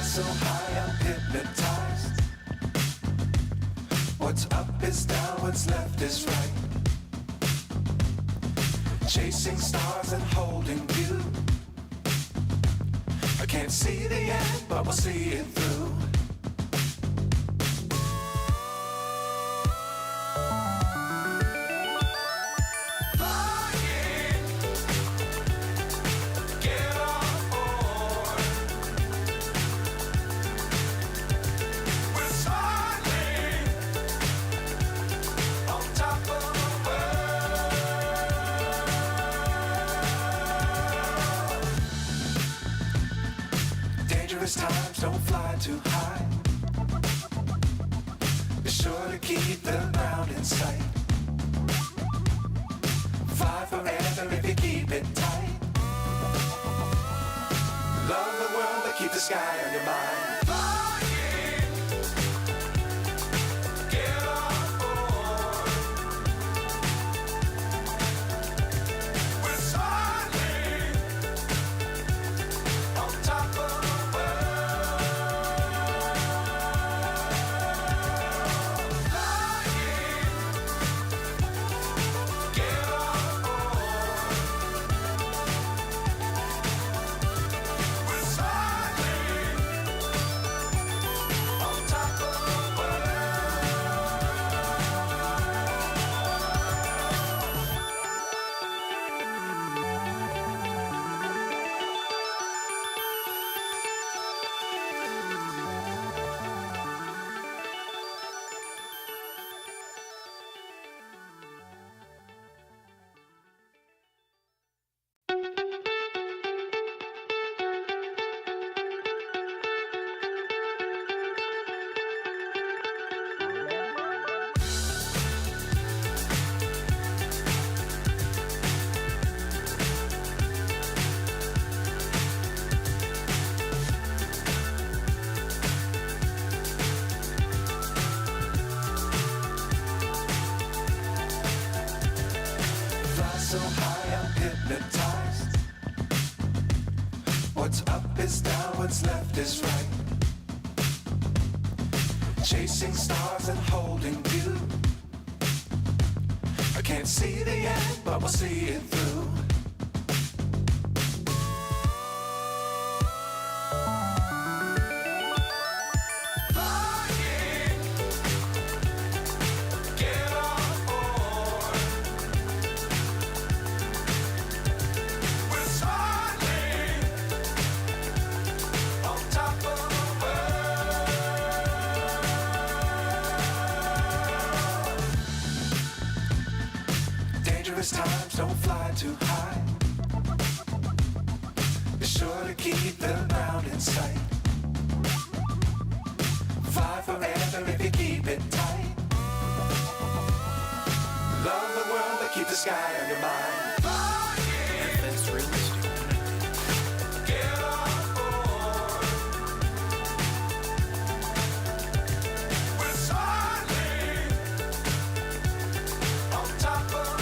So high I'm hypnotized. What's up is down, what's left is right. Chasing stars and holding you. I can't see the end, but we'll see it through. Times don't fly too high. Be sure to keep the ground in sight. Fly forever if you keep it tight. Love the world but keep the sky on your mind. So high I'm hypnotized. What's up is down, what's left is right. Chasing stars and holding you. I can't see the end, but we'll see it through. Times don't fly too high. Be sure to keep the ground in sight. Fly forever if you keep it tight. Love the world but keep the sky on your mind. That's realistic. Get on board. We're soaring on top of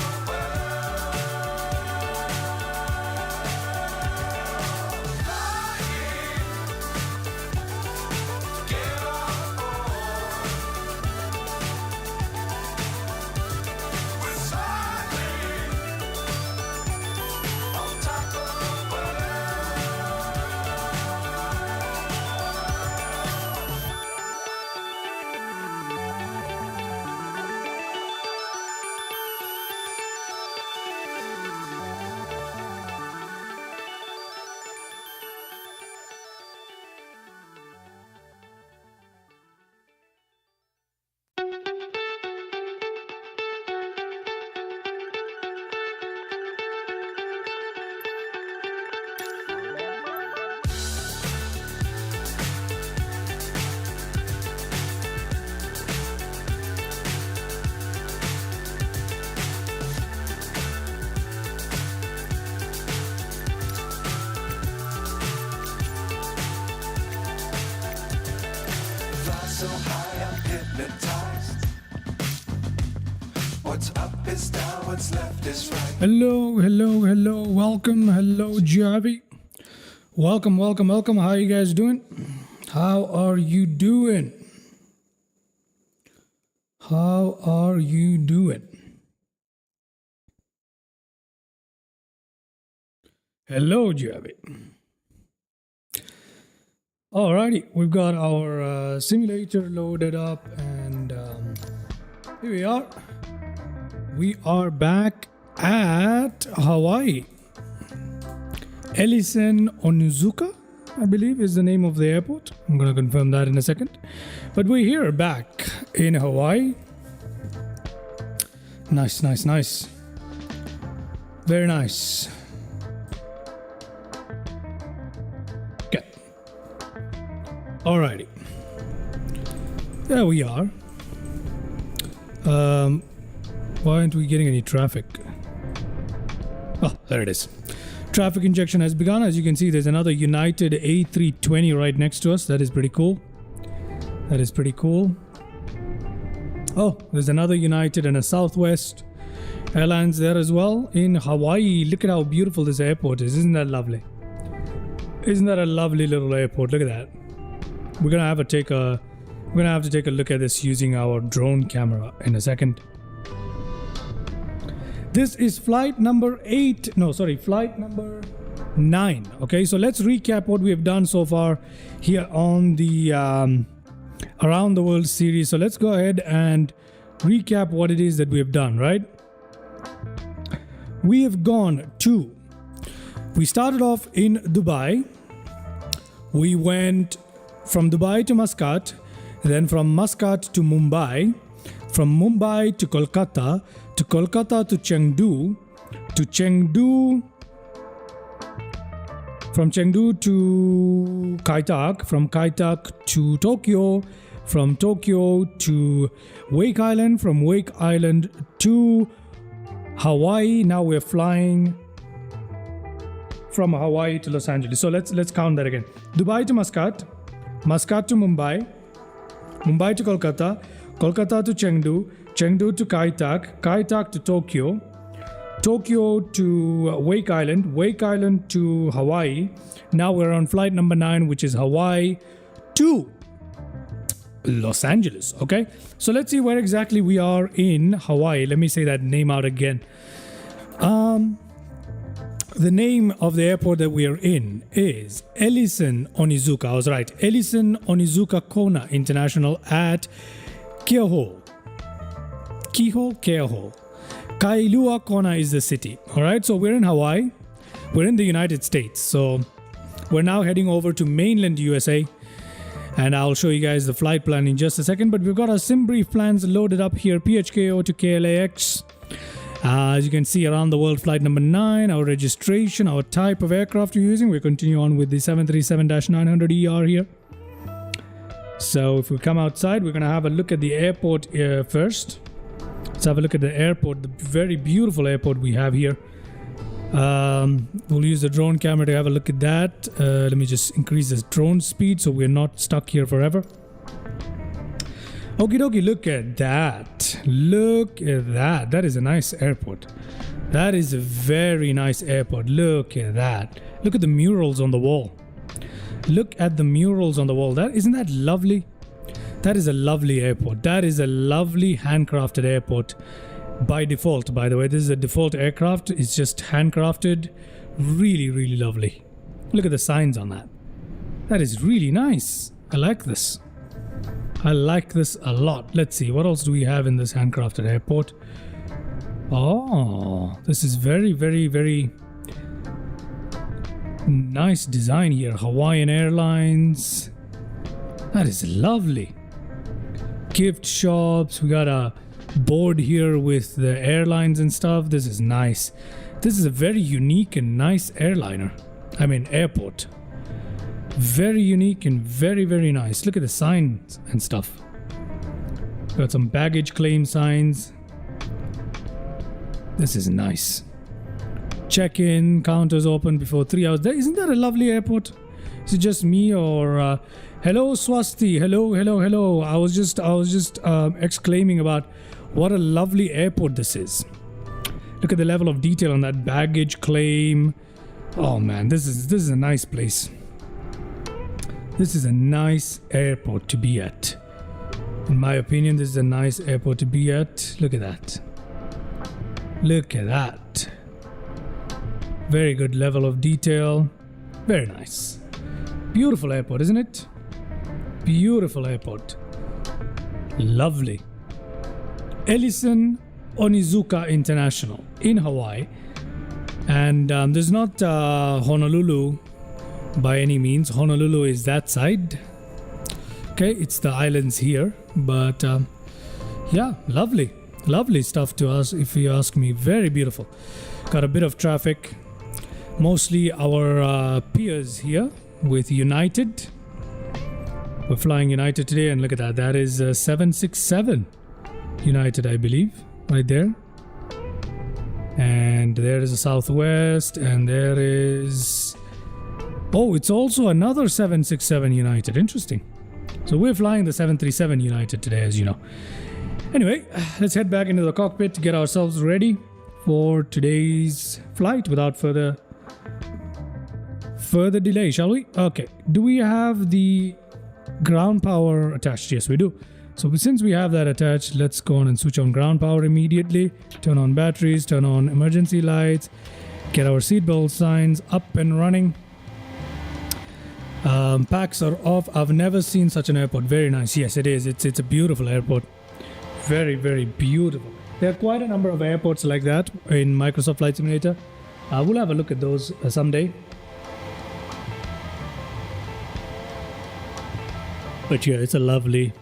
so high I'm hypnotized. What's up is down, what's left is right. Hello. Welcome. Hello, Javi. Welcome. How you guys doing? How are you doing? Hello, Javi. Alrighty, we've got our simulator loaded up, and here we are. We are back at Hawaii. Ellison Onizuka, I believe, is the name of the airport. I'm going to confirm that in a second. But we're here back in Hawaii. Nice. Very nice. Okay. Alrighty. There we are. Why aren't we getting any traffic? Oh, there it is. Traffic injection has begun. As you can see, there's another United A320 right next to us. That is pretty cool. Oh, there's another United and a Southwest Airlines there as well in Hawaii. Look at how beautiful this airport is. Isn't that lovely? Isn't that a lovely little airport? Look at that. We're gonna have to take a look at this using our drone camera in a second. This is flight number flight number 9. Okay, so let's recap what we have done so far here on the Around the World series. So let's go ahead and recap what it is that we have done, right? We started off in Dubai. We went from Dubai to Muscat, then from Muscat to Mumbai, from Mumbai to Kolkata to Chengdu, from Chengdu to Kai Tak, from Kai Tak to Tokyo, from Tokyo to Wake Island, from Wake Island to Hawaii. Now we're flying from Hawaii to Los Angeles. So let's count that again. Dubai to Muscat, Muscat to Mumbai, Mumbai to Kolkata, Kolkata to Chengdu, Chengdu to Kai Tak, Kai Tak to Tokyo, Tokyo to Wake Island, Wake Island to Hawaii. Now we're on flight number 9, which is Hawaii to Los Angeles. Okay, so let's see where exactly we are in Hawaii. Let me say that name out again. The name of the airport that we are in is Ellison Onizuka. I was right. Ellison Onizuka Kona International at Keauhou. Kailua Kona is the city. All right, so we're in Hawaii. We're in the United States. So we're now heading over to mainland USA. And I'll show you guys the flight plan in just a second. But we've got our sim brief plans loaded up here. PHKO to KLAX. As you can see, around the world flight number 9, our registration, our type of aircraft you're using. We'll continue on with the 737-900ER here. So if we come outside, we're going to have a look at the airport first. Let's have a look at the airport, the very beautiful airport we have here. We'll use the drone camera to have a look at that. Let me just increase the drone speed so we're not stuck here forever. Okie dokie, look at that. Look at that. That is a nice airport. That is a very nice airport. Look at that. Look at the murals on the wall. Look at the murals on the wall. Isn't that lovely? That is a lovely airport. That is a lovely handcrafted airport. By default, by the way, this is a default aircraft. It's just handcrafted. Really, really lovely. Look at the signs on that. That is really nice. I like this. I like this a lot. Let's see, what else do we have in this handcrafted airport? Oh, this is very, very, very nice design here. Hawaiian Airlines. That is lovely. Gift shops. We got a board here with the airlines and stuff. This is nice. This is a very unique and nice airport. Very unique and very, very nice. Look at the signs and stuff. Got some baggage claim signs. This is nice. Check-in counters open before 3 hours. Isn't that a lovely airport? Is it just me or hello Swasti? Hello. I was just exclaiming about what a lovely airport this is. Look at the level of detail on that baggage claim. Oh man, this is a nice place. This is a nice airport to be at. In my opinion, this is a nice airport to be at. Look at that. Look at that. Very good level of detail. Very nice. Beautiful airport, isn't it? Beautiful airport. Lovely. Ellison Onizuka International in Hawaii. And there's not Honolulu by any means. Honolulu is that side. Okay, it's the islands here. But yeah, lovely stuff to us if you ask me. Very beautiful. Got a bit of traffic. Mostly our peers here with United. We're flying United today, and look at that. That is 767 United, I believe, right there. And there is a Southwest, and there is... Oh, it's also another 767 United. Interesting. So we're flying the 737 United today, as you know. Anyway, let's head back into the cockpit to get ourselves ready for today's flight without further delay, shall we? Okay. Do we have the ground power attached? Yes, we do. So since we have that attached, let's go on and switch on ground power immediately. Turn on batteries, turn on emergency lights, get our seatbelt signs up and running. Packs are off. I've never seen such an airport. Very nice. Yes, it is. It's a beautiful airport. Very, very beautiful. There are quite a number of airports like that in Microsoft Flight Simulator. We'll have a look at those someday. But yeah, it's a lovely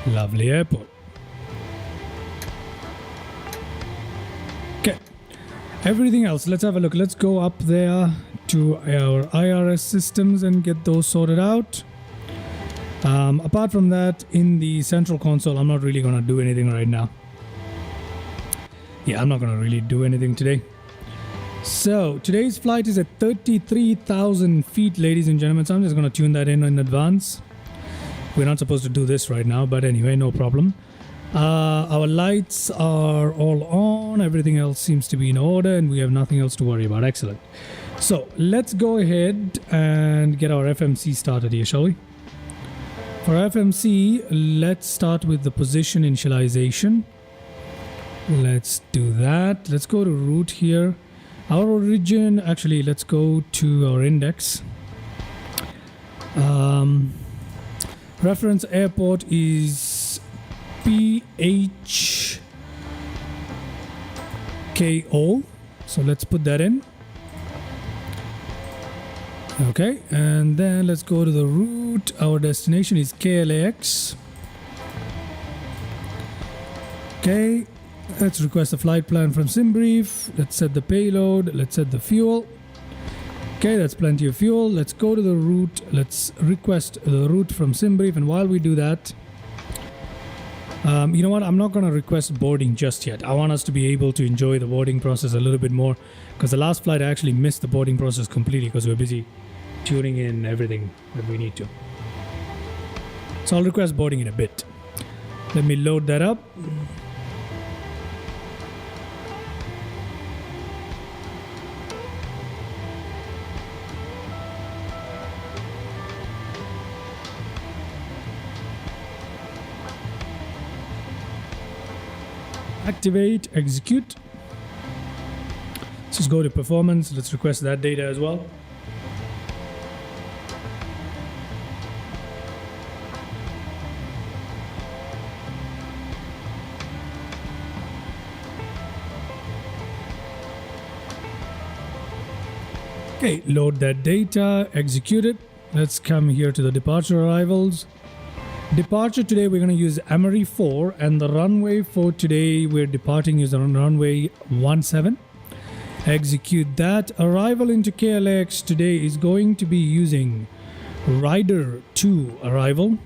airport. Okay, everything else, let's have a look. Let's go up there to our IRS systems and get those sorted out. Apart from that, in the central console, I'm not really going to do anything right now. Yeah, I'm not going to really do anything today. So today's flight is at 33,000 feet, ladies and gentlemen. So I'm just going to tune that in advance. We're not supposed to do this right now, but anyway, no problem. Our lights are all on. Everything else seems to be in order, and we have nothing else to worry about. Excellent. So let's go ahead and get our FMC started here, shall we? For FMC, let's start with the position initialization. Let's do that. Let's go to route here. Our origin, actually, let's go to our index. Reference airport is PHKO. So let's put that in. Okay, and then let's go to the route. Our destination is KLAX. Okay. Let's request a flight plan from SimBrief. Let's set the payload. Let's set the fuel. Okay, that's plenty of fuel. Let's go to the route. Let's request the route from SimBrief. And while we do that, you know what? I'm not going to request boarding just yet. I want us to be able to enjoy the boarding process a little bit more. Because the last flight, I actually missed the boarding process completely because we were busy tuning in everything that we need to. So I'll request boarding in a bit. Let me load that up. Activate, execute. Let's just go to performance. Let's request that data as well. Okay, load that data, execute it. Let's come here to the departure arrivals. Departure today, we're going to use Amory 4, and the runway for today we're departing is on runway 17. Execute that. Arrival into KLAX today is going to be using Rider 2 arrival.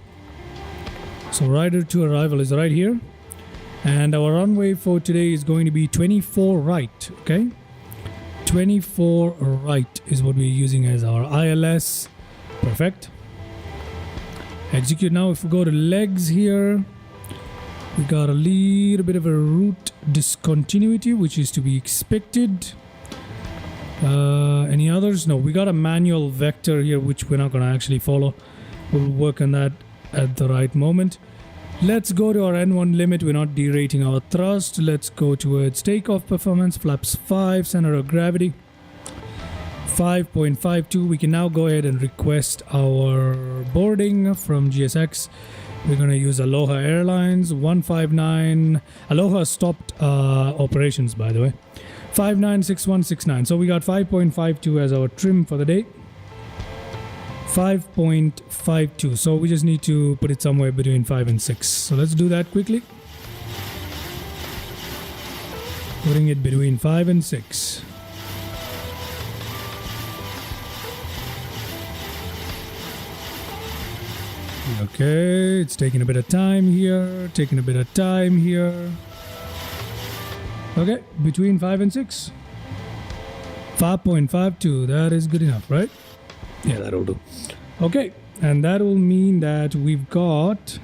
So Rider 2 arrival is right here. And our runway for today is going to be 24 right, okay? 24 right is what we're using as our ILS. Perfect. Execute now. If we go to legs here, we got a little bit of a route discontinuity, which is to be expected. Any others? No, we got a manual vector here, which we're not going to actually follow. We'll work on that at the right moment. Let's go to our N1 limit. We're not derating our thrust. Let's go towards takeoff performance. Flaps 5, center of gravity 5.52. We can now go ahead and request our boarding from GSX. We're going to use Aloha Airlines 159. Aloha stopped operations, by the way. 596169. So we got 5.52 as our trim for the day. 5.52. So we just need to put it somewhere between 5 and 6. So let's do that quickly. Putting it between 5 and 6. Okay, it's taking a bit of time here. Okay, between 5 and 6. 5.52. That is good enough, right? Yeah, that'll do. Okay, and that will mean that we've got...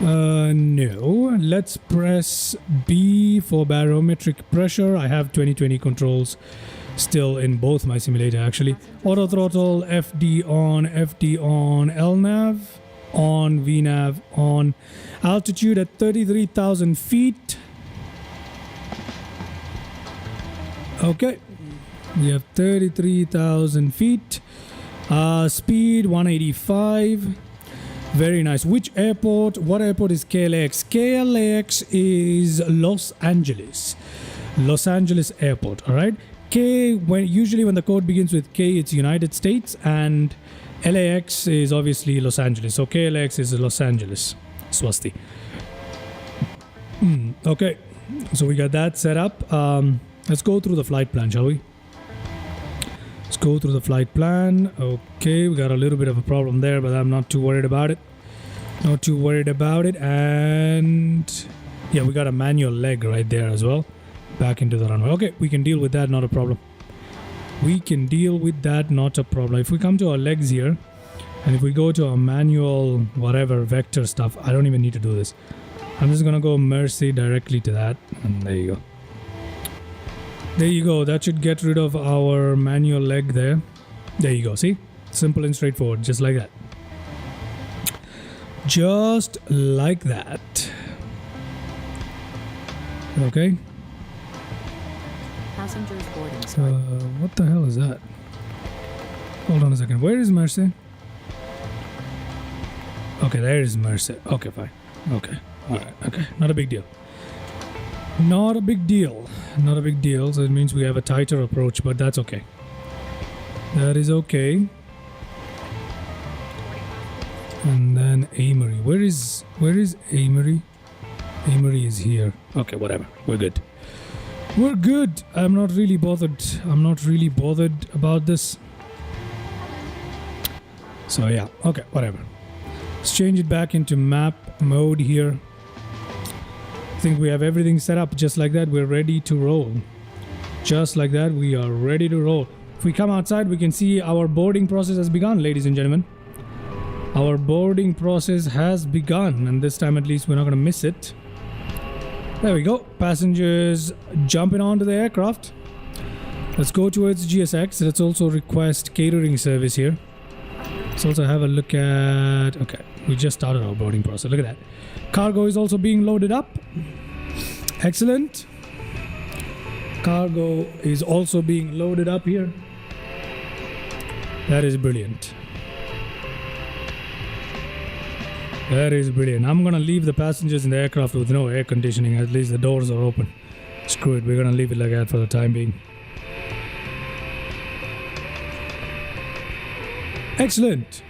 no. Let's press B for barometric pressure. I have 2020 controls still in both my simulator, actually. Auto throttle, FD on, LNAV on, VNAV on. Altitude at 33,000 feet. Okay, we have 33,000 feet. Speed 185. Very nice. Which airport? What airport is KLAX? KLAX is Los Angeles Airport. All right. Usually when the code begins with K, it's United States, and LAX is obviously Los Angeles. So KLAX is Los Angeles. Swasti. Okay, so we got that set up. Let's go through the flight plan, shall we? Let's go through the flight plan. Okay, we got a little bit of a problem there, but I'm not too worried about it. And yeah, we got a manual leg right there as well. Back into the runway. Okay, we can deal with that, not a problem. If we come to our legs here, and if we go to our manual whatever vector stuff, I don't even need to do this. I'm just gonna go Mercy directly to that, and there you go. That should get rid of our manual leg there. There you go. See, simple and straightforward, just like that. Okay. Passengers boarding start. What the hell is that? Hold on a second. Where is Mercy? Okay, there is Mercy. Okay, fine. Okay. Alright, okay. Not a big deal. So it means we have a tighter approach, but that's okay. That is okay. And then Amory. Where is Amory? Amory is here. Okay, whatever. We're good. I'm not really bothered about this. So yeah, okay, whatever. Let's change it back into map mode here. I think we have everything set up just like that. We're ready to roll. Just like that, we are ready to roll. If we come outside, we can see our boarding process has begun, ladies and gentlemen. Our boarding process has begun, and this time at least we're not going to miss it. There we go. Passengers jumping onto the aircraft. Let's go towards GSX. Let's also request catering service here. Let's also have a look at... Okay, we just started our boarding process. Look at that. Cargo is also being loaded up. Excellent. Cargo is also being loaded up here. That is brilliant. I'm gonna leave the passengers in the aircraft with no air conditioning. At least the doors are open. Screw it, we're gonna leave it like that for the time being. Excellent.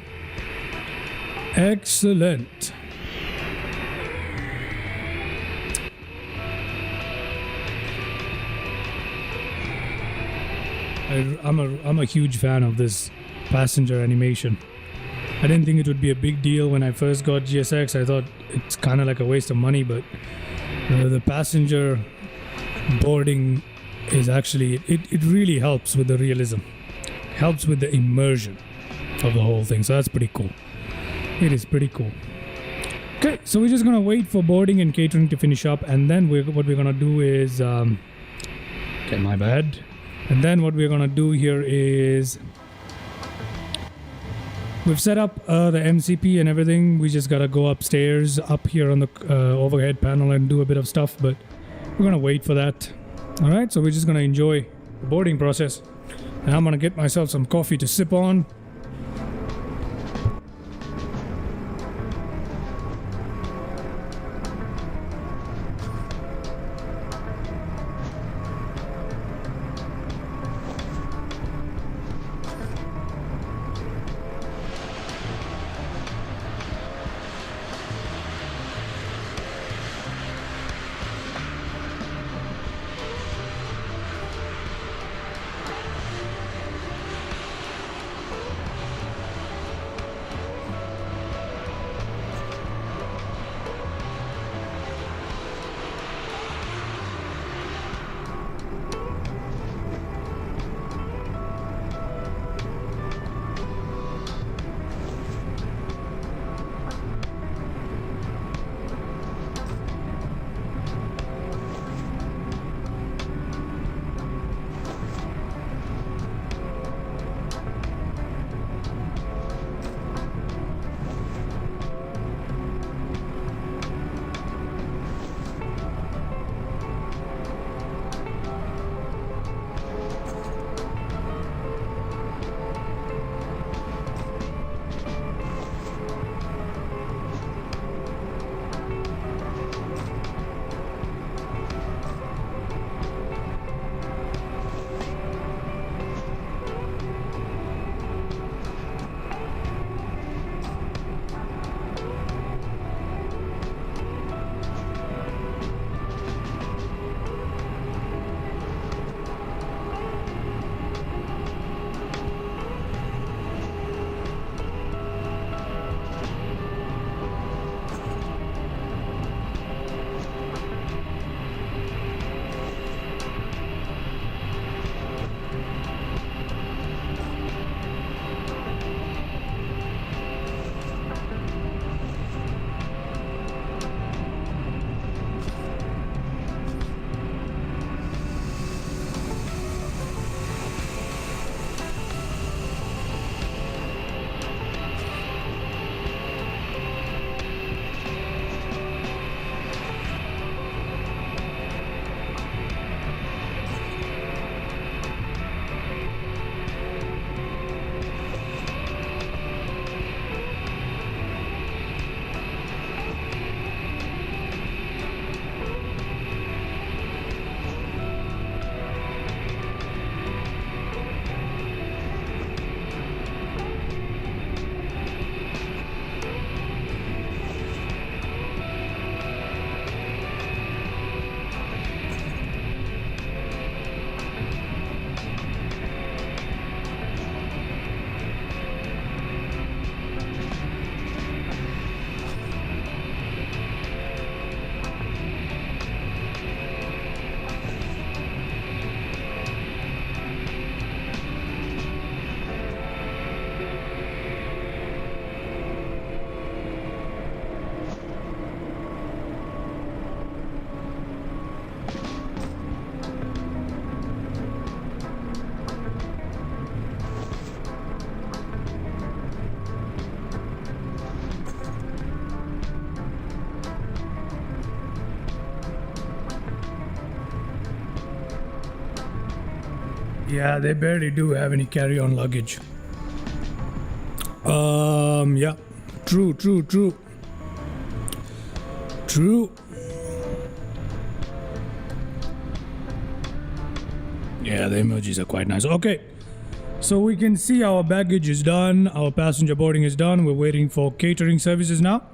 I'm a huge fan of this passenger animation. I didn't think it would be a big deal when I first got GSX. I thought it's kind of like a waste of money, but the passenger boarding is actually, it really helps with the realism, helps with the immersion of the whole thing. So that's pretty cool. It is pretty cool. Okay, so we're just gonna wait for boarding and catering to finish up, and then what we're gonna do is okay, my bad. And then what we're gonna do here is we've set up the MCP and everything. We just gotta go upstairs, up here on the overhead panel, and do a bit of stuff, but we're gonna wait for that. All right, so we're just gonna enjoy the boarding process, and I'm gonna get myself some coffee to sip on. Yeah, they barely do have any carry-on luggage. Yeah. True. Yeah, the emojis are quite nice. Okay. So we can see our baggage is done. Our passenger boarding is done. We're waiting for catering services now.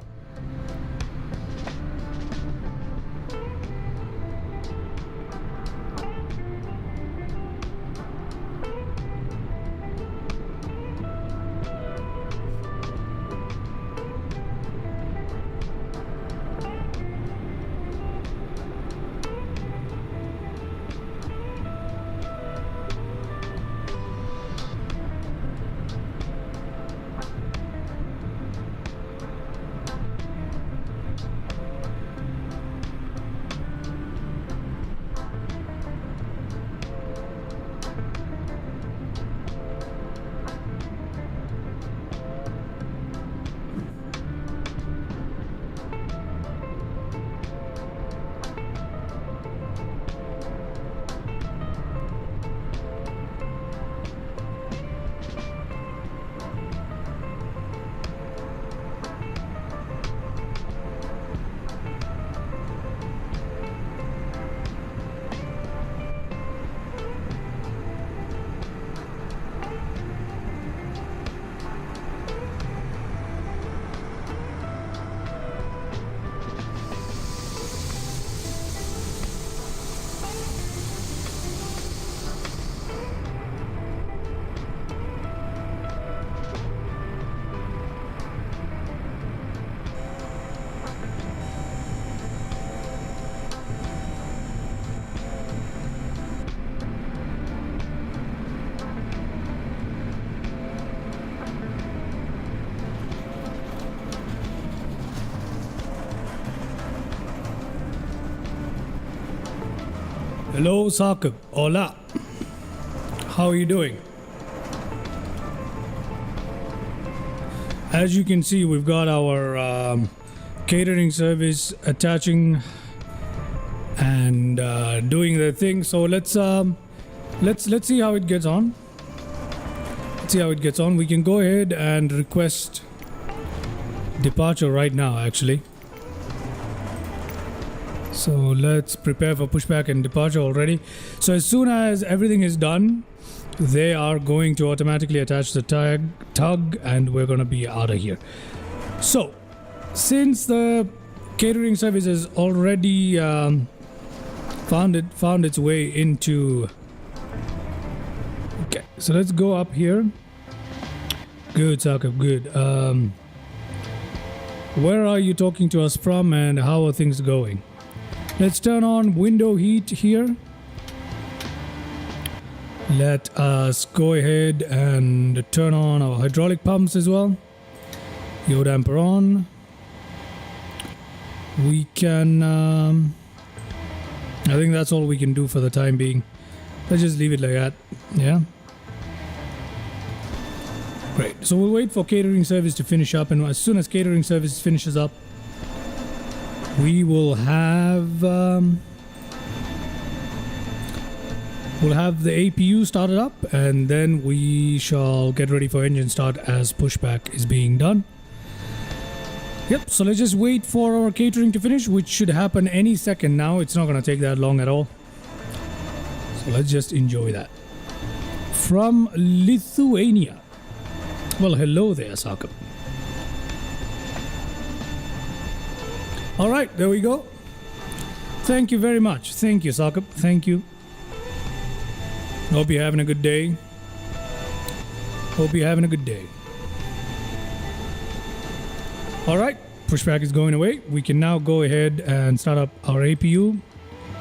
Hello, Sakib. Hola. How are you doing? As you can see, we've got our catering service attaching and doing their thing. So let's see how it gets on. Let's see how it gets on. We can go ahead and request departure right now, actually. So let's prepare for pushback and departure already. So as soon as everything is done, they are going to automatically attach the tug and we're going to be out of here. So since the catering service has already found its way into... Okay, so let's go up here. Good, Sakib, good. Where are you talking to us from and how are things going? Let's turn on window heat here. Let us go ahead and turn on our hydraulic pumps as well. Yaw damper on. We can... I think that's all we can do for the time being. Let's just leave it like that. Yeah. Great. So we'll wait for catering service to finish up, and as soon as catering service finishes up, we will have the APU started up, and then we shall get ready for engine start as pushback is being done. Yep, so let's just wait for our catering to finish, which should happen any second now. It's not going to take that long at all. So let's just enjoy that. From Lithuania. Well, hello there, Sakib. All right, there we go. Thank you very much. Thank you, Sakib. Thank you. Hope you're having a good day. Hope you're having a good day. All right, pushback is going away. We can now go ahead and start up our APU.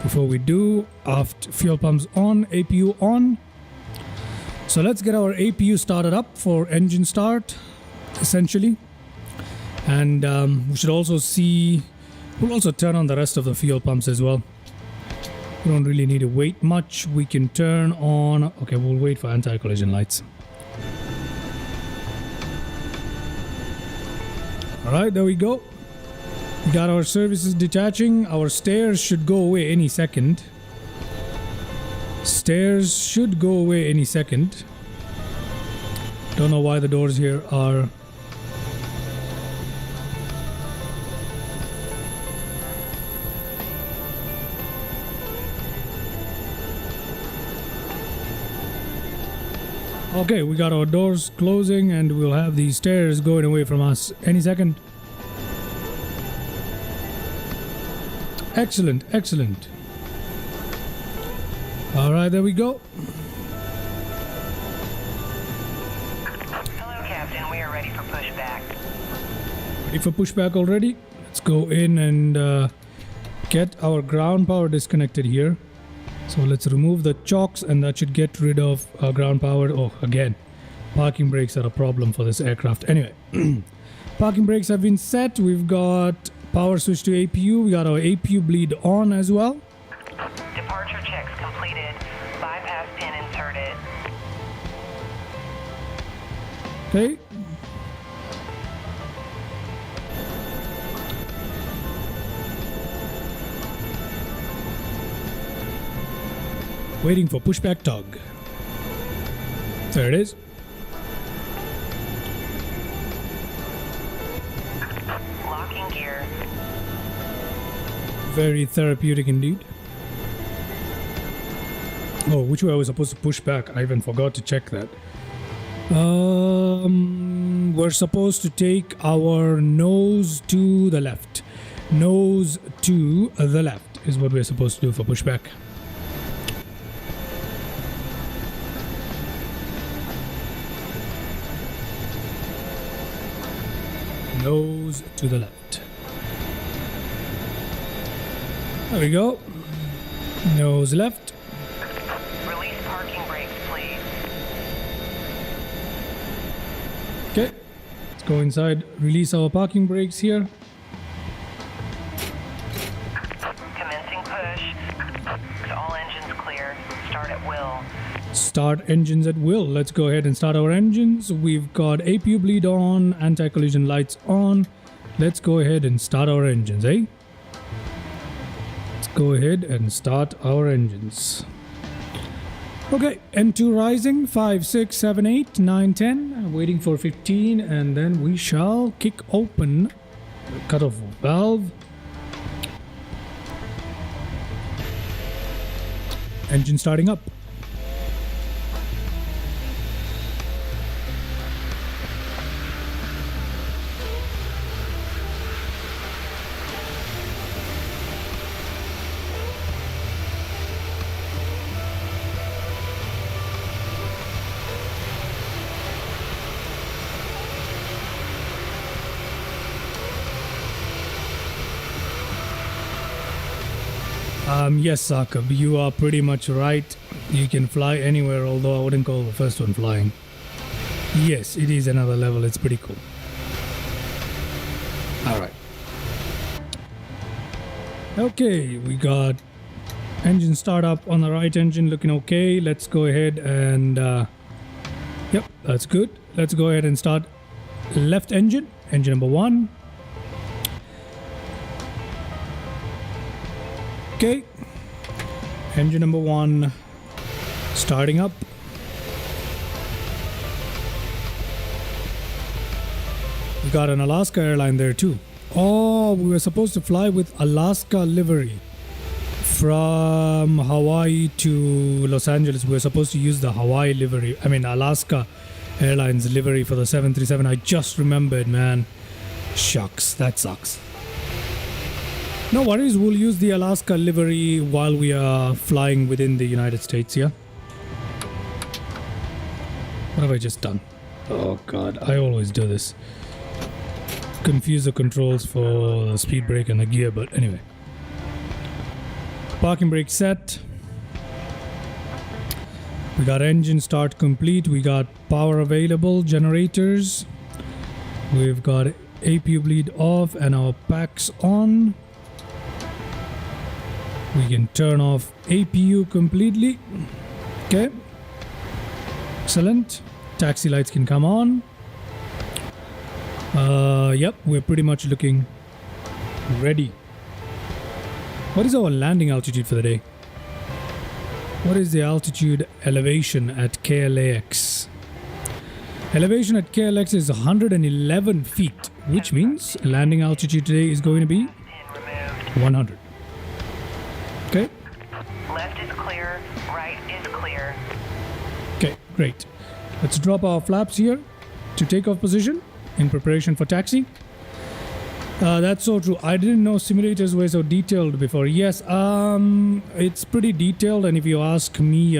Before we do, aft fuel pumps on, APU on. So let's get our APU started up for engine start, essentially. And we should also see... We'll also turn on the rest of the fuel pumps as well. We don't really need to wait much. We can turn on... Okay, we'll wait for anti-collision lights. Alright, there we go. We got our services detaching. Our stairs should go away any second. Stairs should go away any second. Don't know why the doors here are... Okay, we got our doors closing and we'll have these stairs going away from us any second. Excellent, excellent. Alright, there we go. Hello, Captain. We are ready for pushback. Ready for pushback already? Let's go in and get our ground power disconnected here. So let's remove the chocks and that should get rid of ground power. Oh, again, parking brakes are a problem for this aircraft. Anyway, parking brakes have been set. We've got power switch to APU. We got our APU bleed on as well. Departure checks completed. Bypass pin inserted. Okay. Waiting for pushback tug. There it is. Locking gear. Very therapeutic indeed. Oh, which way I was supposed to push back? I even forgot to check that. We're supposed to take our nose to the left. Nose to the left is what we're supposed to do for pushback. Nose to the left. There we go. Nose left. Release parking brakes, please. Okay. Let's go inside. Release our parking brakes here. Commencing push. All engines start engines at will. Let's go ahead and start our engines. We've got APU bleed on, anti-collision lights on. Let's go ahead and start our engines, eh? Let's go ahead and start our engines. Okay, N2 rising, 5, 6, 7, 8, 9, 10. Waiting for 15, and then we shall kick open the cutoff valve. Engine starting up. Yes, Sakab, you are pretty much right. You can fly anywhere, although I wouldn't call the first one flying. Yes, it is another level. It's pretty cool. Alright. Okay, we got engine startup on the right engine looking okay. Let's go ahead and... yep, that's good. Let's go ahead and start left engine. Engine number 1. Okay. Engine number 1 starting up. We got an Alaska airline there too. Oh, we were supposed to fly with Alaska livery from Hawaii to Los Angeles. We were supposed to use the Hawaii livery. I mean Alaska Airlines livery for the 737. I just remembered, man. Shucks, that sucks. No worries, we'll use the Alaska livery while we are flying within the United States, yeah? What have I just done? Oh god, I always do this. Confuse the controls for the speed brake and the gear, but anyway. Parking brake set. We got engine start complete. We got power available, generators. We've got APU bleed off and our packs on. We can turn off APU completely. Okay. Excellent. Taxi lights can come on. Yep, we're pretty much looking ready. What is our landing altitude for the day? What is the altitude elevation at KLAX? Elevation at KLX is 111 feet, which means landing altitude today is going to be 100. Okay. Left is clear, right is clear. Okay, great. Let's drop our flaps here to takeoff position in preparation for taxi. That's so true. I didn't know simulators were so detailed before. Yes, it's pretty detailed, and if you ask me,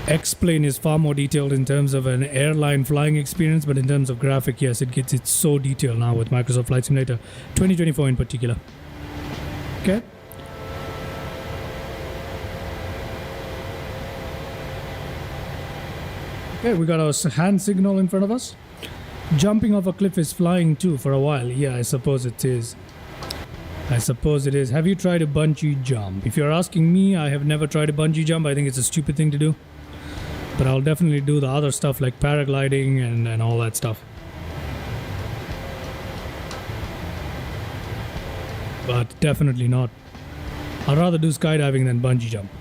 X-Plane is far more detailed in terms of an airline flying experience, but in terms of graphic, yes, it's so detailed now with Microsoft Flight Simulator 2024 in particular. Okay. Okay, we got our hand signal in front of us. Jumping off a cliff is flying too for a while. Yeah, I suppose it is. I suppose it is. Have you tried a bungee jump? If you're asking me, I have never tried a bungee jump. I think it's a stupid thing to do. But I'll definitely do the other stuff like paragliding and all that stuff. But definitely not. I'd rather do skydiving than bungee jump.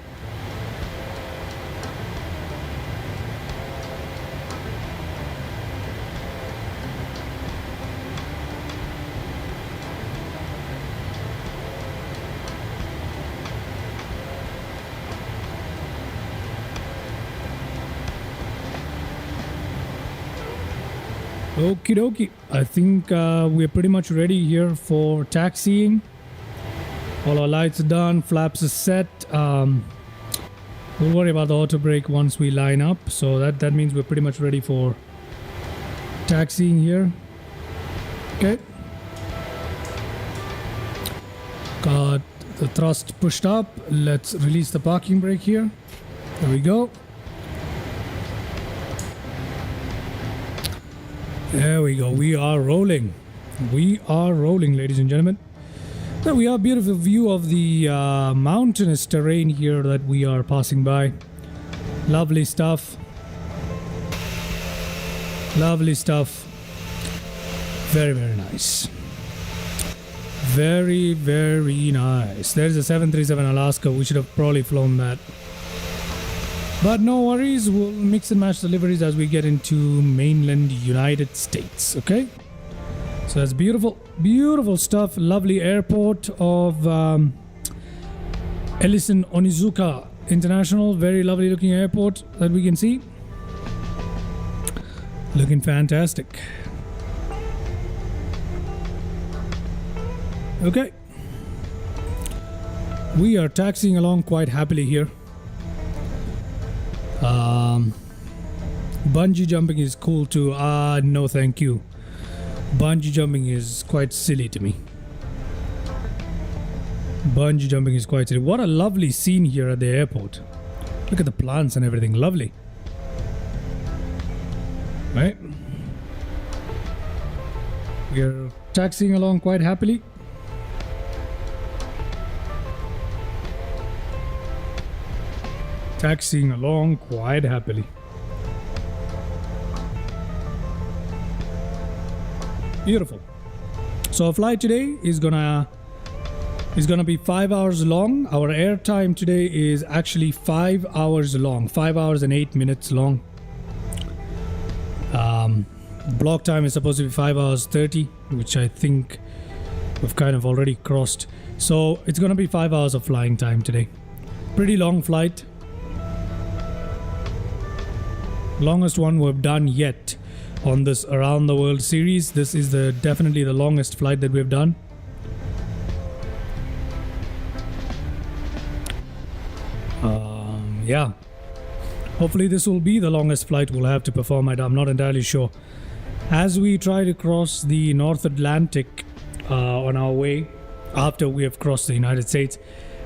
Okie dokie. I think we're pretty much ready here for taxiing. All our lights are done, flaps are set. We'll worry about the auto brake once we line up. So that means we're pretty much ready for taxiing here. Okay. Got the thrust pushed up. Let's release the parking brake here. There we go. There we go. We are rolling. We are rolling, ladies and gentlemen. There we are. Beautiful view of the mountainous terrain here that we are passing by. Lovely stuff. Lovely stuff. Very, very nice. Very, very nice. There's a 737 Alaska. We should have probably flown that. But no worries. We'll mix and match deliveries as we get into mainland United States. Okay? So that's beautiful. Beautiful stuff. Lovely airport of Ellison Onizuka International. Very lovely looking airport that we can see. Looking fantastic. Okay. We are taxiing along quite happily here. Bungee jumping is cool too. No thank you. Bungee jumping is quite silly to me. Bungee jumping is quite silly. What a lovely scene here at the airport. Look at the plants and everything. Lovely. Right? We are taxiing along quite happily. Taxiing along quite happily. Beautiful. So our flight today is gonna be 5 hours long. Our air time today is actually 5 hours long. 5 hours and 8 minutes long. Block time is supposed to be 5 hours 30, which I think we've kind of already crossed. So it's gonna be 5 hours of flying time today. Pretty long flight. Longest one we've done yet on this Around the World series. This is definitely the longest flight that we've done. Yeah. Hopefully this will be the longest flight we'll have to perform. I'm not entirely sure. As we try to cross the North Atlantic on our way, after we have crossed the United States,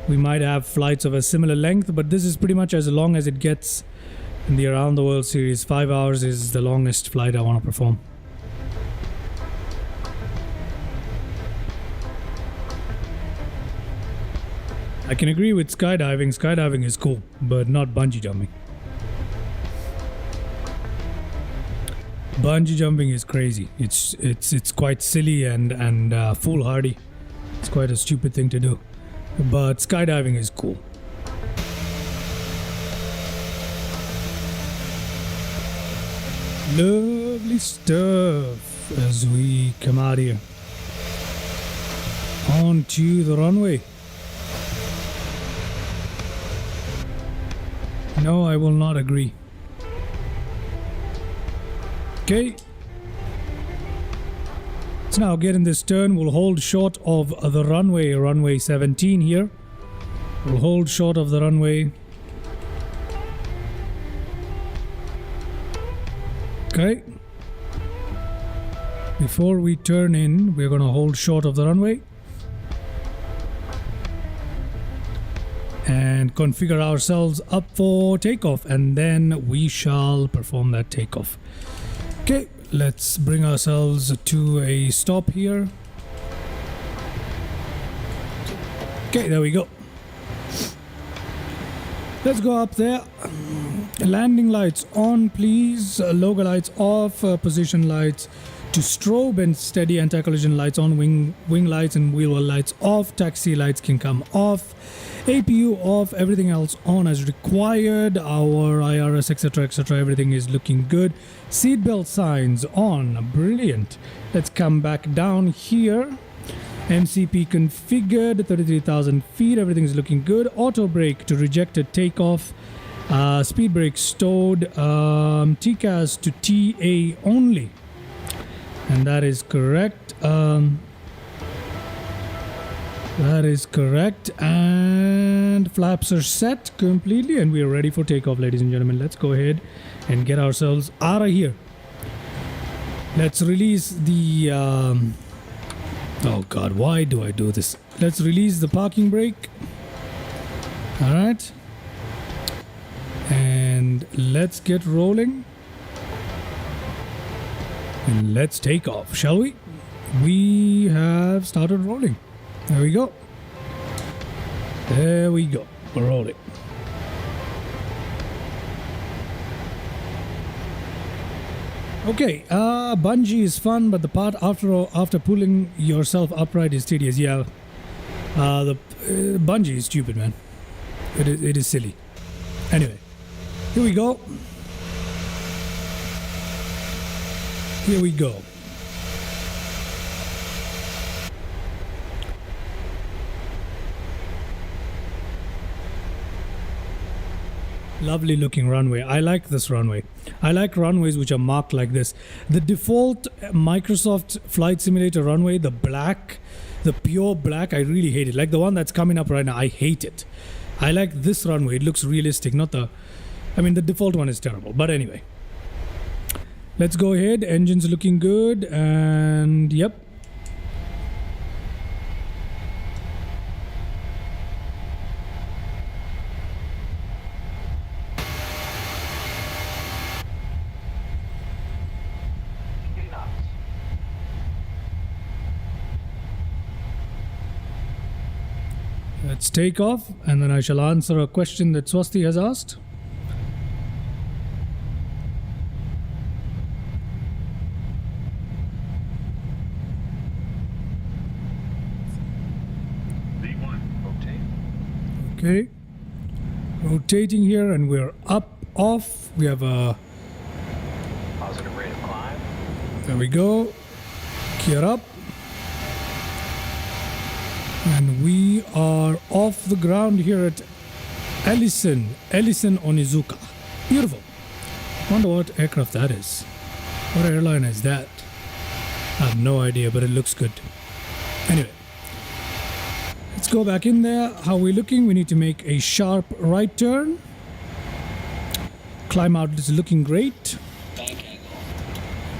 we might have flights of a similar length, but this is pretty much as long as it gets in the Around the World series. 5 hours is the longest flight I want to perform. I can agree with skydiving. Skydiving is cool, but not bungee jumping. Bungee jumping is crazy. It's quite silly and foolhardy. It's quite a stupid thing to do. But skydiving is cool. Lovely stuff as we come out here onto the runway. No, I will not agree. Okay. Let's now get in this turn. We'll hold short of the runway 17 here. We'll hold short of the runway. Okay. Before we turn in, we're going to hold short of the runway and configure ourselves up for takeoff, and then we shall perform that takeoff. Okay, let's bring ourselves to a stop here. Okay, there we go. Let's go up there. Landing lights on, please. Logo lights off. Position lights to strobe and steady. Anti-collision lights on. Wing lights and wheel well lights off. Taxi lights can come off. APU off. Everything else on as required. Our IRS, etc., etc. Everything is looking good. Seatbelt signs on. Brilliant. Let's come back down here. MCP configured, 33,000 feet, everything is looking good. Auto brake to rejected takeoff. Speed brake stowed. TCAS to TA only. And that is correct. That is correct. And flaps are set completely. And we are ready for takeoff, ladies and gentlemen. Let's go ahead and get ourselves out of here. Let's release the... Oh god, why do I do this? Let's release the parking brake. Alright. And let's get rolling. And let's take off, shall we? We have started rolling. There we go. There we go. We're rolling. Okay, bungee is fun, but the part after pulling yourself upright is tedious. Yeah, the bungee is stupid, man. It is silly. Anyway, here we go. Here we go. Lovely looking runway. I like this runway. I like runways which are marked like this. The default Microsoft Flight Simulator runway, the black, the pure black, I really hate it. Like the one that's coming up right now, I hate it. I like this runway. It looks realistic, not the... I mean, the default one is terrible. But anyway. Let's go ahead. Engine's looking good. And yep. Let's take off, and then I shall answer a question that Swasti has asked. V1, rotate. Okay. Rotating here, and we're up, off. We have a... Positive rate of climb. There we go. Gear up. And we are off the ground here at Ellison Onizuka. Beautiful. Wonder what aircraft that is. What airline is that? I have no idea, but it looks good. Anyway, let's go back in there. How are we looking? We need to make a sharp right turn. Climb out is looking great.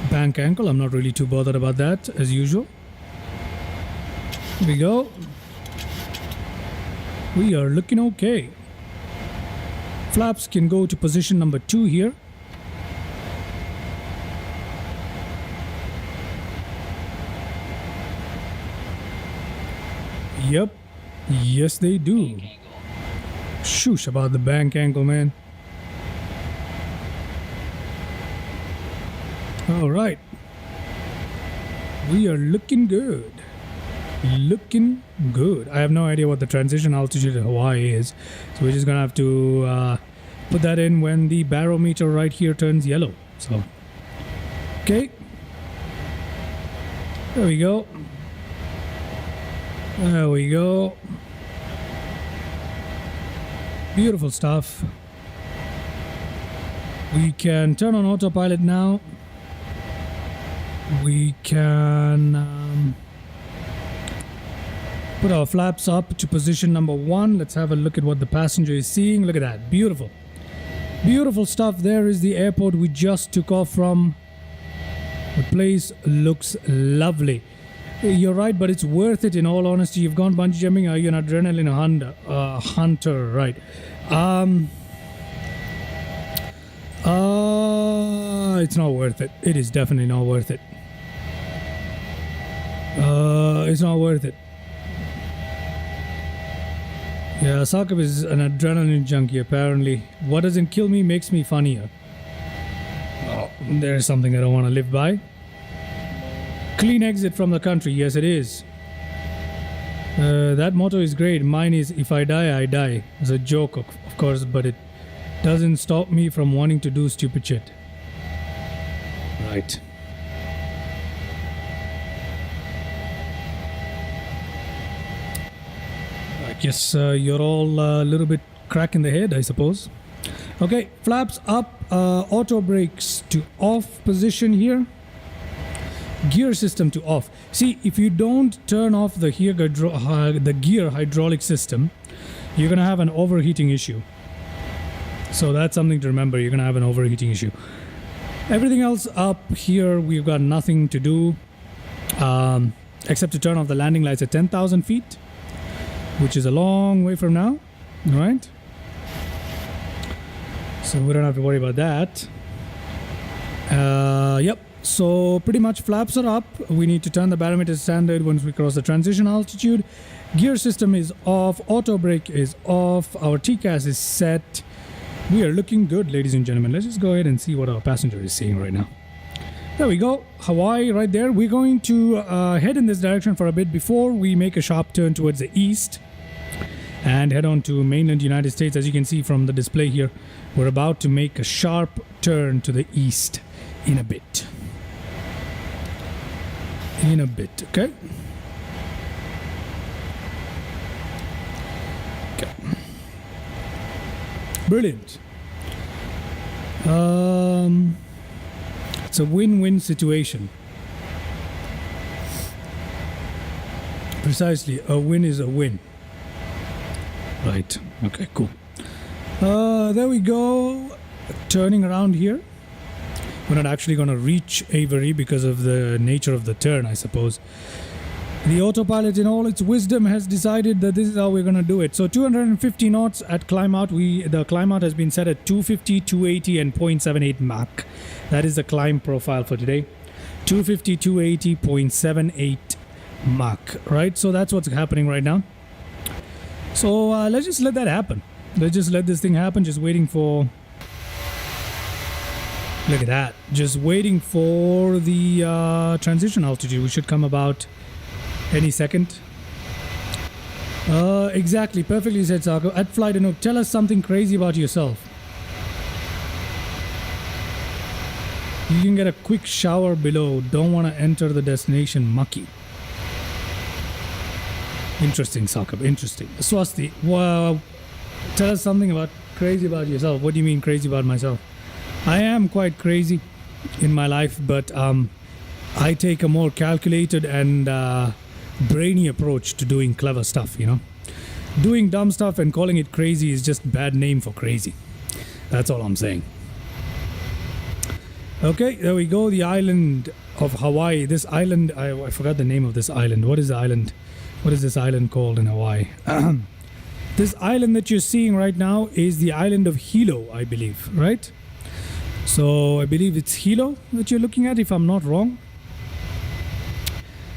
Bank angle. I'm not really too bothered about that, as usual. Here we go. We are looking okay. Flaps can go to position number 2 here. Yep. Yes, they do. Shoosh about the bank angle, man. All right. We are looking good. Looking good. I have no idea what the transition altitude in Hawaii is, so we're just gonna have to put that in when the barometer right here turns yellow. So okay, there we go. There we go. Beautiful stuff. We can turn on autopilot now. We can put our flaps up to position number 1. Let's have a look at what the passenger is seeing. Look at that. Beautiful. Beautiful stuff. There is the airport we just took off from. The place looks lovely. You're right, but it's worth it in all honesty. You've gone bungee jumping. Are you an adrenaline hunter? Right. It's not worth it. It is definitely not worth it. It's not worth it. Yeah, Sakib is an adrenaline junkie apparently. What doesn't kill me makes me funnier. Oh, there's something I don't want to live by. Clean exit from the country. Yes, it is. That motto is great. Mine is, if I die, I die. It's a joke, of course, but it doesn't stop me from wanting to do stupid shit. Right. I guess you're all a little bit crack in the head, I suppose. Okay, flaps up, auto brakes to off position here. Gear system to off. See, if you don't turn off the gear hydraulic system, you're gonna have an overheating issue. So that's something to remember. You're gonna have an overheating issue. Everything else up here, we've got nothing to do except to turn off the landing lights at 10,000 feet, which is a long way from now, right? So we don't have to worry about that. Yep. So pretty much flaps are up. We need to turn the barometer standard once we cross the transition altitude. Gear system is off. Auto brake is off. Our TCAS is set. We are looking good, ladies and gentlemen. Let's just go ahead and see what our passenger is seeing right now. There we go, Hawaii right there. We're going to head in this direction for a bit before we make a sharp turn towards the east and head on to mainland United States. As you can see from the display here, we're about to make a sharp turn to the east in a bit. Okay? Okay. Brilliant. It's a win-win situation. Precisely, a win is a win. Right. Okay, cool. There we go. Turning around here. We're not actually going to reach Avery because of the nature of the turn, I suppose. The autopilot in all its wisdom has decided that this is how we're going to do it. So 250 knots at climb out. The climb out has been set at 250, 280 and 0.78 Mach. That is the climb profile for today. 250, 280, 0.78 Mach. Right? So that's what's happening right now. So let's just let that happen. Let's just let this thing happen. Just waiting for... Look at that. Just waiting for the transition altitude. We should come about any second. Exactly. Perfectly said, Sarko. At Flight Anook, tell us something crazy about yourself. You can get a quick shower below. Don't want to enter the destination mucky. Interesting, Sarko. Interesting. Swasti, wow. Tell us something about crazy about yourself. What do you mean crazy about myself? I am quite crazy in my life, but I take a more calculated and brainy approach to doing clever stuff, you know. Doing dumb stuff and calling it crazy is just bad name for crazy. That's all I'm saying. Okay, there we go. The island of Hawaii. This island, I forgot the name of this island. What is the island? What is this island called in Hawaii? This island that you're seeing right now is the island of Hilo, I believe, right? So I believe it's Hilo that you're looking at, if I'm not wrong.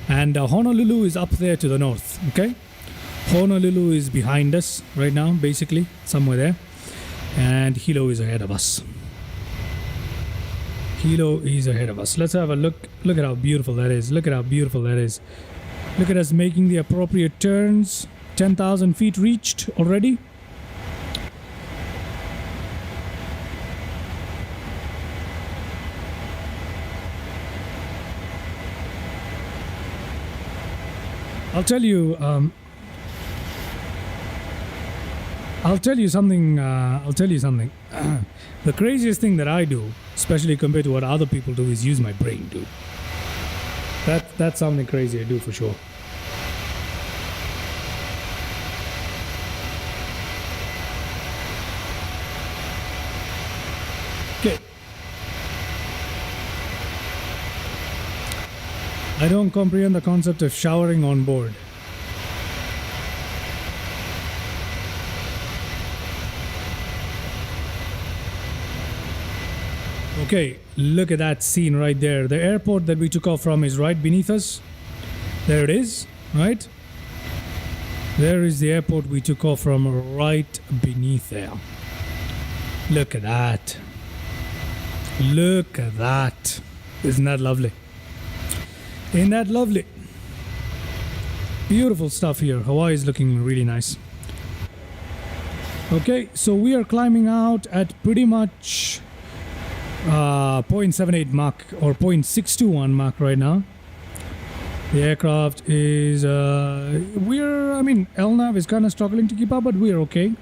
And Honolulu is up there to the north, okay? Honolulu is behind us right now, basically, somewhere there. And Hilo is ahead of us. Hilo is ahead of us. Let's have a look. Look at how beautiful that is. Look at how beautiful that is. Look at us making the appropriate turns. 10,000 feet reached already. I'll tell you something. The craziest thing that I do, especially compared to what other people do, is use my brain, dude. That's something crazy I do for sure. Okay. I don't comprehend the concept of showering on board. Okay, look at that scene right there. The airport that we took off from is right beneath us. There it is, right? There is the airport we took off from right beneath there. Look at that. Look at that. Isn't that lovely? Ain't that lovely? Beautiful stuff here. Hawaii is looking really nice. Okay, so we are climbing out at pretty much 0.78 Mach or 0.621 Mach right now. The aircraft is LNAV is kind of struggling to keep up, but we're okay.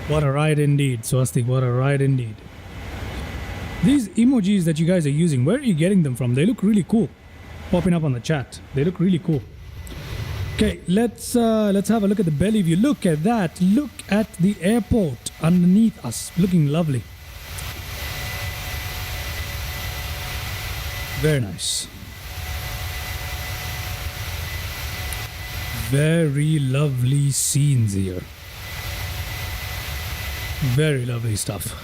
What a ride indeed, Swastik, what a ride indeed. These emojis that you guys are using, where are you getting them from? They look really cool. Popping up on the chat. They look really cool. Okay, let's have a look at the belly view. Look at that. Look at the airport underneath us. Looking lovely. Very nice. Very lovely scenes here. Very lovely stuff.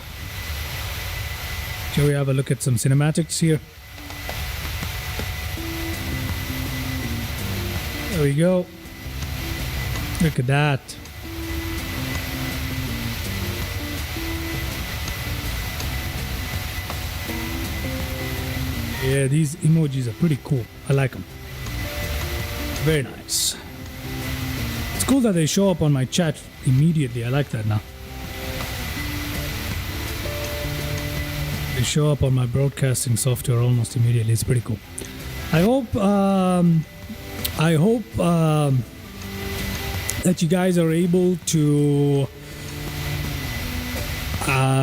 Shall we have a look at some cinematics here? There we go. Look at that. Yeah, these emojis are pretty cool. I like them. Very nice. It's cool that they show up on my chat immediately. I like that now. They show up on my broadcasting software almost immediately. It's pretty cool. I hope that you guys are able to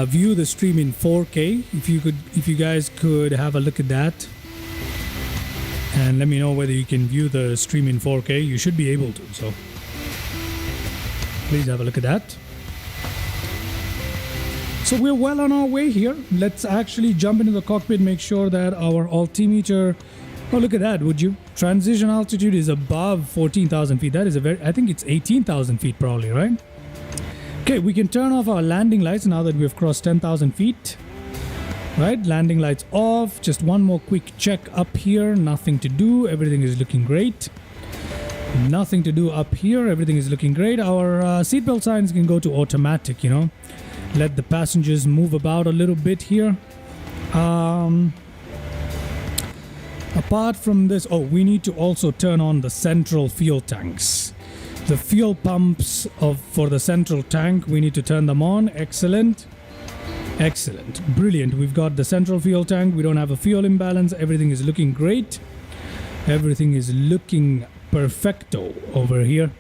view the stream in 4K. If you guys could have a look at that and let me know whether you can view the stream in 4K. You should be able to, so please have a look at that. So we're well on our way here. Let's actually jump into the cockpit, make sure that our altimeter, oh look at that, would you? Transition altitude is above 14,000 feet. That is I think it's 18,000 feet probably, right? Okay, we can turn off our landing lights now that we've crossed 10,000 feet. Right, landing lights off. Just one more quick check up here. Nothing to do. Everything is looking great. Nothing to do up here. Everything is looking great. Our seatbelt signs can go to automatic, you know. Let the passengers move about a little bit here. Apart from this, oh, we need to also turn on the central fuel tanks. The fuel pumps for the central tank, we need to turn them on. Excellent. Excellent. Brilliant. We've got the central fuel tank. We don't have a fuel imbalance. Everything is looking great. Everything is looking perfecto over here.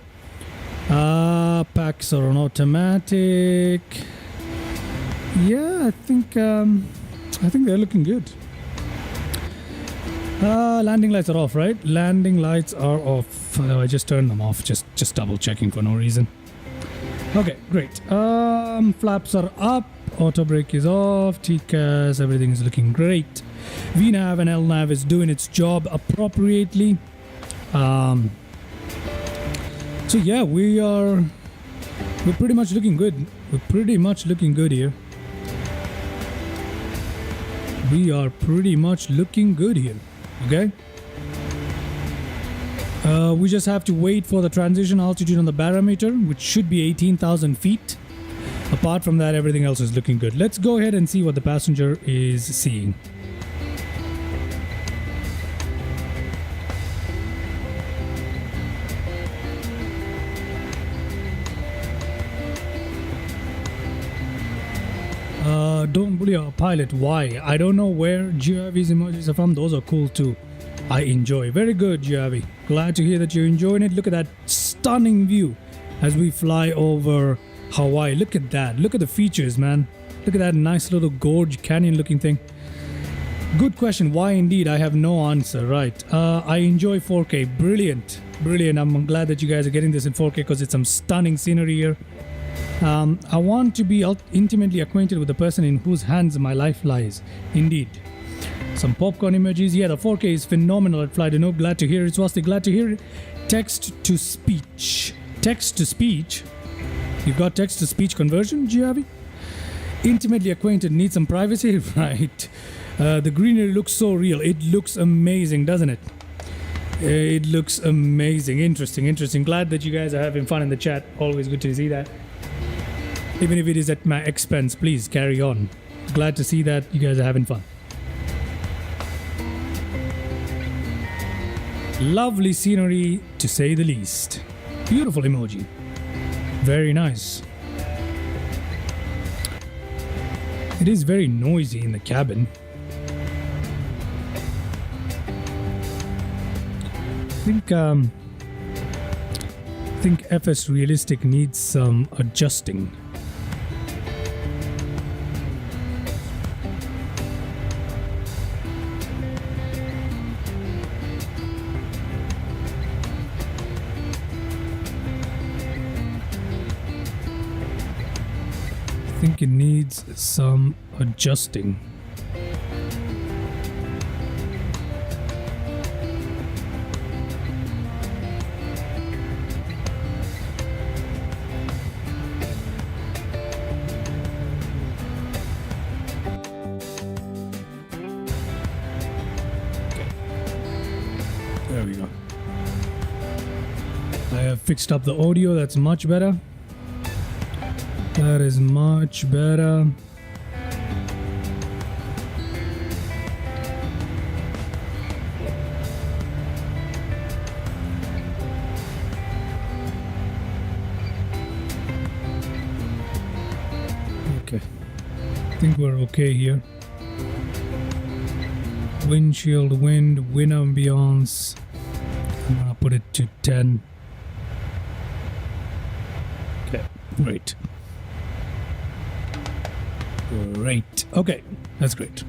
Packs are on automatic. Yeah, I think they're looking good. Landing lights are off, right? Landing lights are off. I just turned them off, just double checking for no reason. Okay, great. Flaps are up. Auto brake is off. TCAS, everything is looking great. VNAV and LNAV is doing its job appropriately. So yeah, we're pretty much looking good. We're pretty much looking good here. We are pretty much looking good here. Okay. We just have to wait for the transition altitude on the barometer, which should be 18,000 feet. Apart from that, everything else is looking good. Let's go ahead and see what the passenger is seeing. Don't bully our pilot. Why? I don't know where Giavi's emojis are from. Those are cool too. I enjoy. Very good, Giavi. Glad to hear that you're enjoying it. Look at that stunning view as we fly over Hawaii. Look at that. Look at the features, man. Look at that nice little gorge canyon looking thing. Good question. Why indeed? I have no answer. Right. I enjoy 4K. Brilliant. Brilliant. I'm glad that you guys are getting this in 4K because it's some stunning scenery here. I want to be intimately acquainted with the person in whose hands my life lies. Indeed. Some popcorn emojis. Yeah, the 4K is phenomenal at Flight Noob. Glad to hear it. Swasti, glad to hear it. Text to speech. Text to speech. You've got text to speech conversion, Giavi? Intimately acquainted. Need some privacy? Right. The greenery looks so real. It looks amazing, doesn't it? It looks amazing. Interesting, interesting. Glad that you guys are having fun in the chat. Always good to see that. Even if it is at my expense, please carry on. Glad to see that you guys are having fun. Lovely scenery, to say the least. Beautiful emoji. Very nice. It is very noisy in the cabin. I think FS Realistic needs some adjusting. I think it needs some adjusting. There we go. I have fixed up the audio. That's much better. That is much better. Okay. I think we're okay here. Windshield wind ambiance. I'm gonna put it to 10. Okay, great. Great. Okay, that's great.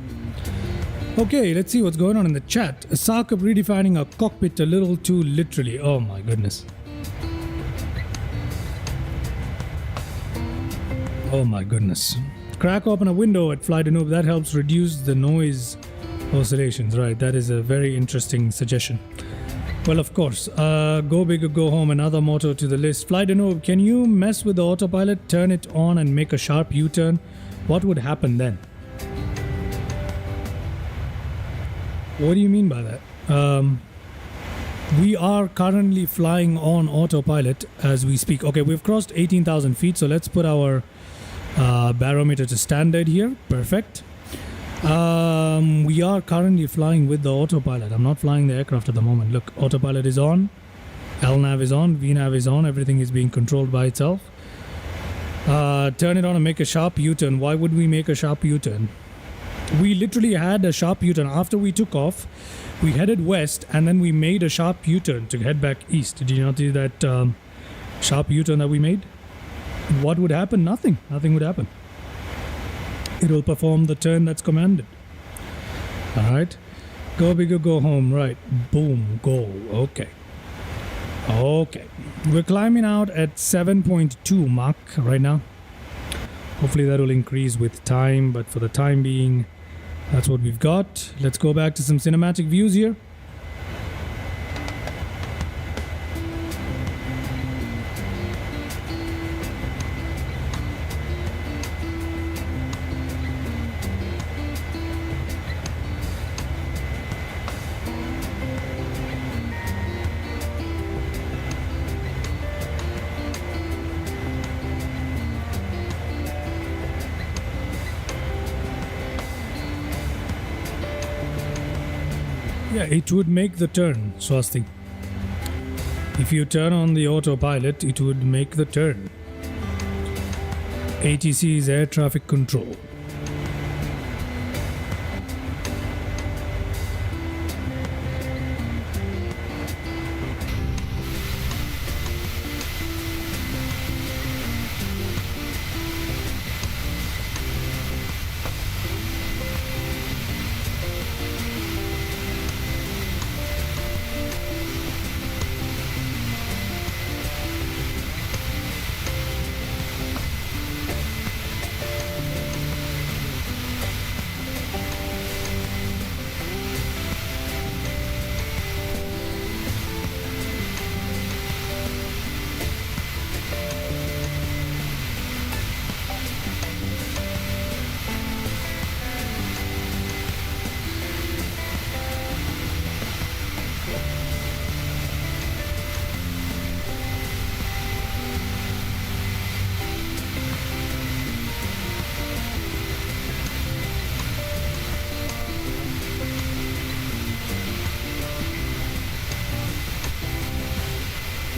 Okay, let's see what's going on in the chat. Sakab redefining a cockpit a little too literally. Oh my goodness. Oh my goodness. Crack open a window at Fly to Noob. That helps reduce the noise oscillations. Right, that is a very interesting suggestion. Well, of course. Go big or go home. Another motto to the list. Fly to Noob, can you mess with the autopilot, turn it on and make a sharp U-turn? What would happen then? What do you mean by that? We are currently flying on autopilot as we speak. Okay, we've crossed 18,000 feet, so let's put our barometer to standard here. Perfect. We are currently flying with the autopilot. I'm not flying the aircraft at the moment. Look, autopilot is on, LNAV is on, VNAV is on, everything is being controlled by itself. Turn it on and make a sharp U-turn. Why would we make a sharp U-turn? We literally had a sharp U-turn. After we took off, we headed west and then we made a sharp U-turn to head back east. Did you not see that sharp U-turn that we made? What would happen? Nothing. Nothing would happen. It will perform the turn that's commanded. Alright. Go big or go home. Right. Boom. Go. Okay. Okay. We're climbing out at 7.2 Mach right now. Hopefully that will increase with time, but for the time being, that's what we've got. Let's go back to some cinematic views here. Yeah, it would make the turn, Swasti. If you turn on the autopilot, it would make the turn. ATC is air traffic control.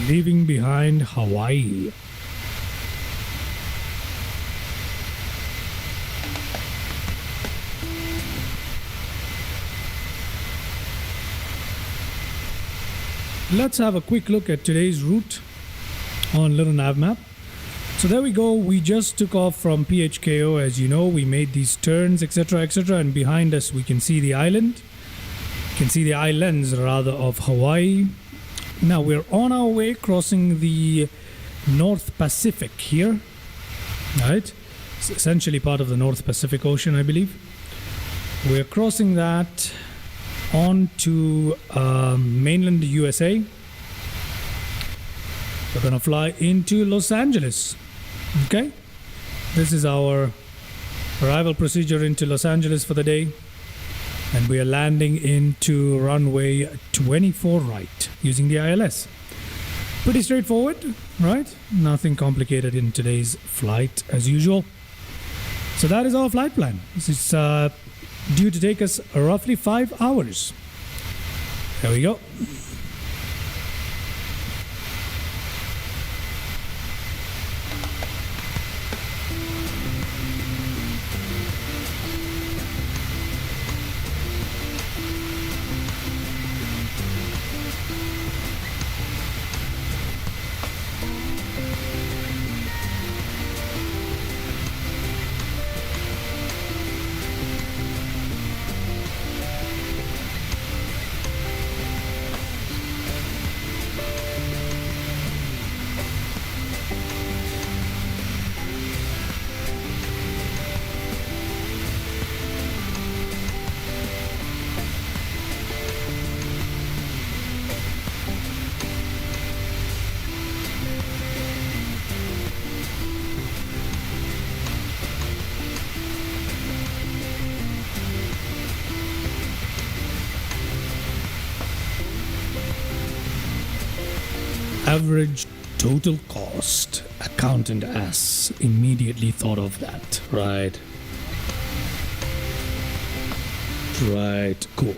Leaving behind Hawaii. Let's have a quick look at today's route on little nav map. So there we go. We just took off from PHKO. As you know, we made these turns, etc., etc., and behind us we can see the island. You can see the islands rather of Hawaii. Now we're on our way crossing the North Pacific here, right? It's essentially part of the North Pacific Ocean, I believe. We're crossing that on to mainland USA. We're gonna fly into Los Angeles. Okay, this is our arrival procedure into Los Angeles for the day. And we are landing into runway 24 right using the ILS. Pretty straightforward, right? Nothing complicated in today's flight as usual. So that is our flight plan. This is due to take us roughly 5 hours. There we go. Average total cost. Accountant ass immediately thought of that. Right. Right. Cool.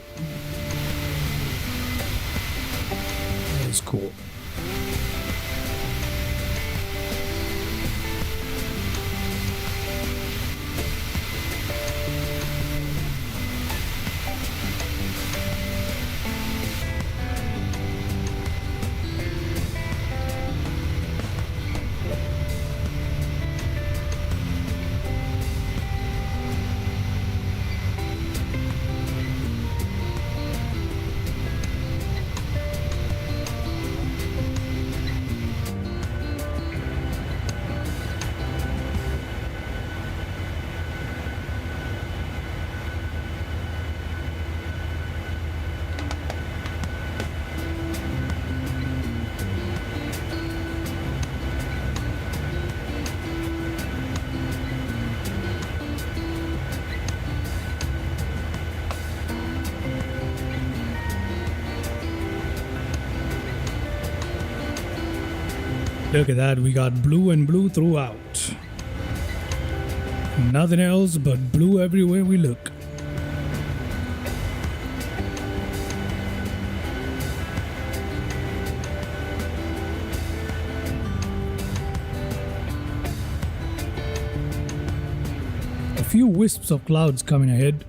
That is cool. Look at that, we got blue and blue throughout. Nothing else but blue everywhere we look. A few wisps of clouds coming ahead.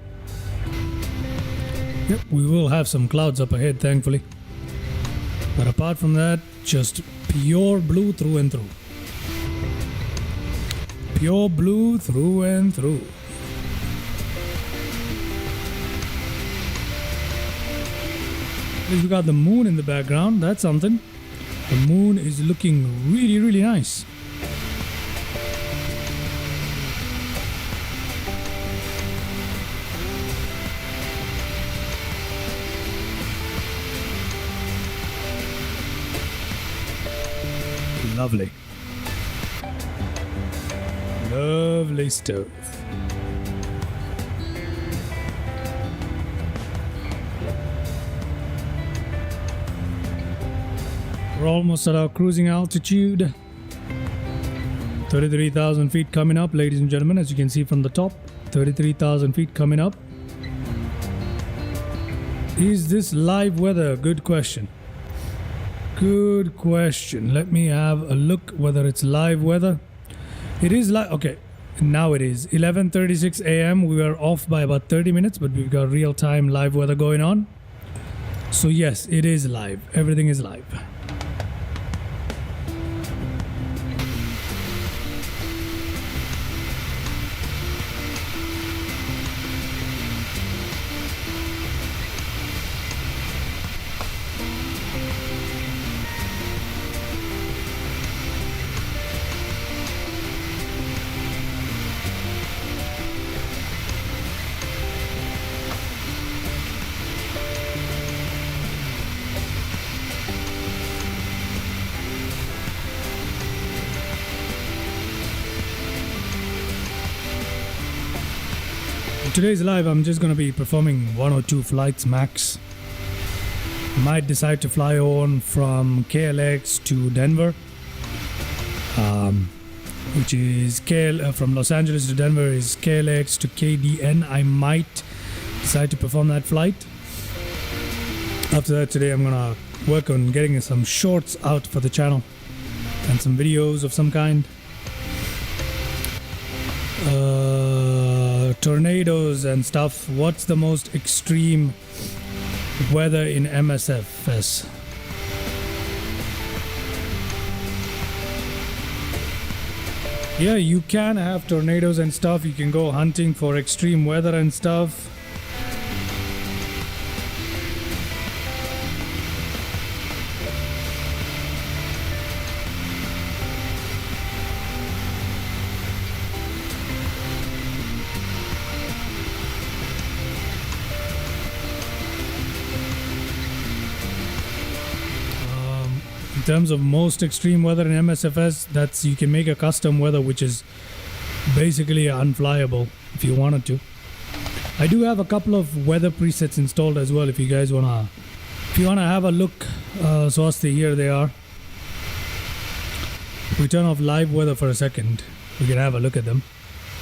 Yep, we will have some clouds up ahead, thankfully. But apart from that, just pure blue through and through. Pure blue through and through. At least we got the moon in the background. That's something. The moon is looking really, really nice. Lovely. Lovely stuff. We're almost at our cruising altitude. 33,000 feet coming up, ladies and gentlemen, as you can see from the top. 33,000 feet coming up. Is this live weather? Good question. Good question. Let me have a look whether it's live weather. It is live. Okay, now it is 11:36 a.m. We are off by about 30 minutes, but we've got real-time live weather going on. So yes, it is live. Everything is live. Today's live, I'm just going to be performing 1 or 2 flights max. Might decide to fly on from KLX to Denver, which is from Los Angeles to Denver is KLX to KDN. I might decide to perform that flight. After that, today I'm gonna work on getting some shorts out for the channel and some videos of some kind. Tornadoes and stuff. What's the most extreme weather in MSFS? Yeah, you can have tornadoes and stuff. You can go hunting for extreme weather and stuff. In terms of most extreme weather in MSFS, that's you can make a custom weather which is basically unflyable if you wanted to. I do have a couple of weather presets installed as well if you guys wanna have a look. Swasti, here they are. If we turn off live weather for a second, we can have a look at them.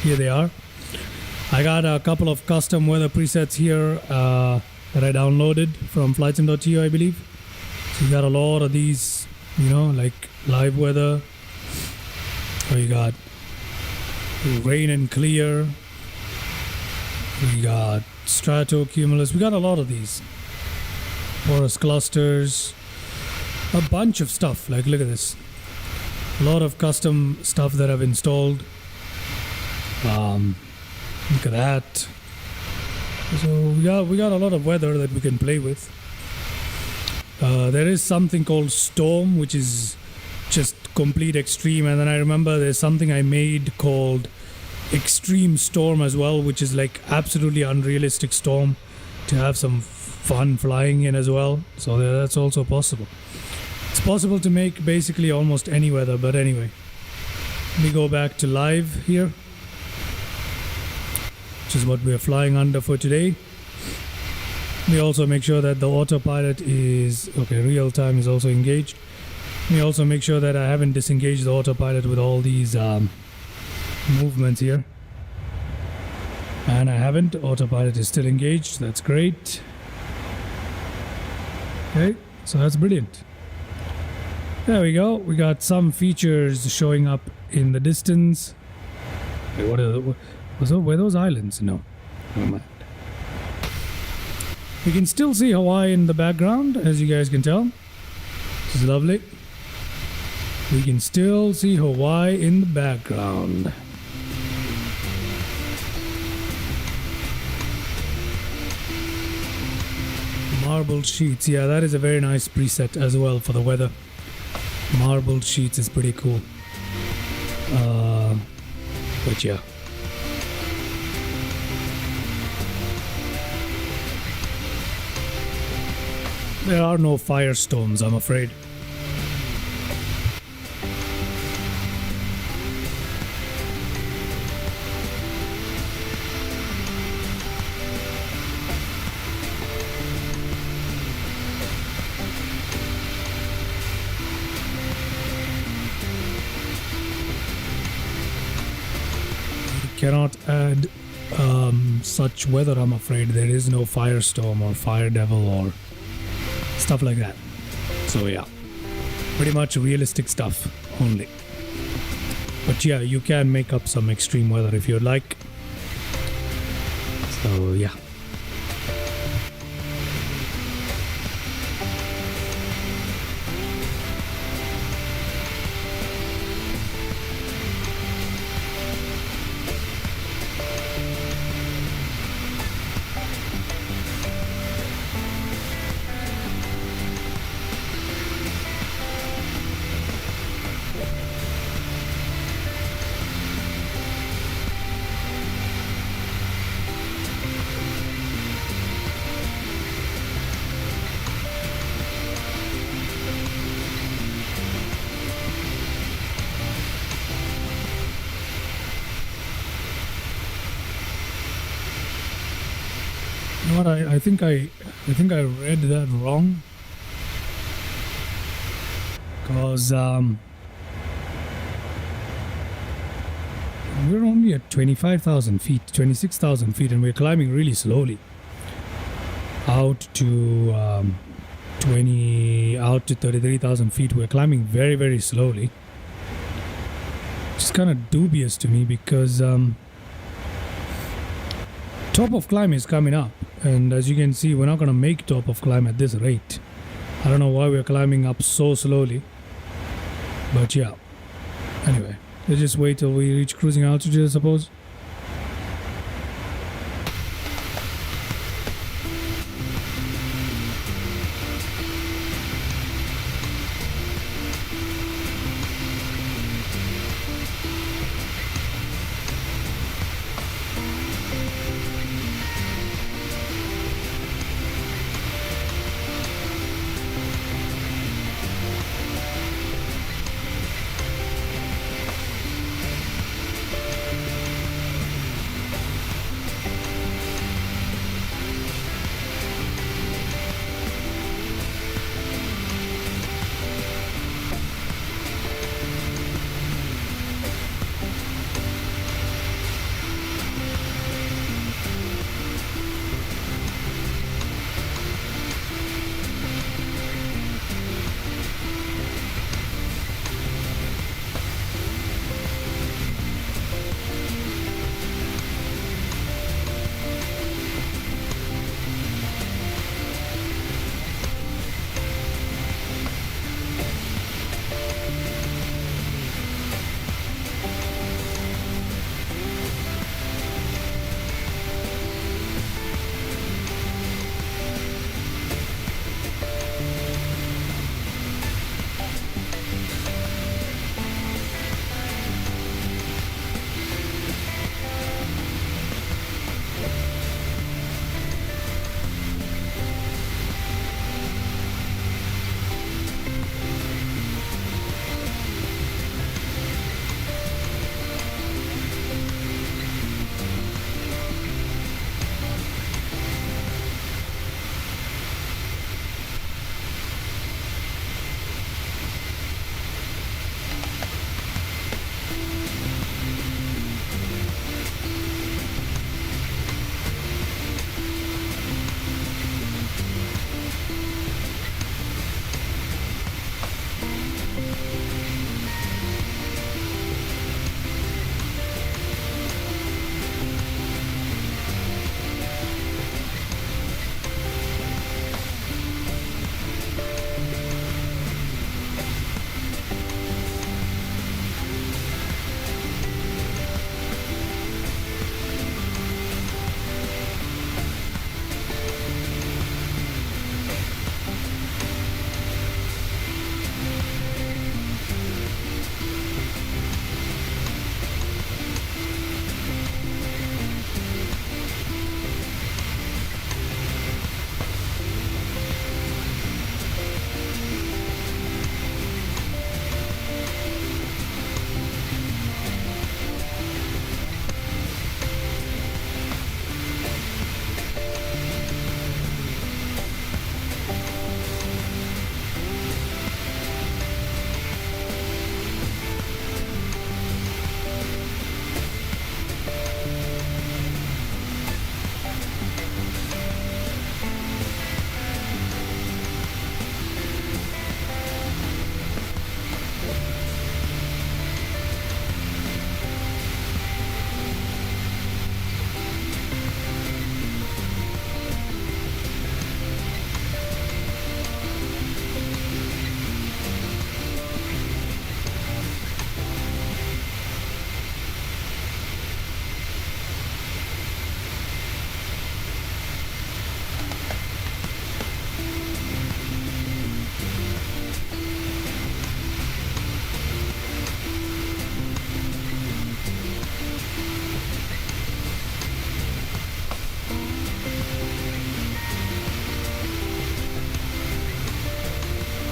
Here they are. I got a couple of custom weather presets here that I downloaded from flightsim.to, I believe. So you got a lot of these, you know, like live weather. Oh, you got rain and clear. We got stratocumulus. We got a lot of these. Forest clusters. A bunch of stuff. Like, look at this. A lot of custom stuff that I've installed. Look at that. So we got a lot of weather that we can play with. There is something called Storm, which is just complete extreme, and then I remember there's something I made called Extreme Storm as well, which is like absolutely unrealistic storm to have some fun flying in as well. So that's also possible. It's possible to make basically almost any weather, but anyway. Let me go back to live here, which is what we're flying under for today. We also make sure that the autopilot is okay, real time is also engaged. We also make sure that I haven't disengaged the autopilot with all these movements here. And I haven't. Autopilot is still engaged. That's great. Okay, so that's brilliant. There we go. We got some features showing up in the distance. Wait, were those islands? No. Never mind. We can still see Hawaii in the background, as you guys can tell. This is lovely. We can still see Hawaii in the background. Marbled sheets. Yeah, that is a very nice preset as well for the weather. Marbled sheets is pretty cool. But yeah. There are no firestorms, I'm afraid. Cannot add such weather, I'm afraid. There is no firestorm or fire devil or stuff like that. So yeah, pretty much realistic stuff only. But yeah, you can make up some extreme weather if you'd like. So yeah. You know what? I think I read that wrong. because we're only at 25,000 feet, 26,000 feet, and we're climbing really slowly out to 33,000 feet. We're climbing very, very slowly. It's kind of dubious to me because top of climb is coming up, and as you can see, we're not going to make top of climb at this rate. I don't know why we're climbing up so slowly, but yeah. Anyway, let's just wait till we reach cruising altitude, I suppose.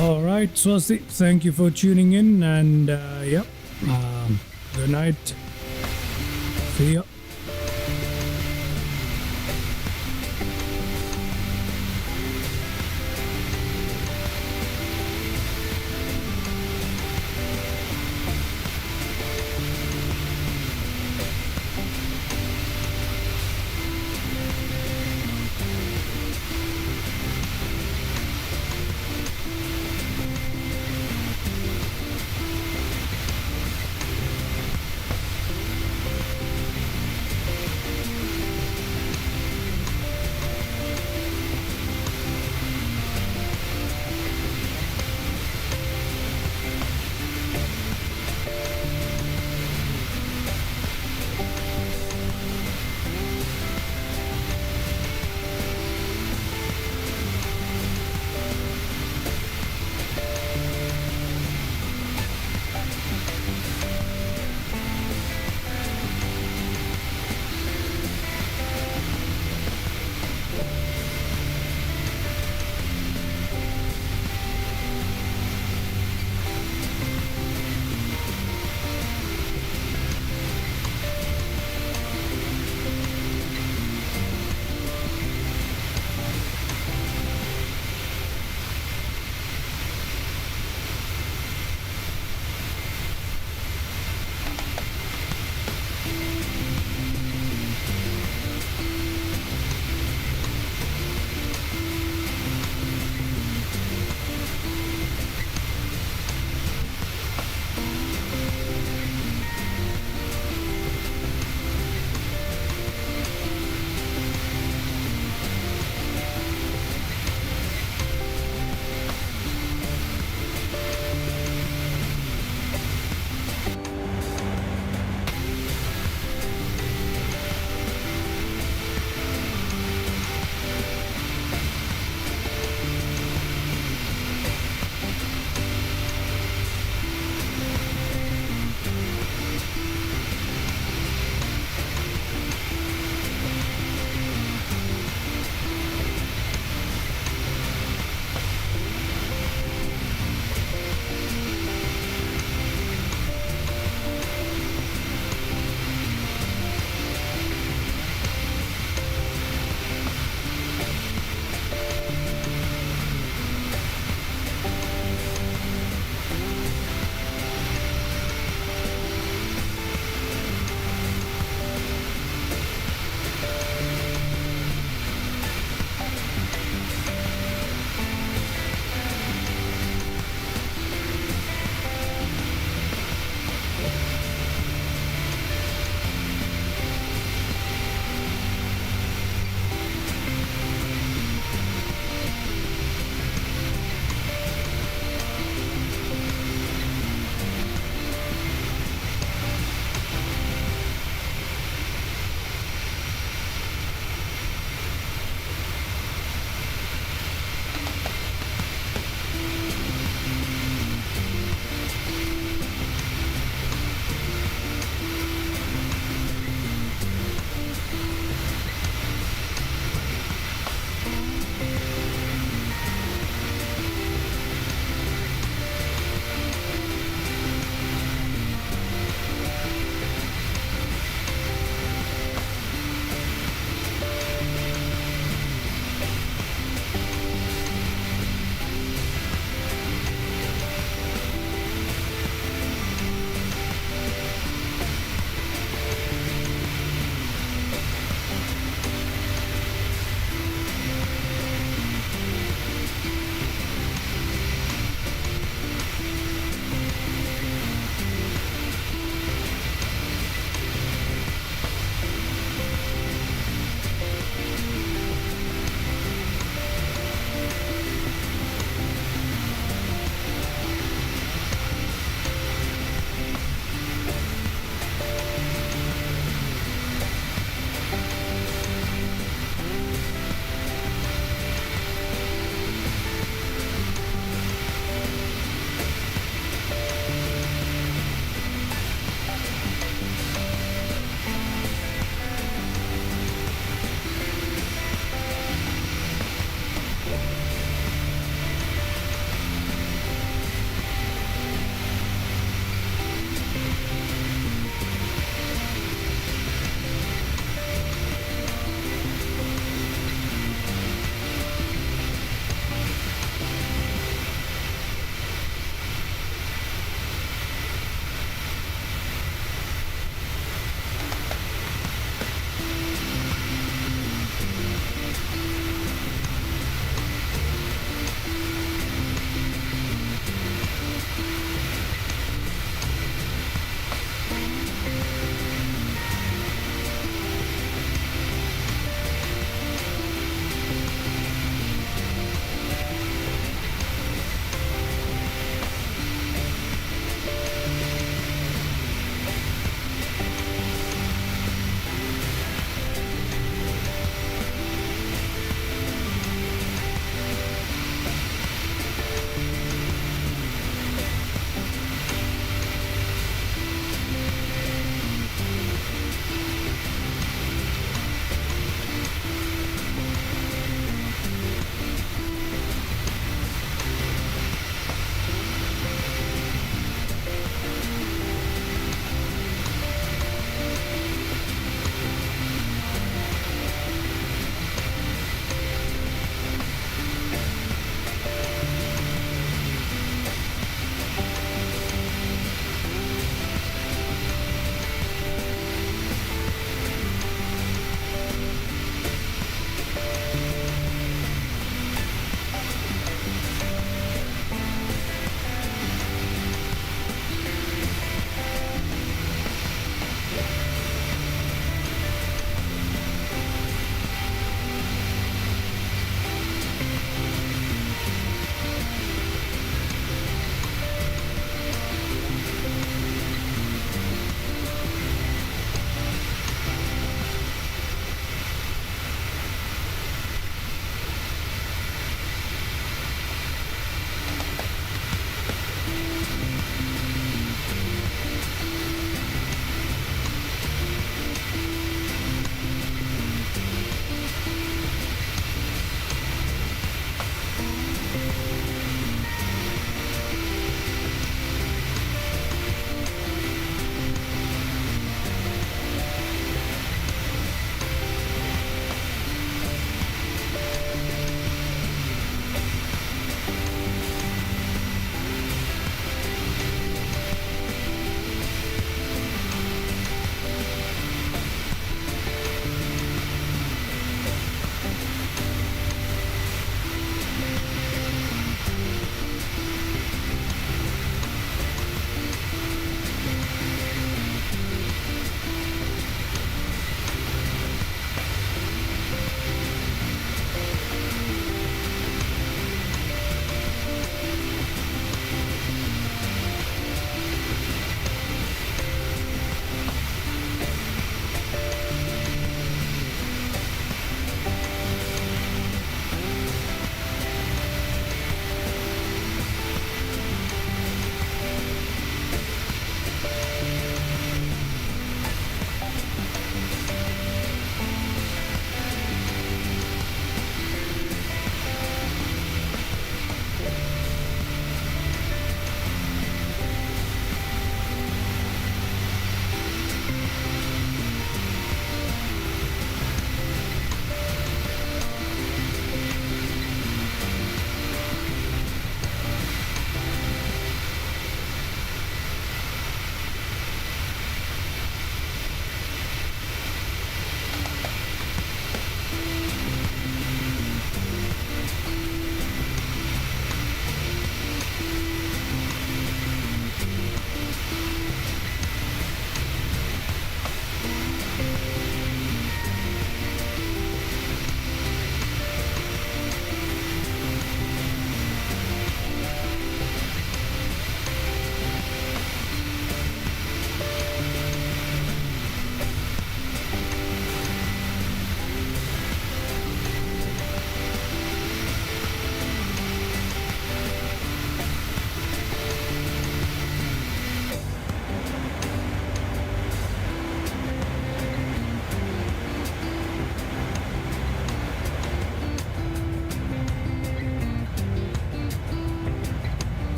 All right, Swasti, thank you for tuning in, and good night. See ya.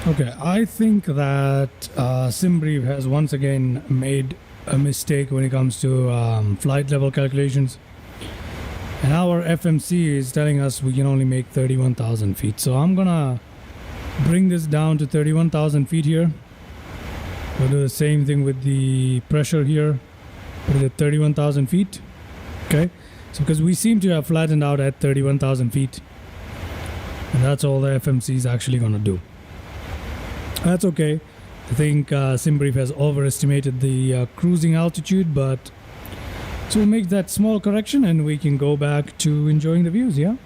Okay, I think that SimBrief has once again made a mistake when it comes to flight level calculations. And our FMC is telling us we can only make 31,000 feet. So I'm gonna bring this down to 31,000 feet here. We'll do the same thing with the pressure here. Put it at 31,000 feet. Okay, so because we seem to have flattened out at 31,000 feet. And that's all the FMC is actually gonna do. That's okay. I think SimBrief has overestimated the cruising altitude, but so we'll make that small correction and we can go back to enjoying the views, yeah?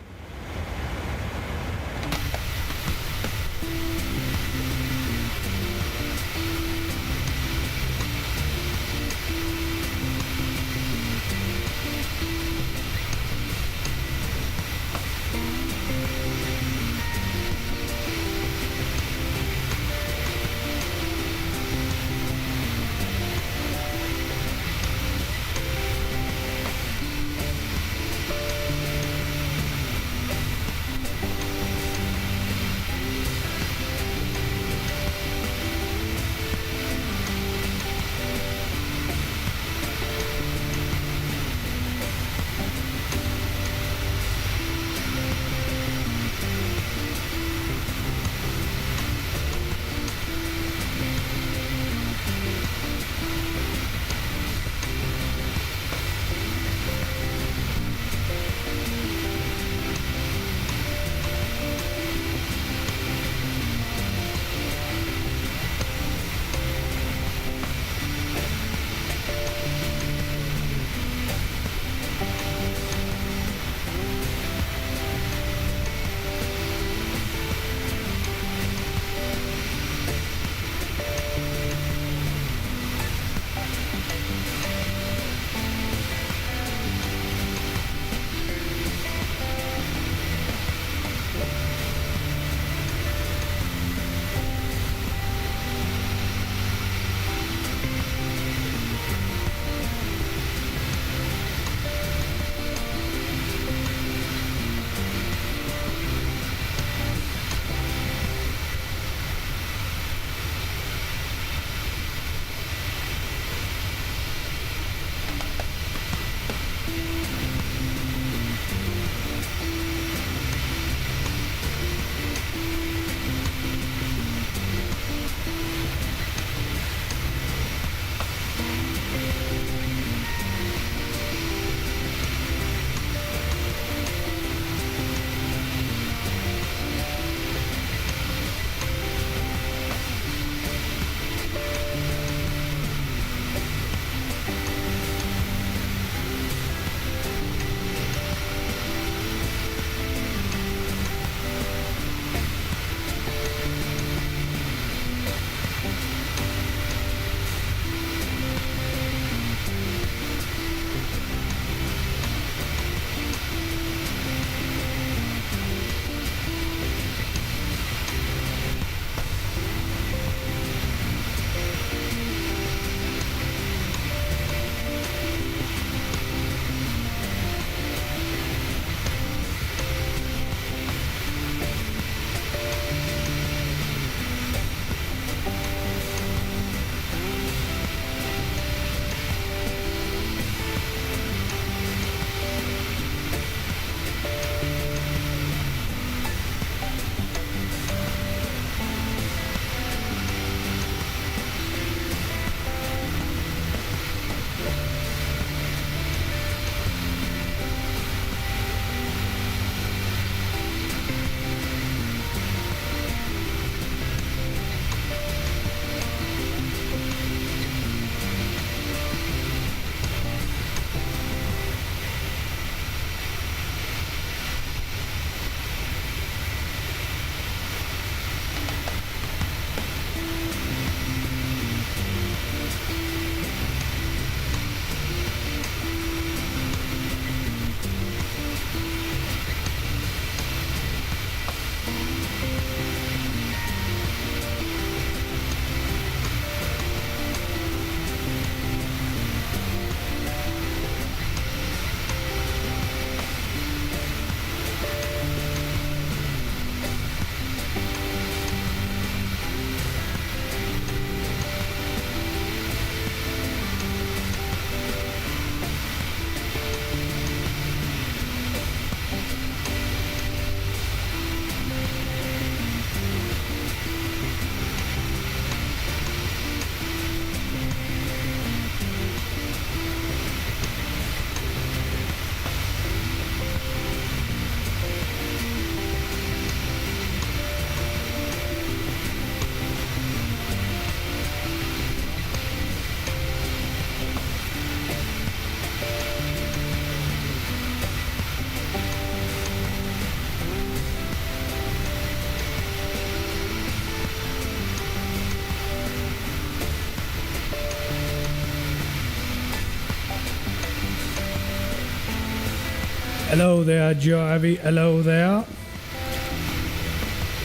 Hello there, Joe Abbey. Hello there.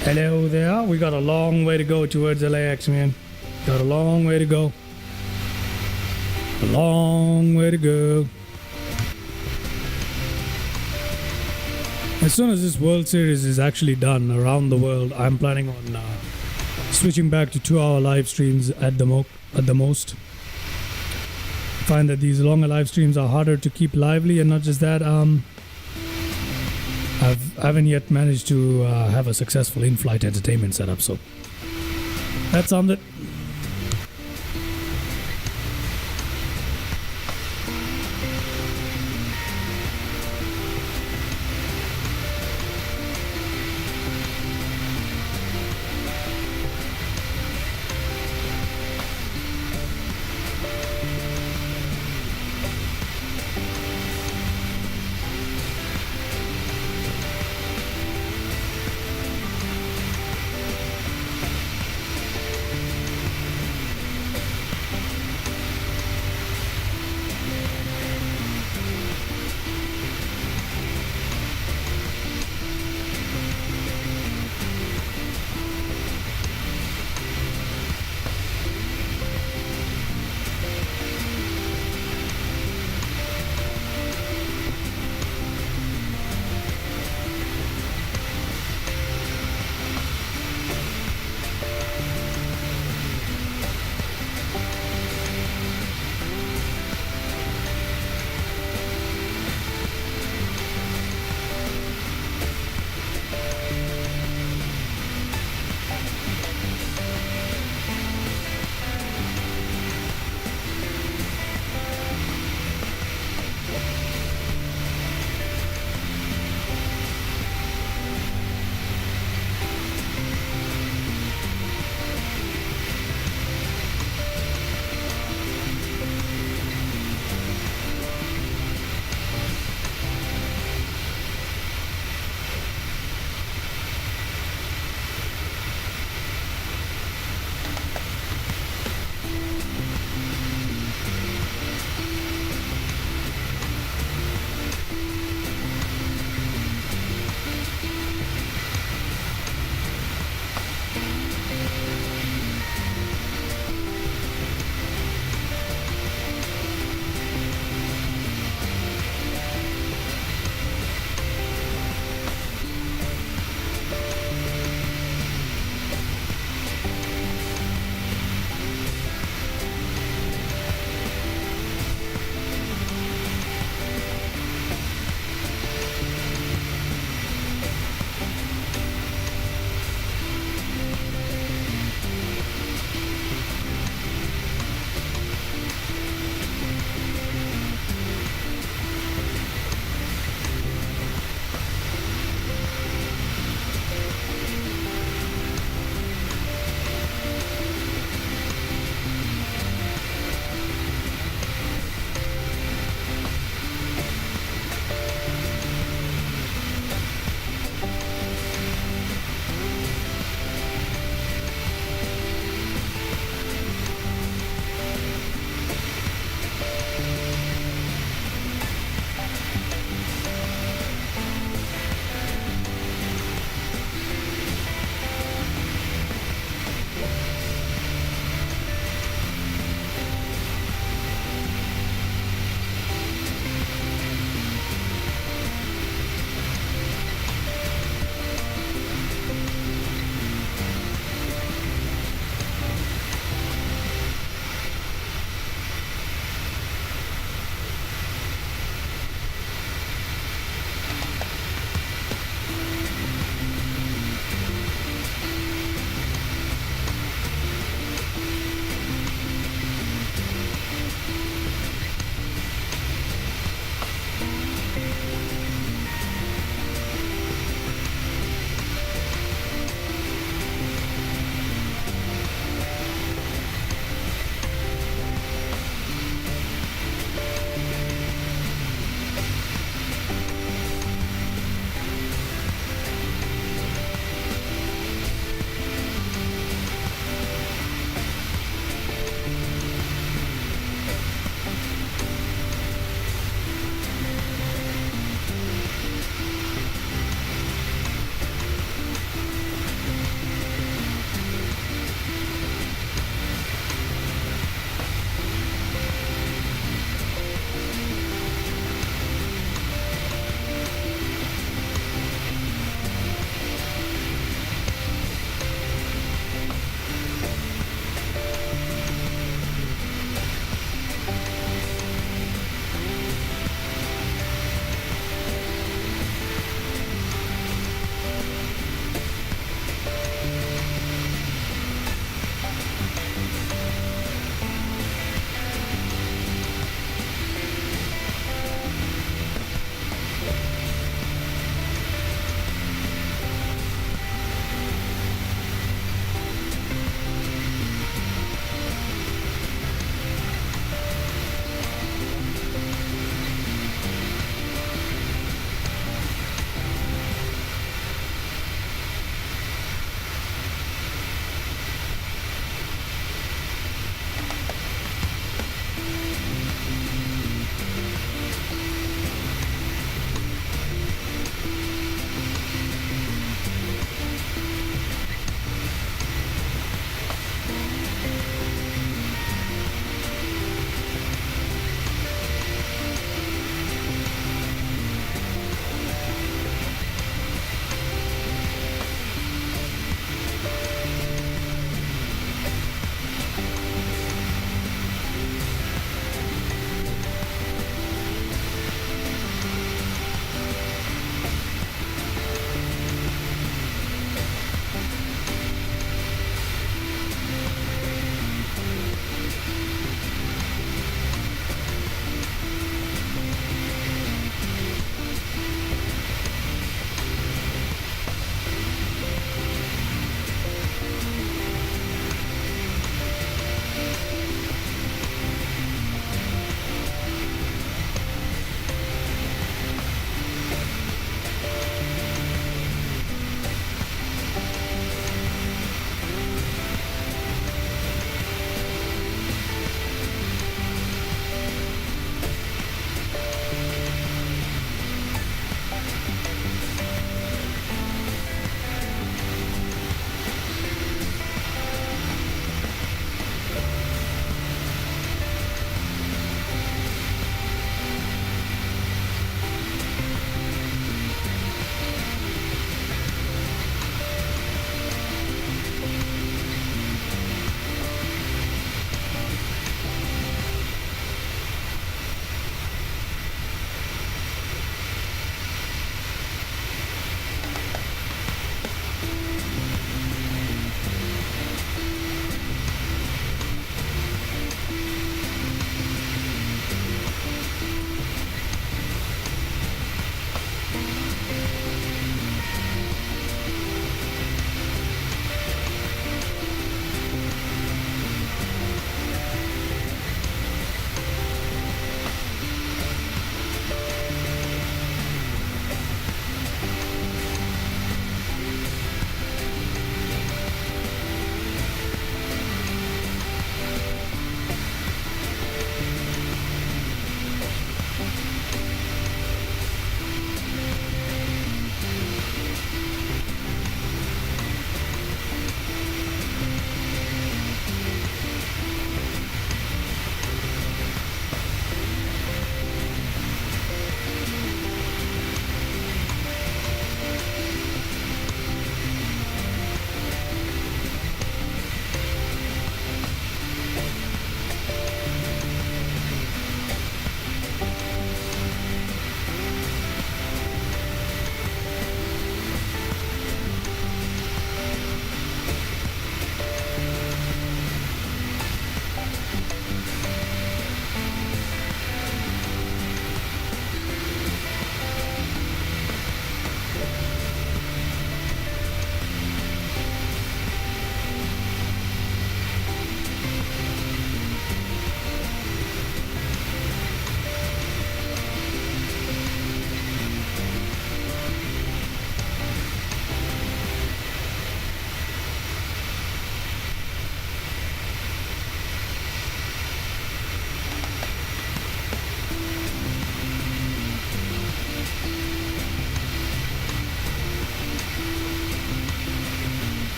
Hello there. We got a long way to go towards LAX, man. Got a long way to go. A long way to go. As soon as this World Series is actually done around the world, I'm planning on switching back to 2-hour live streams at the most. Find that these longer live streams are harder to keep lively, and not just that, I haven't yet managed to have a successful in-flight entertainment setup, so that sums it.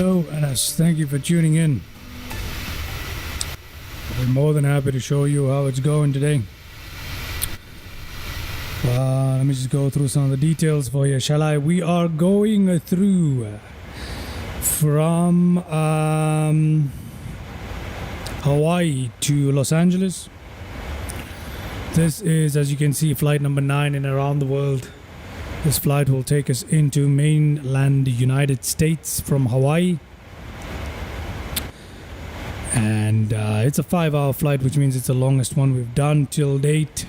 Hello, Anas. Thank you for tuning in. I'll be more than happy to show you how it's going today. Let me just go through some of the details for you, shall I? We are going through from Hawaii to Los Angeles. This is, as you can see, flight number 9 in around the world. This flight will take us into mainland United States from Hawaii. And it's a 5-hour flight, which means it's the longest one we've done till date.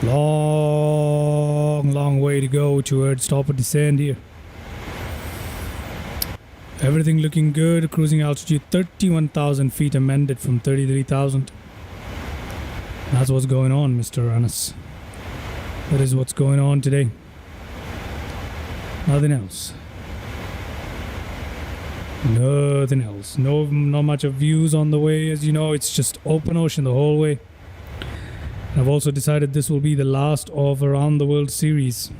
Long way to go towards top of descent here. Everything looking good. Cruising altitude 31,000 feet, amended from 33,000. That's what's going on, Mr. Anas. That is what's going on today. Nothing else. Nothing else. Not much of views on the way. As you know, it's just open ocean the whole way. I've also decided this will be the last of Around the World series.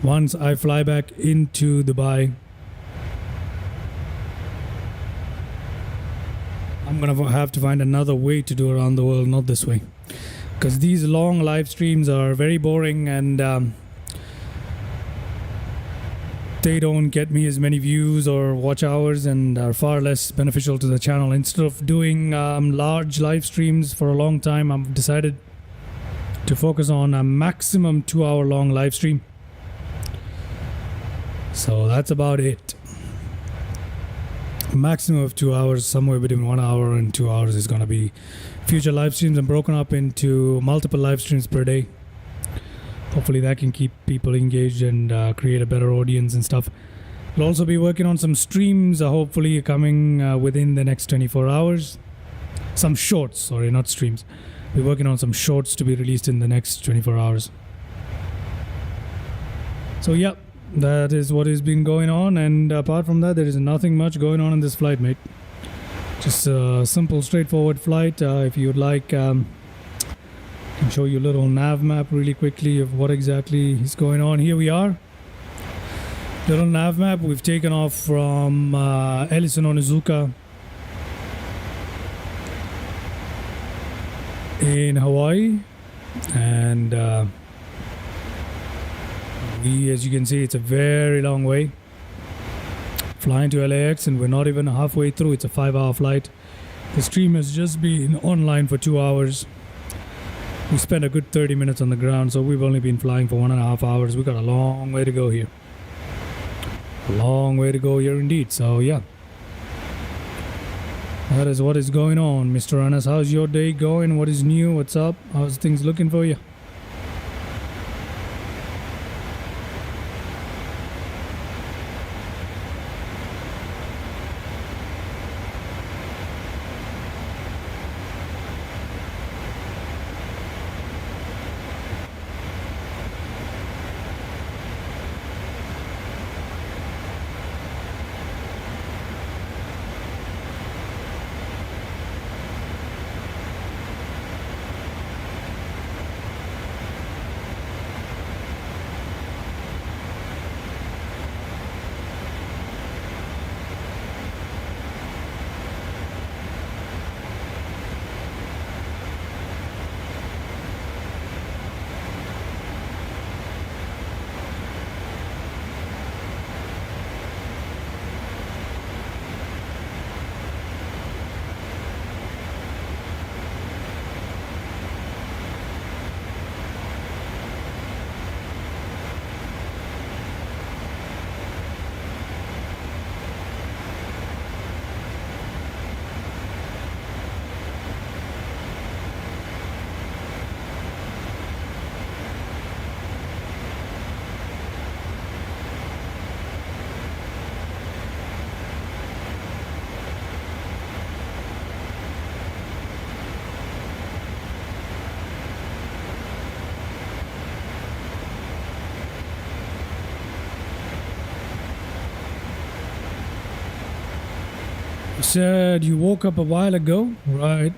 Once I fly back into Dubai, I'm gonna have to find another way to do Around the World, not this way, because these long live streams are very boring and they don't get me as many views or watch hours and are far less beneficial to the channel. Instead of doing large live streams for a long time, I've decided to focus on a maximum 2-hour long live stream. So that's about it. Maximum of 2 hours, somewhere between 1 hour and 2 hours is going to be future live streams, and broken up into multiple live streams per day. Hopefully that can keep people engaged and create a better audience and stuff. We'll also be working on some streams, hopefully coming within the next 24 hours. Some shorts, sorry, not streams. We're working on some shorts to be released in the next 24 hours. So yeah, that is what has been going on. And apart from that, there is nothing much going on in this flight, mate. Just a simple, straightforward flight. If you would like... I can show you a little nav map really quickly of what exactly is going on. Here we are. Little nav map. We've taken off from Ellison, Onizuka in Hawaii. And as you can see, it's a very long way. Flying to LAX, and we're not even halfway through. It's a 5-hour flight. The stream has just been online for 2 hours. We spent a good 30 minutes on the ground, so we've only been flying for 1.5 hours. We've got a long way to go here. A long way to go here indeed. So yeah, that is what is going on, Mr. Anas. How's your day going? What is new? What's up? How's things looking for you? You said you woke up a while ago, right?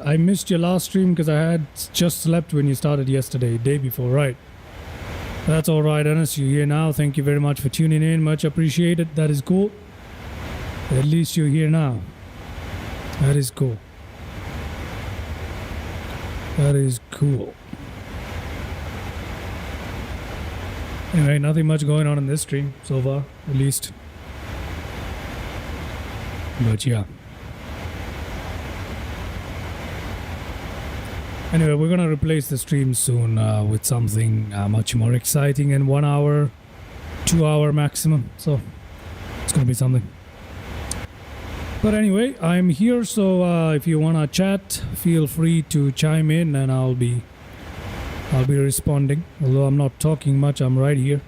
I missed your last stream because I had just slept when you started yesterday, day before, right? That's all right, Ernest. You're here now. Thank you very much for tuning in. Much appreciated. That is cool. At least you're here now. That is cool. That is cool. Anyway, nothing much going on in this stream so far, at least. But yeah. Anyway, we're gonna replace the stream soon with something much more exciting in 1 hour, 2 hour maximum. So it's gonna be something. But anyway, I'm here, so if you wanna chat, feel free to chime in, and I'll be responding. Although I'm not talking much, I'm right here,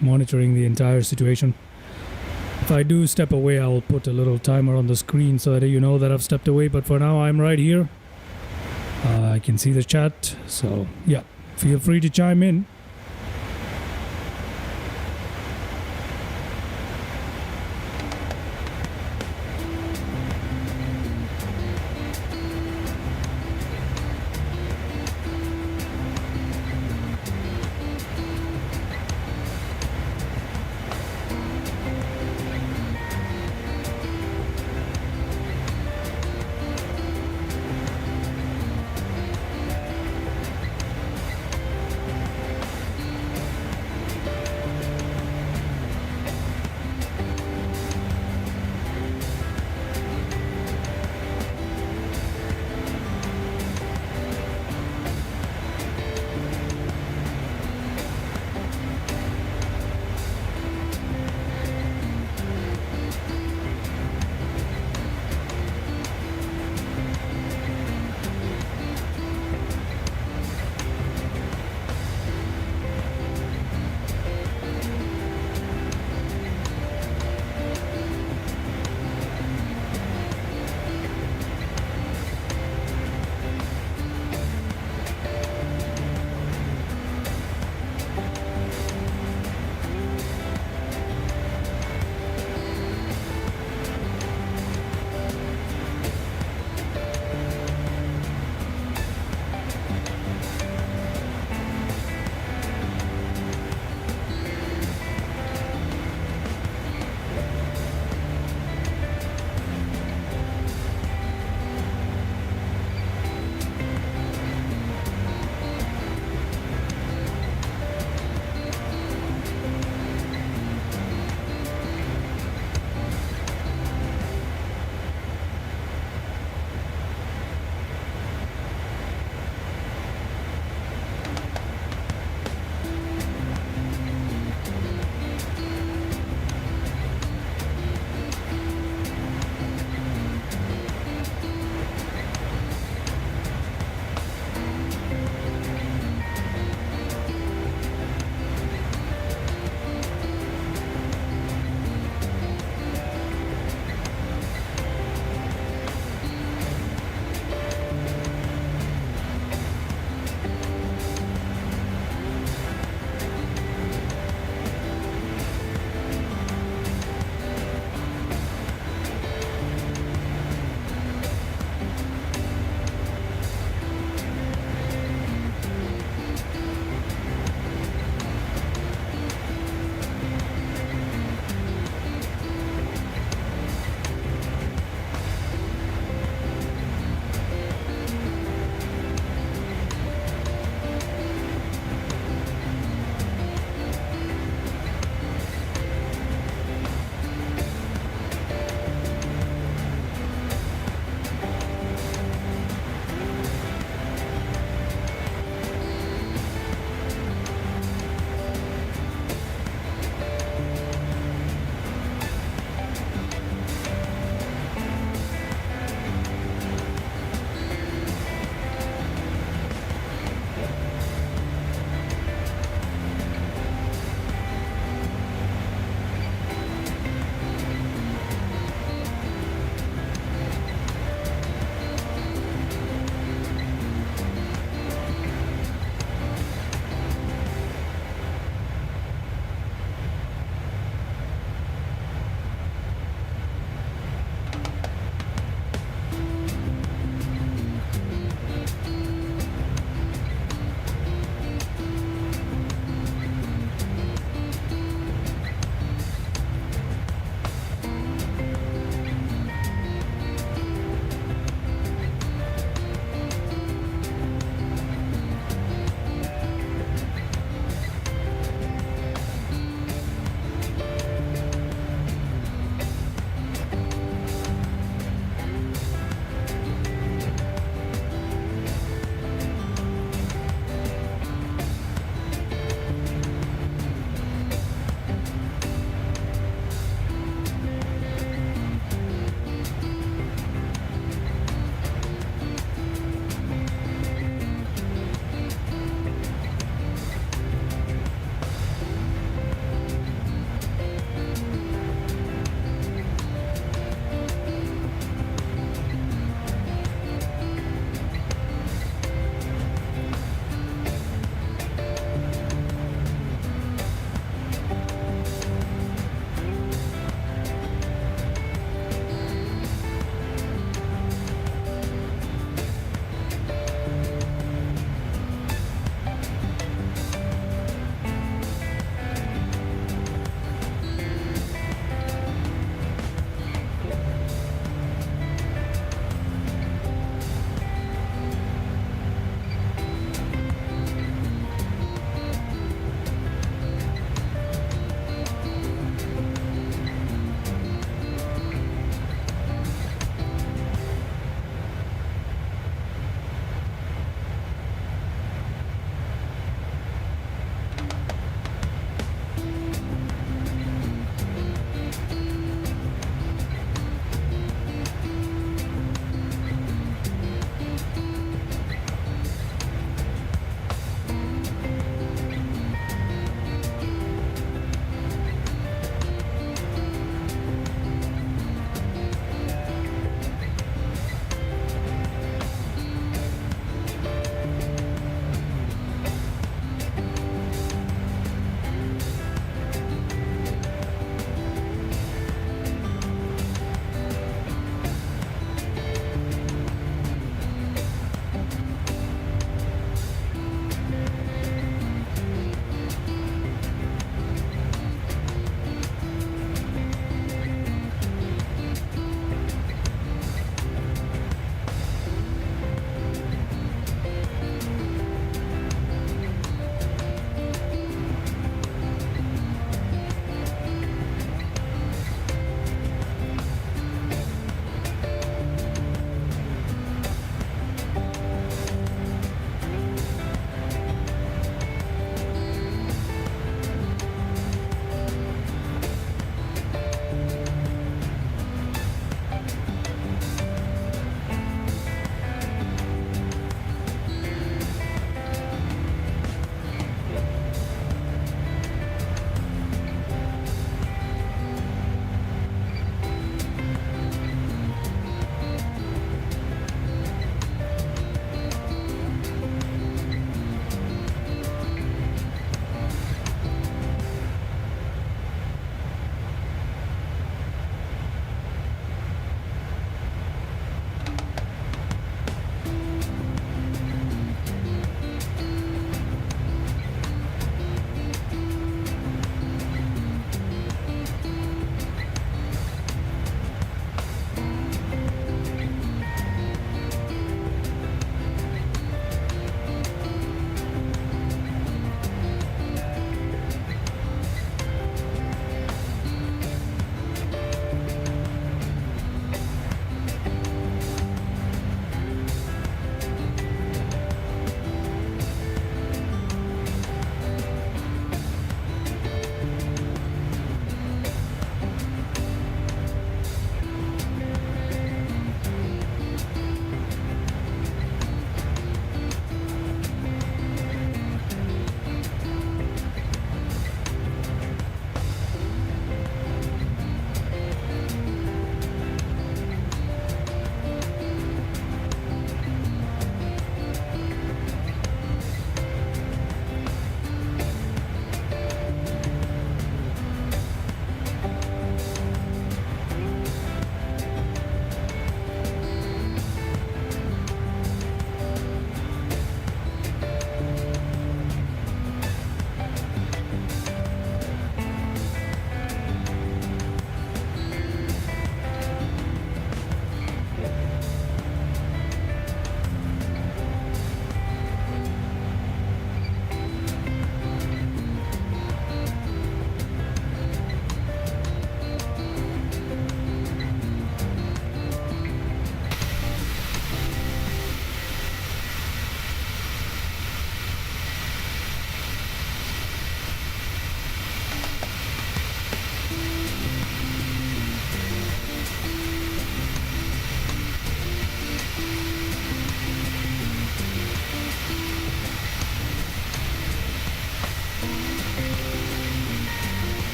monitoring the entire situation. If I do step away, I will put a little timer on the screen so that you know that I've stepped away. But for now, I'm right here. I can see the chat, so yeah, feel free to chime in.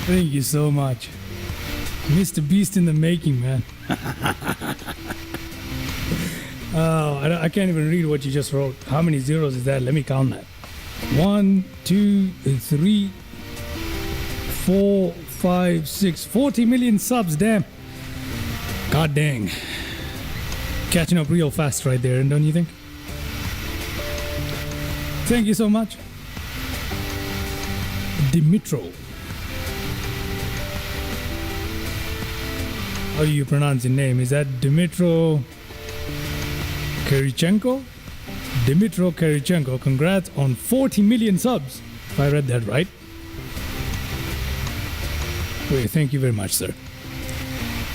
Thank you so much. Mr. Beast in the making, man. Oh, I can't even read what you just wrote. How many zeros is that? Let me count that. 1, 2, 3, 4, 5, 6, 40 million subs, damn. God dang. Catching up real fast right there, don't you think? Thank you so much. Dimitro. How do you pronounce your name? Is that Dimitro Kirichenko? Dimitro Kirichenko, congrats on 40 million subs. If I read that right. Wait, thank you very much, sir.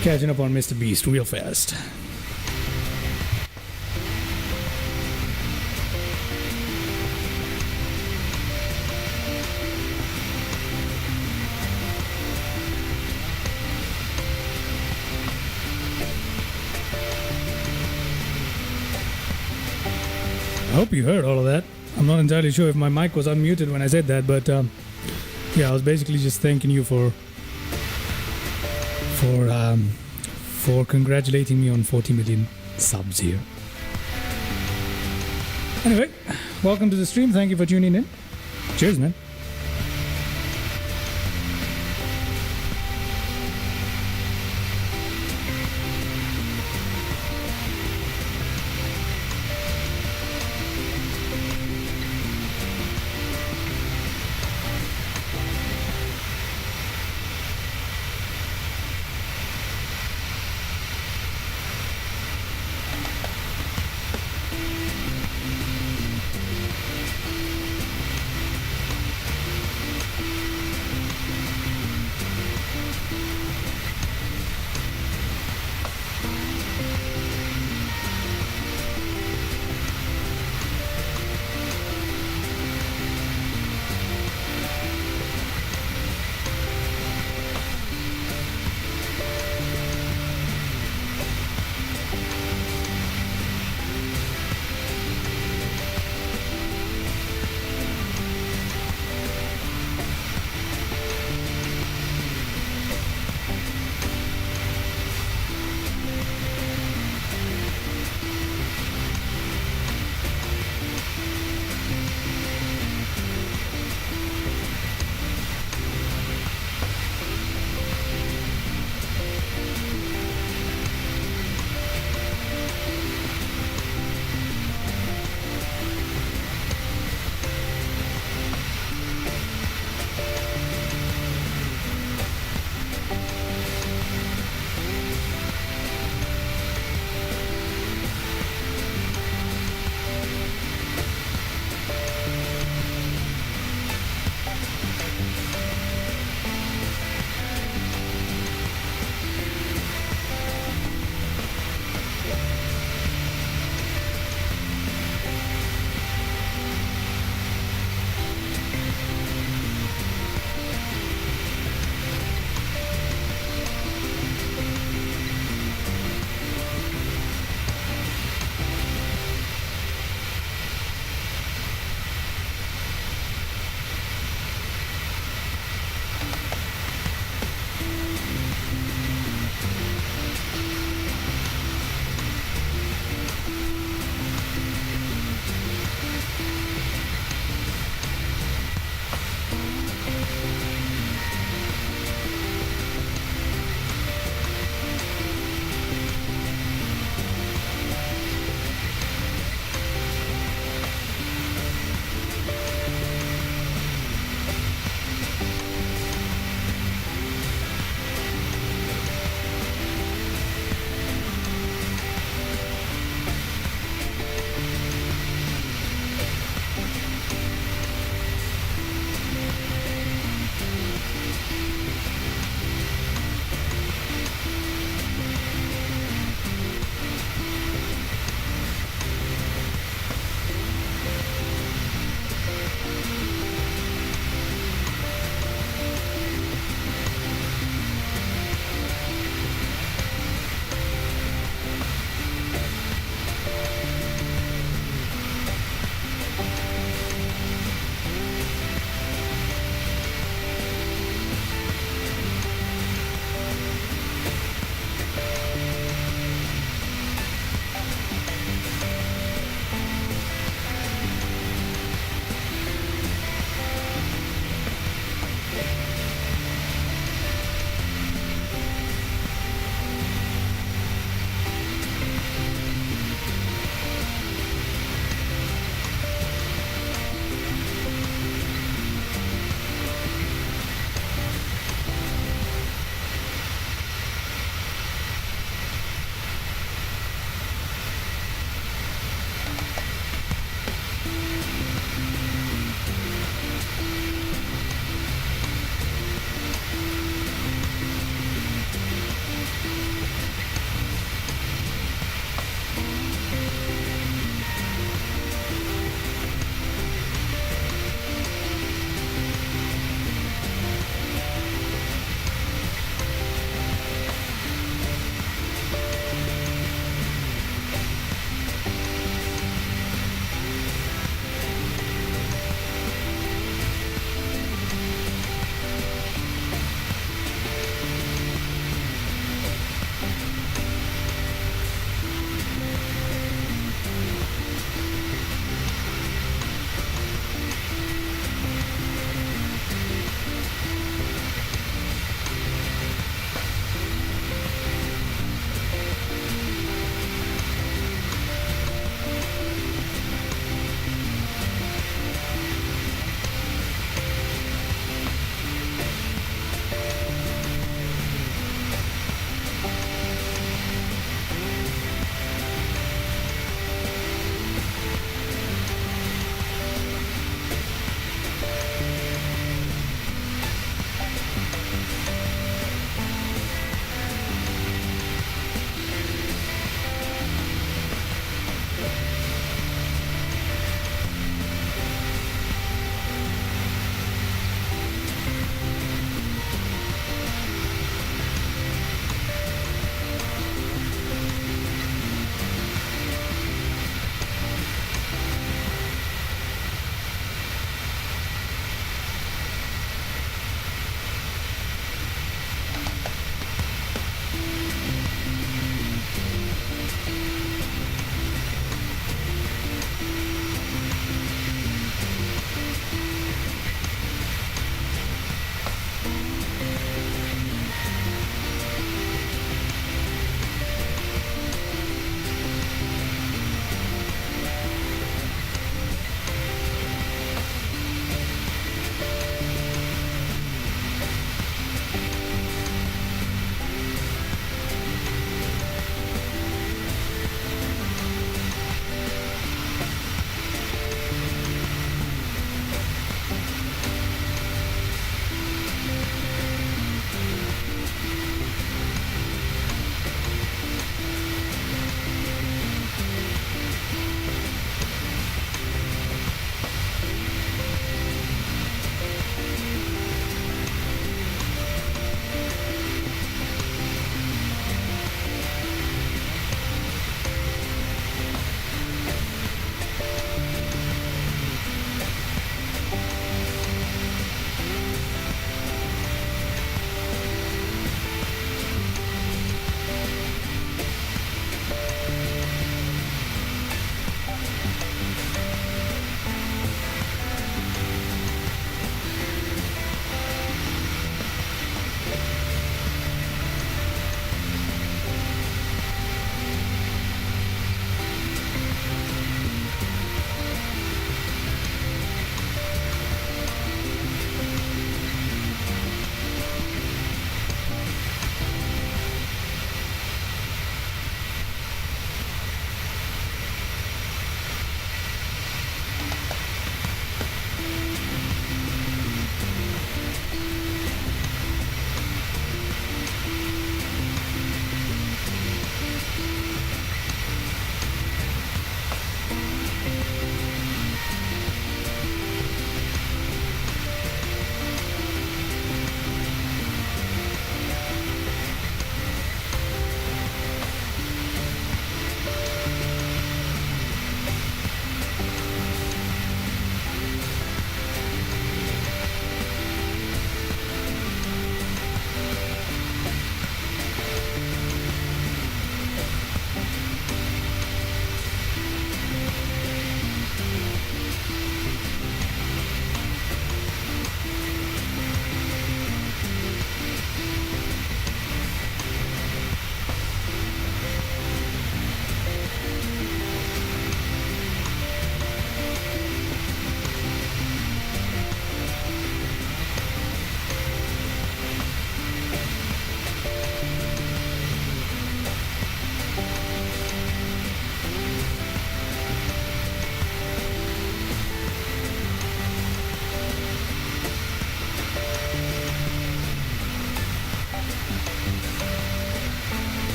Catching up on Mr. Beast real fast. I hope you heard all of that. I'm not entirely sure if my mic was unmuted when I said that, but yeah, I was basically just thanking you for congratulating me on 40 million subs here. Anyway, welcome to the stream. Thank you for tuning in. Cheers, man.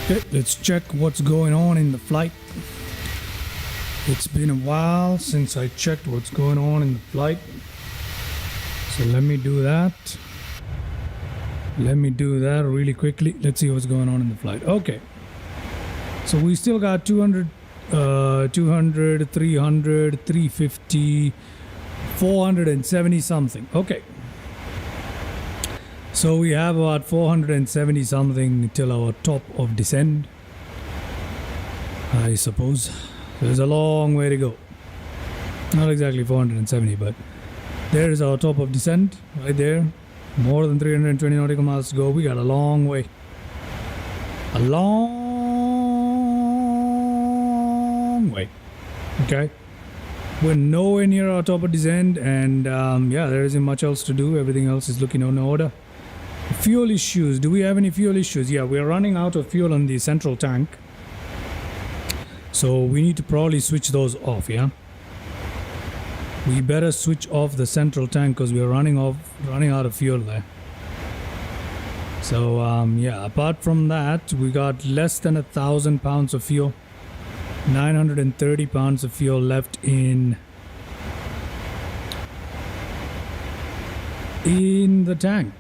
Okay, let's check what's going on in the flight. It's been a while since I checked what's going on in the flight. So let me do that. Let me do that really quickly. Let's see what's going on in the flight. Okay. So we still got 200, 200, 300, 350, 470 something. Okay. So we have about 470 something till our top of descent, I suppose. There's a long way to go. Not exactly 470, but there is our top of descent right there. More than 320 nautical miles to go. We got a long way. A long way. Okay. We're nowhere near our top of descent, and yeah, there isn't much else to do. Everything else is looking in order. Fuel issues. Do we have any fuel issues? Yeah, we're running out of fuel on the central tank. So we need to probably switch those off, yeah? We better switch off the central tank because we're running out of fuel there. So yeah, apart from that, we got less than 1,000 pounds of fuel. 930 pounds of fuel left in the tank.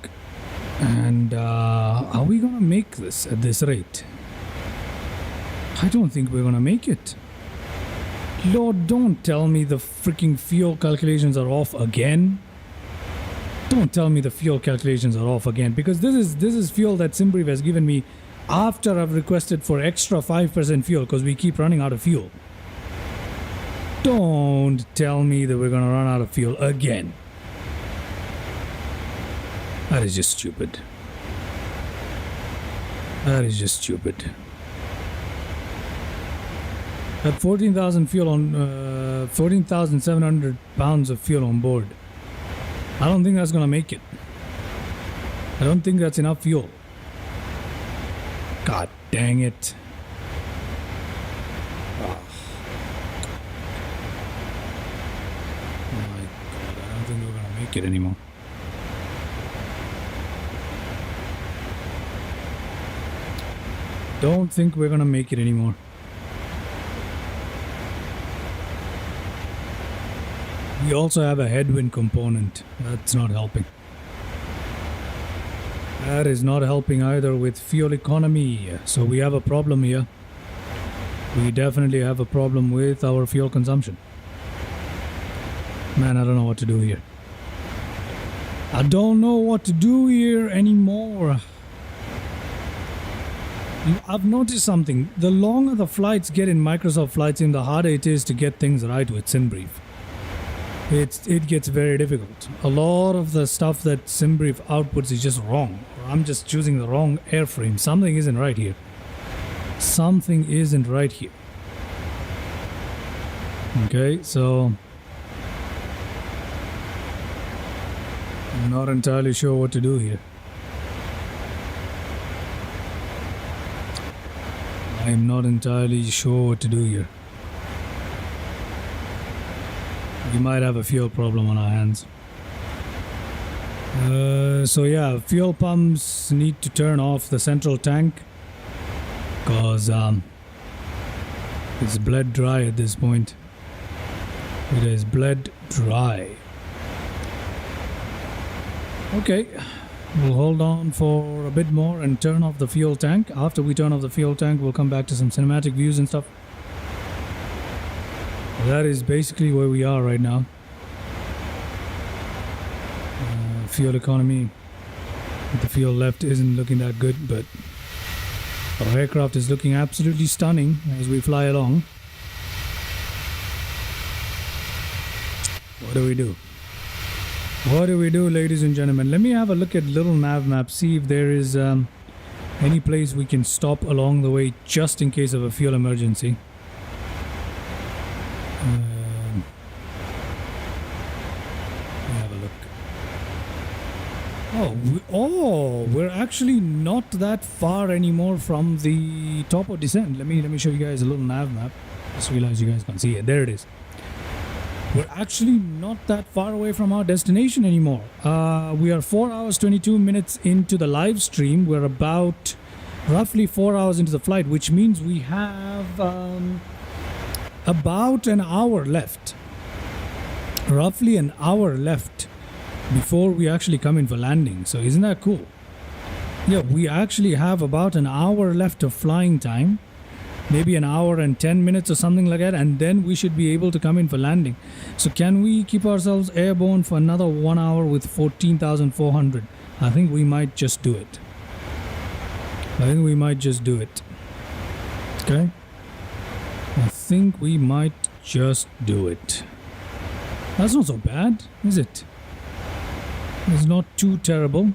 And are we gonna make this at this rate? I don't think we're gonna make it. Lord, don't tell me the freaking fuel calculations are off again. Don't tell me the fuel calculations are off again, because this is fuel that Simbrief has given me after I've requested for extra 5% fuel because we keep running out of fuel. Don't tell me that we're gonna run out of fuel again. That is just stupid. That is just stupid. At 14,000 fuel on 14,700 pounds of fuel on board. I don't think that's gonna make it. I don't think that's enough fuel. God dang it. Oh my God, I don't think we're gonna make it anymore. Don't think we're gonna make it anymore. We also have a headwind component. That's not helping. That is not helping either with fuel economy. So we have a problem here. We definitely have a problem with our fuel consumption. Man, I don't know what to do here. I don't know what to do here anymore. I've noticed something. The longer the flights get in Microsoft Flight Sim, the harder it is to get things right with Simbrief. It gets very difficult. A lot of the stuff that Simbrief outputs is just wrong. I'm just choosing the wrong airframe. Something isn't right here. Something isn't right here. Okay, so I'm not entirely sure what to do here. I'm not entirely sure what to do here. We might have a fuel problem on our hands. So yeah, fuel pumps need to turn off the central tank because it's bled dry at this point. It is bled dry. Okay, we'll hold on for a bit more and turn off the fuel tank. After we turn off the fuel tank, we'll come back to some cinematic views and stuff. That is basically where we are right now. Fuel economy. The fuel left isn't looking that good, but our aircraft is looking absolutely stunning as we fly along. What do we do? What do we do, ladies and gentlemen? Let me have a look at little nav map, see if there is any place we can stop along the way just in case of a fuel emergency. We're actually not that far anymore from the top of descent. Let me show you guys a little nav map. Just realized you guys can't see it. There it is. We're actually not that far away from our destination anymore. We are 4 hours 22 minutes into the live stream. We're about roughly 4 hours into the flight, which means we have about an hour left. Roughly an hour left before we actually come in for landing. So isn't that cool? Yeah, we actually have about an hour left of flying time. Maybe an hour and 10 minutes or something like that, and then we should be able to come in for landing. So can we keep ourselves airborne for another 1 hour with 14,400? I think we might just do it. I think we might just do it. Okay? I think we might just do it. That's not so bad, is it? It's not too terrible.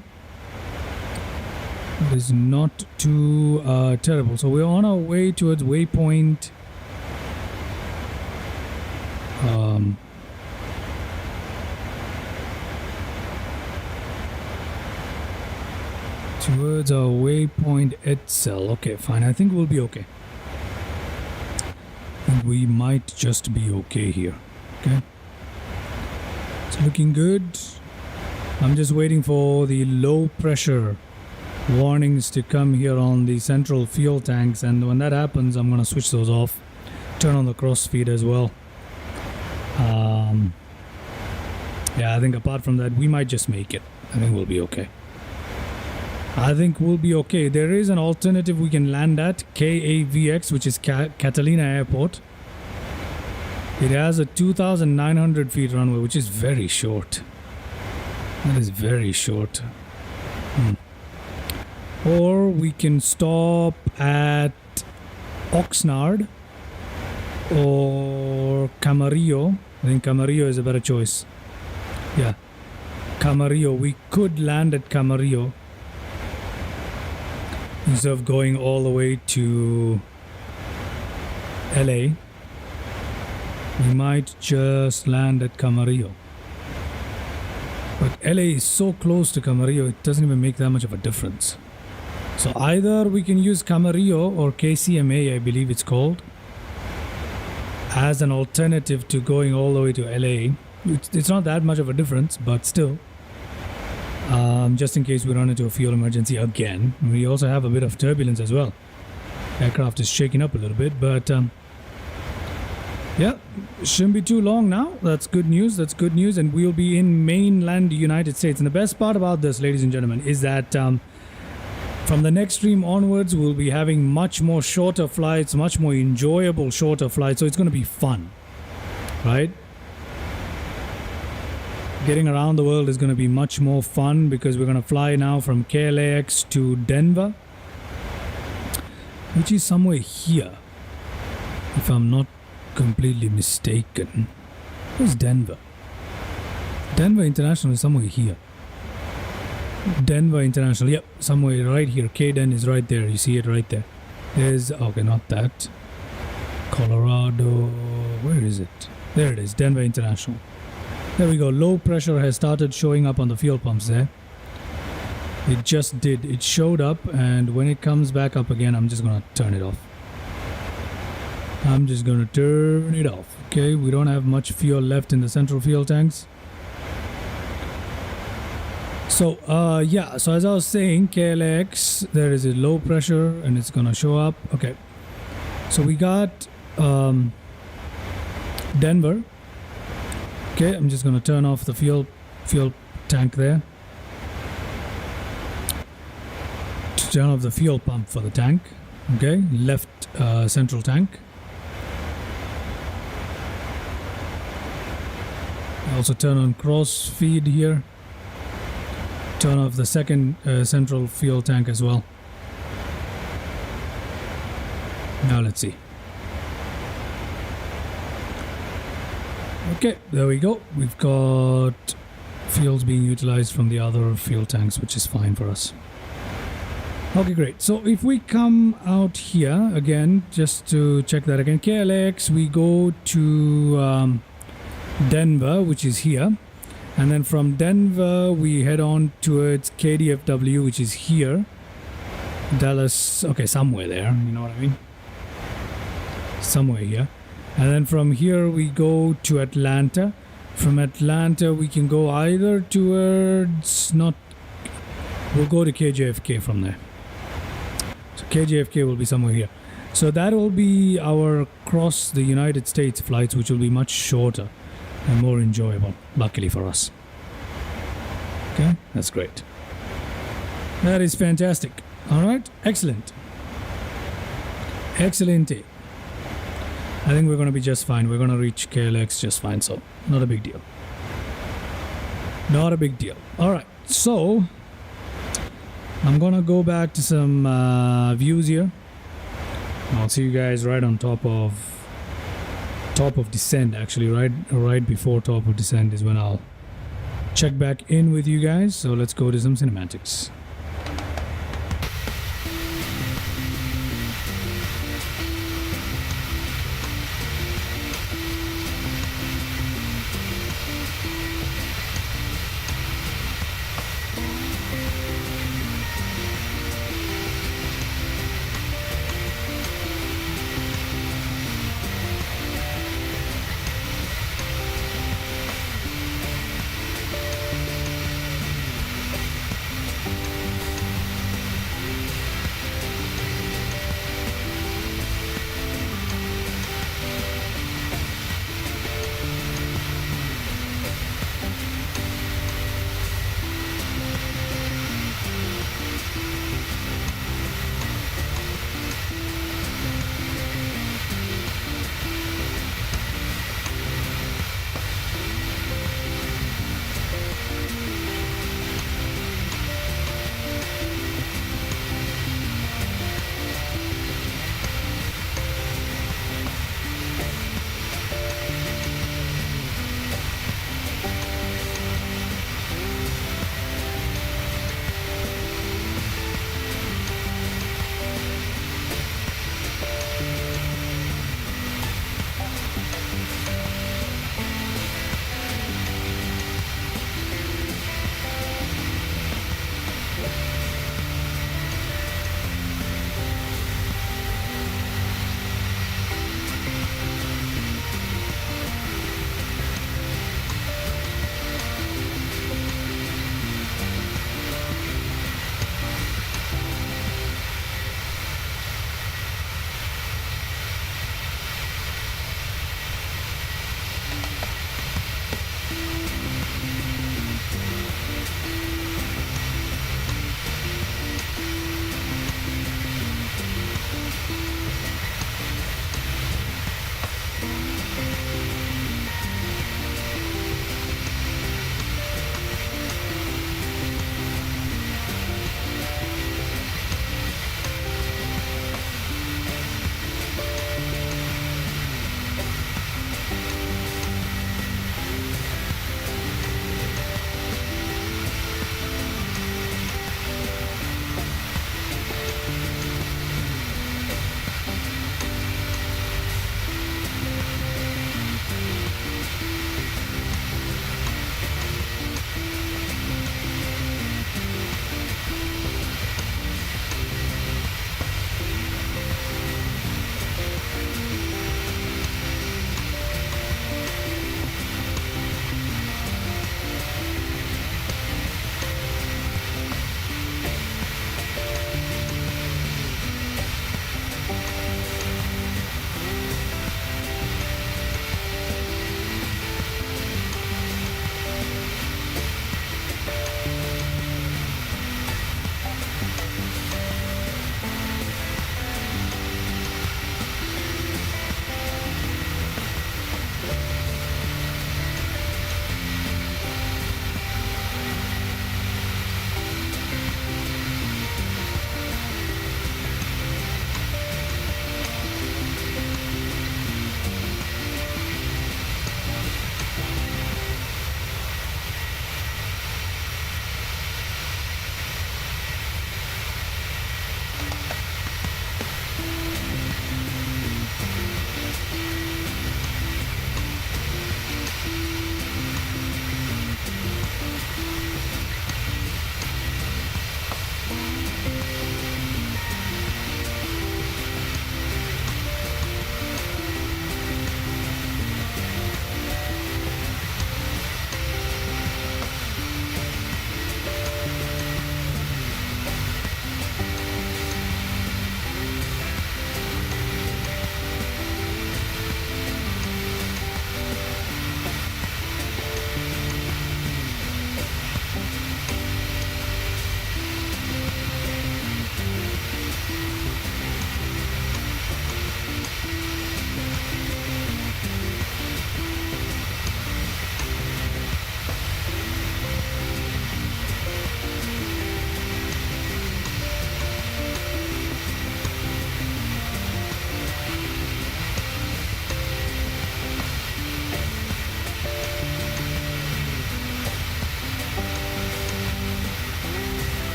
It is not too terrible. So we're on our way towards waypoint towards our waypoint Edsel. Okay, fine. I think we'll be okay. And we might just be okay here. Okay. It's looking good. I'm just waiting for the low pressure warnings to come here on the central fuel tanks, and when that happens I'm going to switch those off, turn on the cross feed as well. Yeah, I think apart from that we might just make it. I think we'll be okay. I think we'll be okay. There is an alternative we can land at, KAVX, which is Catalina Airport. It has a 2,900 feet runway, which is very short. That is very short. Or we can stop at Oxnard or Camarillo. I think Camarillo is a better choice. Yeah, Camarillo. We could land at Camarillo instead of going all the way to LA. We might just land at Camarillo. But LA is so close to Camarillo, it doesn't even make that much of a difference. So either we can use Camarillo or KCMA, I believe it's called, as an alternative to going all the way to LA. It's not that much of a difference, but still. Just in case we run into a fuel emergency again. We also have a bit of turbulence as well. Aircraft is shaking up a little bit, but yeah, shouldn't be too long now. That's good news. That's good news. And we'll be in mainland United States. And the best part about this, ladies and gentlemen, is that from the next stream onwards, we'll be having much more shorter flights, much more enjoyable shorter flights. So it's going to be fun, right? Getting around the world is going to be much more fun because we're going to fly now from KLAX to Denver, which is somewhere here, if I'm not completely mistaken. Where's Denver? Denver International is somewhere here. Denver International, yep, somewhere right here. KDEN is right there. You see it right there. There's, okay, not that. Colorado, where is it? There it is, Denver International. There we go. Low pressure has started showing up on the fuel pumps there. It just did. It showed up, and when it comes back up again, I'm just going to turn it off. I'm just going to turn it off. Okay, we don't have much fuel left in the central fuel tanks. So, yeah, so as I was saying, KLX, there is a low pressure, and it's going to show up. Okay, so we got Denver. Okay, I'm just going to turn off the fuel tank there. To turn off the fuel pump for the tank. Okay, left central tank. Also turn on cross feed here. Turn off the second central fuel tank as well. Now let's see. Okay, there we go. We've got fuels being utilized from the other fuel tanks, which is fine for us. Okay, great. So if we come out here again, just to check that again, KLX, we go to Denver, which is here. And then from Denver, we head on towards KDFW, which is here. Dallas, okay, somewhere there, you know what I mean? Somewhere here. And then from here, we go to Atlanta. From Atlanta, we can go either towards, we'll go to KJFK from there. So KJFK will be somewhere here. So that will be our across the United States flights, which will be much shorter and more enjoyable, luckily for us. Okay, that's great. That is fantastic. All right, excellent. Excellent. I think we're going to be just fine. We're going to reach KLX just fine, so not a big deal. Not a big deal. All right, so I'm going to go back to some views here. I'll see you guys right on top of descent, actually. Right before top of descent is when I'll check back in with you guys. So let's go to some cinematics.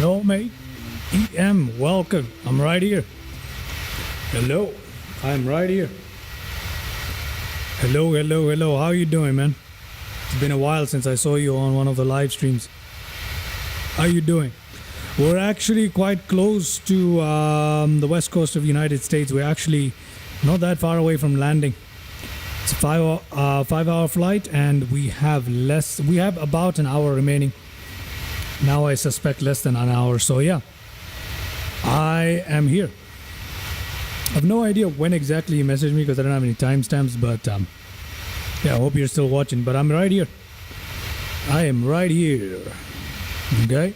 Hello, mate. EM, welcome. I'm right here. Hello. I'm right here. Hello, hello, hello. How you doing, man? It's been a while since I saw you on one of the live streams. How you doing? We're actually quite close to the west coast of the United States. We're actually not that far away from landing. It's a 5-hour flight, and we have about an hour remaining. Now I suspect less than an hour. So yeah, I am here. I have no idea when exactly you messaged me because I don't have any timestamps, but yeah, I hope you're still watching. But I'm right here. I am right here. Okay.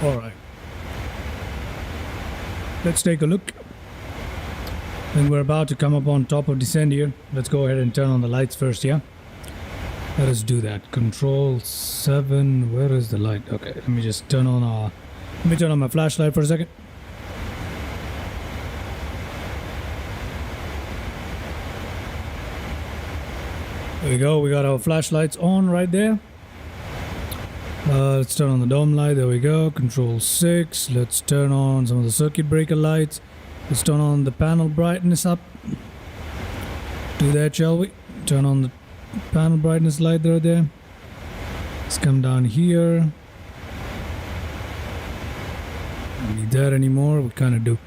All right. Let's take a look. And we're about to come up on top of descent here. Let's go ahead and turn on the lights first, yeah? Let us do that. Control 7. Where is the light? Okay, let me just turn on my flashlight for a second. There we go. We got our flashlights on right there. Let's turn on the dome light. There we go. Control 6. Let's turn on some of the circuit breaker lights. Let's turn on the panel brightness up. Do that, shall we? Turn on the panel brightness light there. Let's come down here. Don't need that anymore. We kind of do.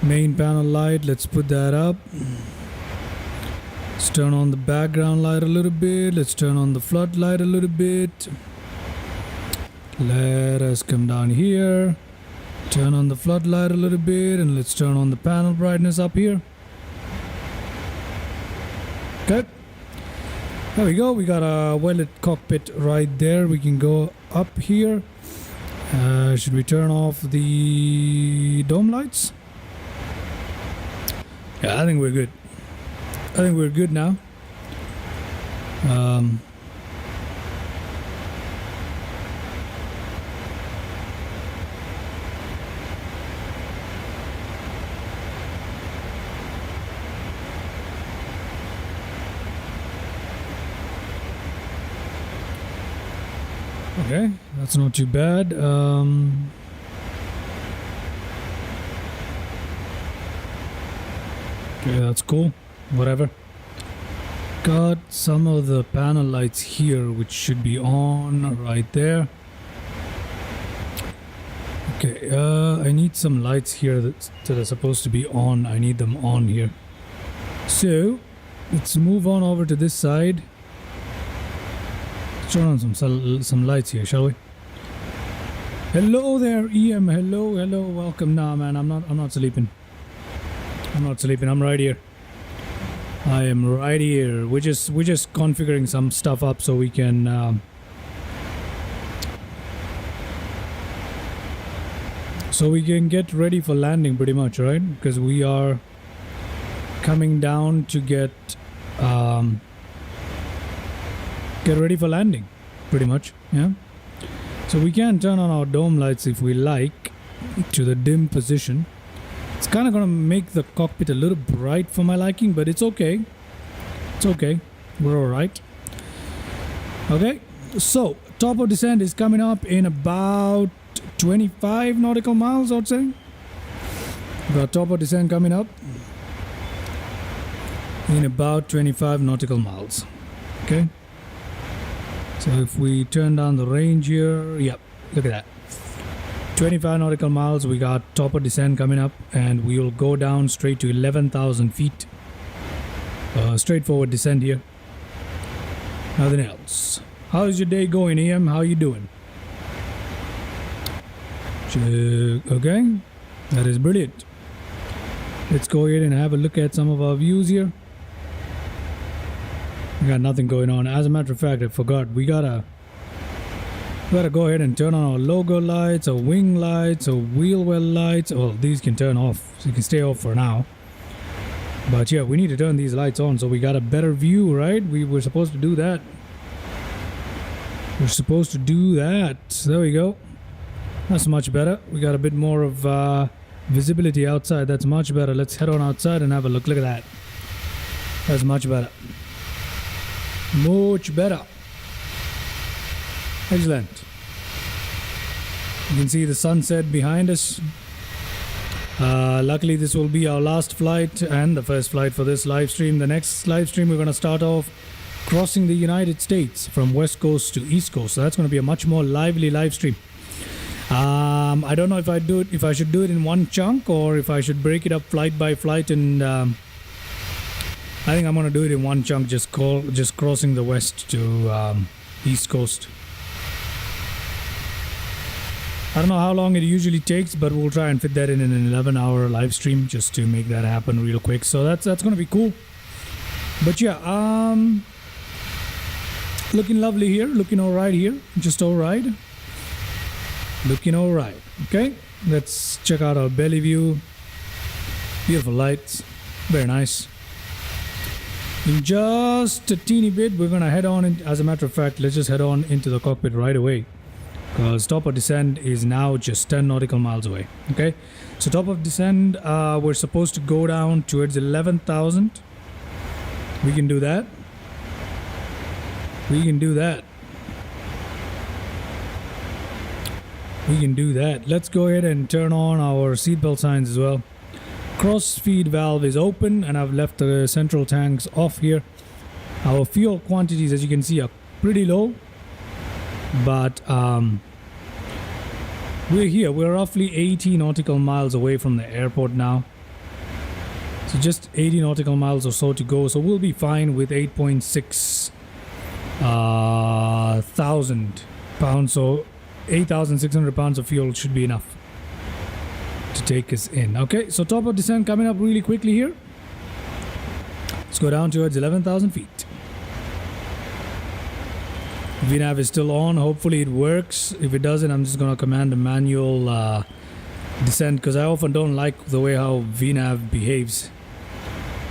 Main panel light. Let's put that up. Let's turn on the background light a little bit. Let's turn on the floodlight a little bit. Let us come down here. Turn on the floodlight a little bit, and let's turn on the panel brightness up here. Okay. There we go. We got a well-lit cockpit right there. We can go up here. Should we turn off the dome lights? Yeah, I think we're good. I think we're good now. Okay, that's not too bad. Okay, that's cool. Whatever. Got some of the panel lights here which should be on right there. Okay, I need some lights here that are supposed to be on. I need them on here. So, let's move on over to this side. Let's turn on some lights here, shall we? Hello there, EM. Hello. Welcome. Nah, man, I'm not sleeping. I'm not sleeping. I'm right here. I am right here. We're just configuring some stuff up so we can get ready for landing, pretty much, right? Because we are coming down to get ready for landing, pretty much. Yeah. So we can turn on our dome lights if we like to the dim position. It's kind of going to make the cockpit a little bright for my liking, but it's okay. It's okay. We're all right. Okay. So, top of descent is coming up in about 25 nautical miles, I'd say. We've got top of descent coming up in about 25 nautical miles. Okay. So, if we turn down the range here, yep, look at that. 25 nautical miles, we got top of descent coming up, and we will go down straight to 11,000 feet. Straightforward descent here. Nothing else. How's your day going, EM? How you doing? Okay, that is brilliant. Let's go ahead and have a look at some of our views here. We got nothing going on. As a matter of fact, I forgot. We gotta go ahead and turn on our logo lights, our wing lights, our wheel well lights. Well, these can turn off, so you can stay off for now. But yeah, we need to turn these lights on so we got a better view, right? We were supposed to do that. We're supposed to do that. There we go. That's much better. We got a bit more of visibility outside. That's much better. Let's head on outside and have a look. Look at that. That's much better. Much better. Excellent. You can see the sunset behind us. Luckily, this will be our last flight and the first flight for this live stream. The next live stream, we're going to start off crossing the United States from West Coast to East Coast. So that's going to be a much more lively live stream. I don't know if I should do it in one chunk or if I should break it up flight by flight. And I think I'm going to do it in one chunk, just crossing the West to East Coast. I don't know how long it usually takes, but we'll try and fit that in an 11-hour live stream just to make that happen real quick. So that's going to be cool. But yeah, looking lovely here, looking all right here, just all right. Looking all right. Okay, let's check out our belly view. Beautiful lights, very nice. In just a teeny bit, we're gonna head on. As a matter of fact, let's just head on into the cockpit right away, because top of descent is now just 10 nautical miles away. Okay, so top of descent, we're supposed to go down towards 11,000. We can do that. We can do that. We can do that. Let's go ahead and turn on our seatbelt signs as well. Cross feed valve is open, and I've left the central tanks off here. Our fuel quantities, as you can see, are pretty low, but we're here. We're roughly 80 nautical miles away from the airport now. So just 80 nautical miles or so to go. So we'll be fine with 8.6 thousand pounds. So 8,600 pounds of fuel should be enough to take us in. Okay, so top of descent coming up really quickly here. Let's go down towards 11,000 feet. VNAV is still on. Hopefully it works. If it doesn't, I'm just gonna command a manual descent, because I often don't like the way how VNAV behaves.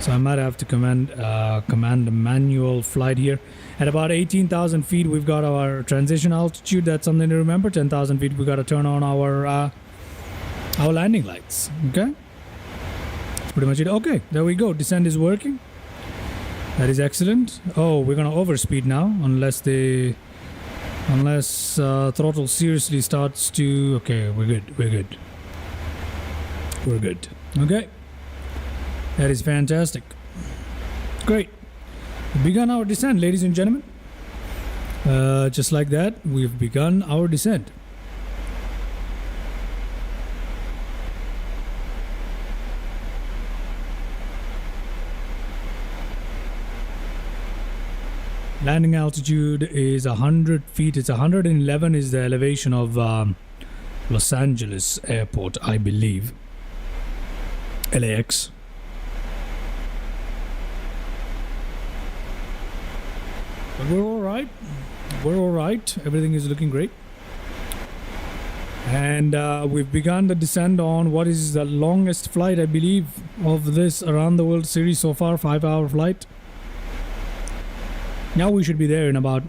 So I might have to command a manual flight here. At about 18,000 feet, we've got our transition altitude. That's something to remember. 10,000 feet, we've got to turn on our landing lights. Okay, that's pretty much it. Okay, there we go. Descent is working. That is excellent. Oh, we're gonna overspeed now, unless throttle seriously starts to. Okay, we're good. We're good. We're good. Okay, that is fantastic. Great. We've begun our descent, ladies and gentlemen. Just like that, we've begun our descent. Landing altitude is 100 feet. It's 111 is the elevation of Los Angeles Airport, I believe. LAX. But we're all right. We're all right. Everything is looking great. And we've begun the descent on what is the longest flight, I believe, of this Around the World series so far. 5-hour flight. Now we should be there in about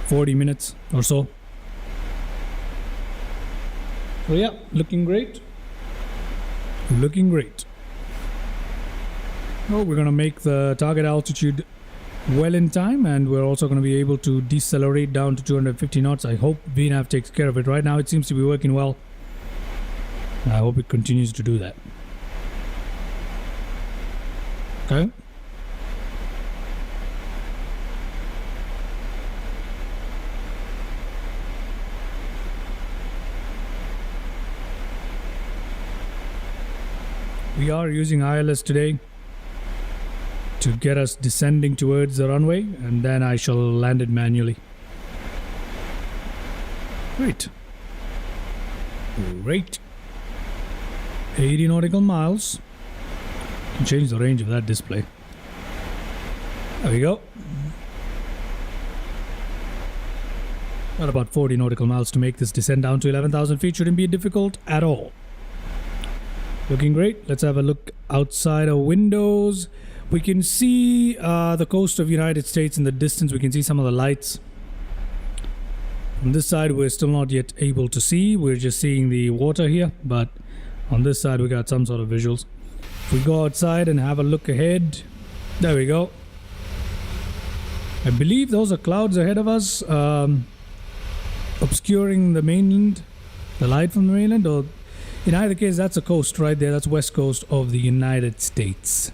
40 minutes or so. So yeah, looking great. Looking great. Oh, we're gonna make the target altitude well in time, and we're also going to be able to decelerate down to 250 knots. I hope VNAV takes care of it. Right now it seems to be working well. I hope it continues to do that. Okay. We are using ILS today to get us descending towards the runway, and then I shall land it manually. Great. Great. 80 nautical miles. Can change the range of that display. There we go. Got about 40 nautical miles to make this descent down to 11,000 feet. Shouldn't be difficult at all. Looking great. Let's have a look outside our windows. We can see the coast of United States in the distance. We can see some of the lights. On this side, we're still not yet able to see. We're just seeing the water here. But on this side, we got some sort of visuals. If we go outside and have a look ahead. There we go. I believe those are clouds ahead of us. Obscuring the mainland. The light from the mainland. Or in either case, that's a coast right there. That's west coast of the United States.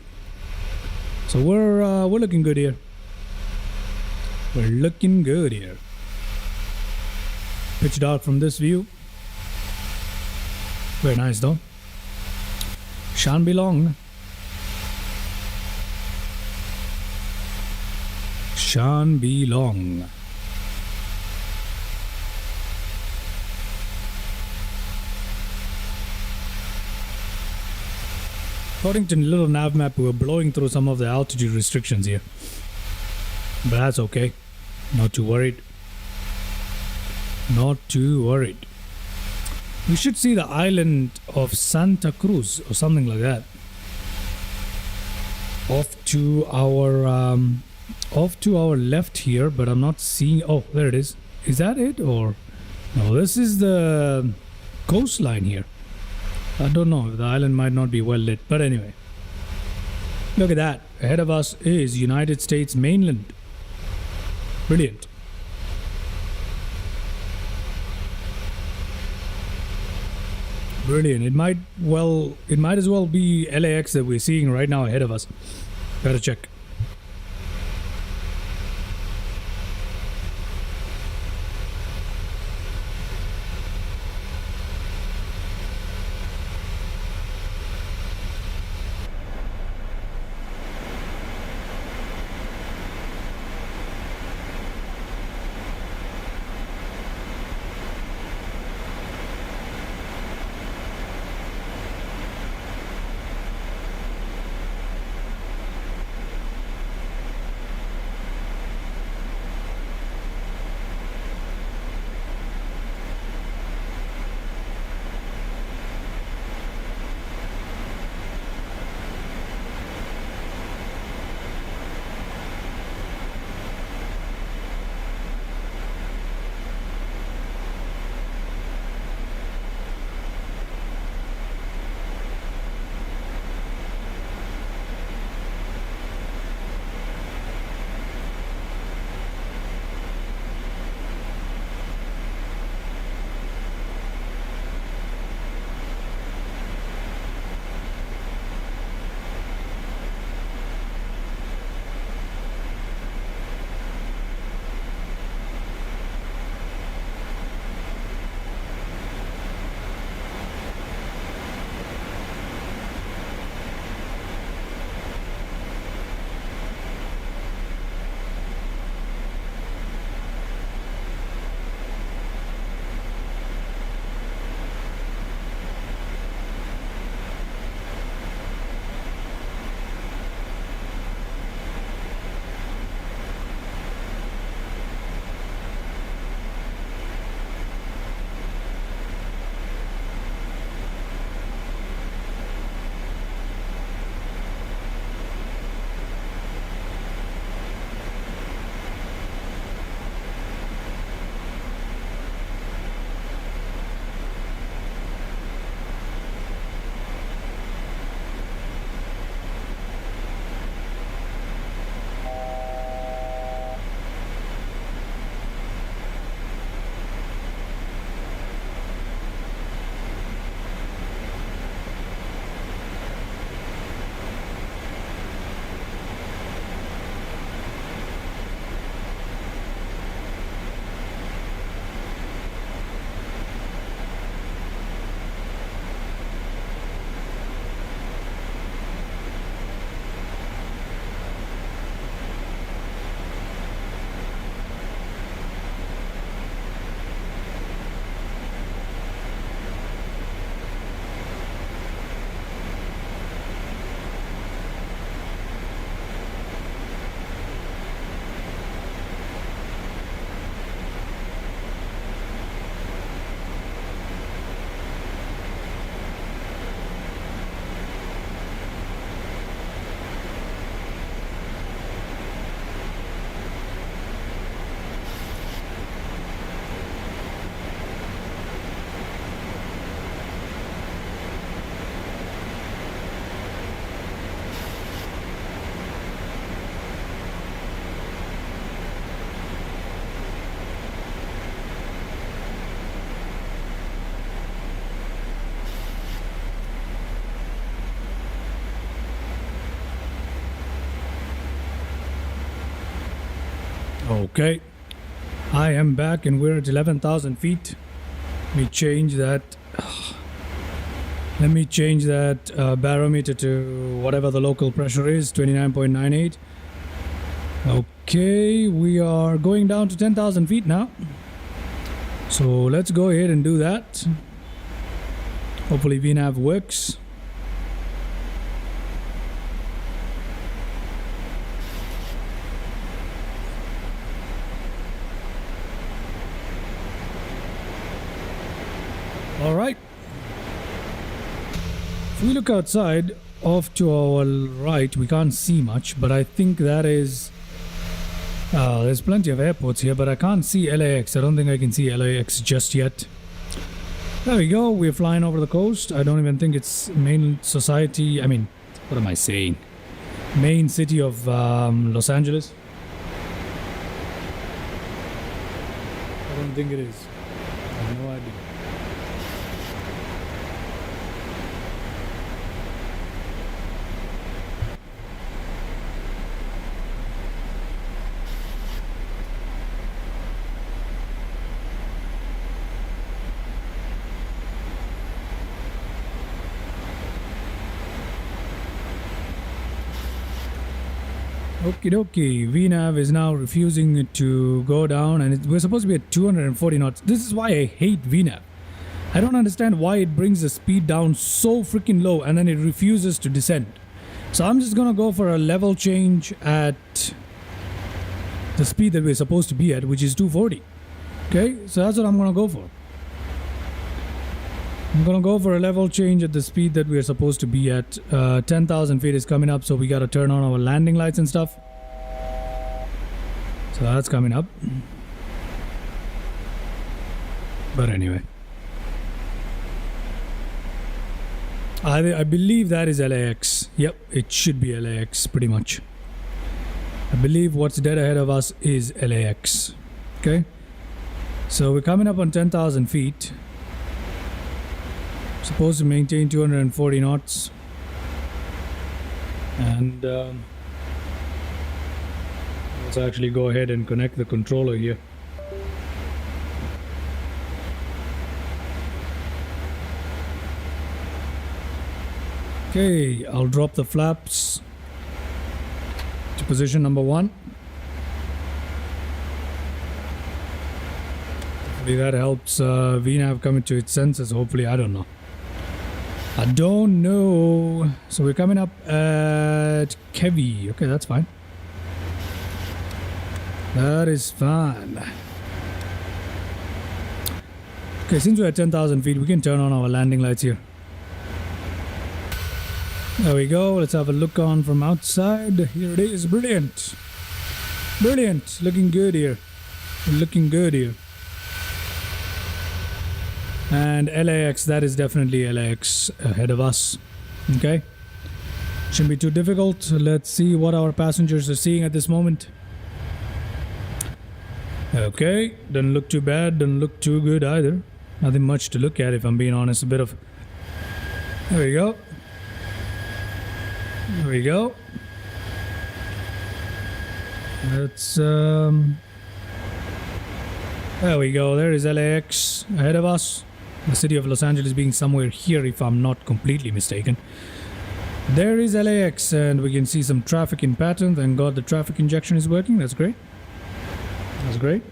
So we're looking good here. We're looking good here. Pitch dark from this view. Very nice though. Shan't be long. Shan't be long. According to the little nav map, we're blowing through some of the altitude restrictions here. But that's okay. Not too worried. Not too worried. We should see the island of Santa Cruz or something like that. Off to our left here, but I'm not seeing. Oh, there it is. Is that it, or no? This is the coastline here. I don't know. The island might not be well lit, but anyway. Look at that. Ahead of us is United States mainland. Brilliant. Brilliant. It might as well be LAX that we're seeing right now ahead of us. Better check. Okay, I am back and we're at 11,000 feet. Let me change that. Let me change that barometer to whatever the local pressure is, 29.98. Okay, we are going down to 10,000 feet now. So let's go ahead and do that. Hopefully VNAV works. All right. If we look outside, off to our right, we can't see much, but I think that is... there's plenty of airports here, but I can't see LAX. I don't think I can see LAX just yet. There we go. We're flying over the coast. I don't even think it's main society. I mean, what am I saying? Main city of Los Angeles. I don't think it is. I have no idea. Okie dokie, VNAV is now refusing to go down, and we're supposed to be at 240 knots. This is why I hate VNAV. I don't understand why it brings the speed down so freaking low and then it refuses to descend. So I'm just gonna go for a level change at the speed that we're supposed to be at, which is 240. Okay, so that's what I'm gonna go for. I'm gonna go for a level change at the speed that we're supposed to be at. 10,000 feet is coming up, so we gotta turn on our landing lights and stuff. So that's coming up. But anyway. I believe that is LAX. Yep, it should be LAX pretty much. I believe what's dead ahead of us is LAX. Okay. So we're coming up on 10,000 feet. Supposed to maintain 240 knots. And let's actually go ahead and connect the controller here. Okay, I'll drop the flaps to position number 1. Hopefully that helps VNAV come into its senses. Hopefully, I don't know. I don't know. So we're coming up at Kevi. Okay, that's fine. That is fine. Okay, since we're at 10,000 feet, we can turn on our landing lights here. There we go. Let's have a look on from outside. Here it is. Brilliant. Brilliant. Looking good here. Looking good here. And LAX, that is definitely LAX ahead of us. Okay. Shouldn't be too difficult. Let's see what our passengers are seeing at this moment. Okay. Doesn't look too bad. Doesn't look too good either. Nothing much to look at, if I'm being honest. A bit of... There we go. There we go. Let's there we go. There is LAX ahead of us. The city of Los Angeles being somewhere here, if I'm not completely mistaken. There is LAX, and we can see some traffic in pattern. Thank God the traffic injection is working. That's great. That's great.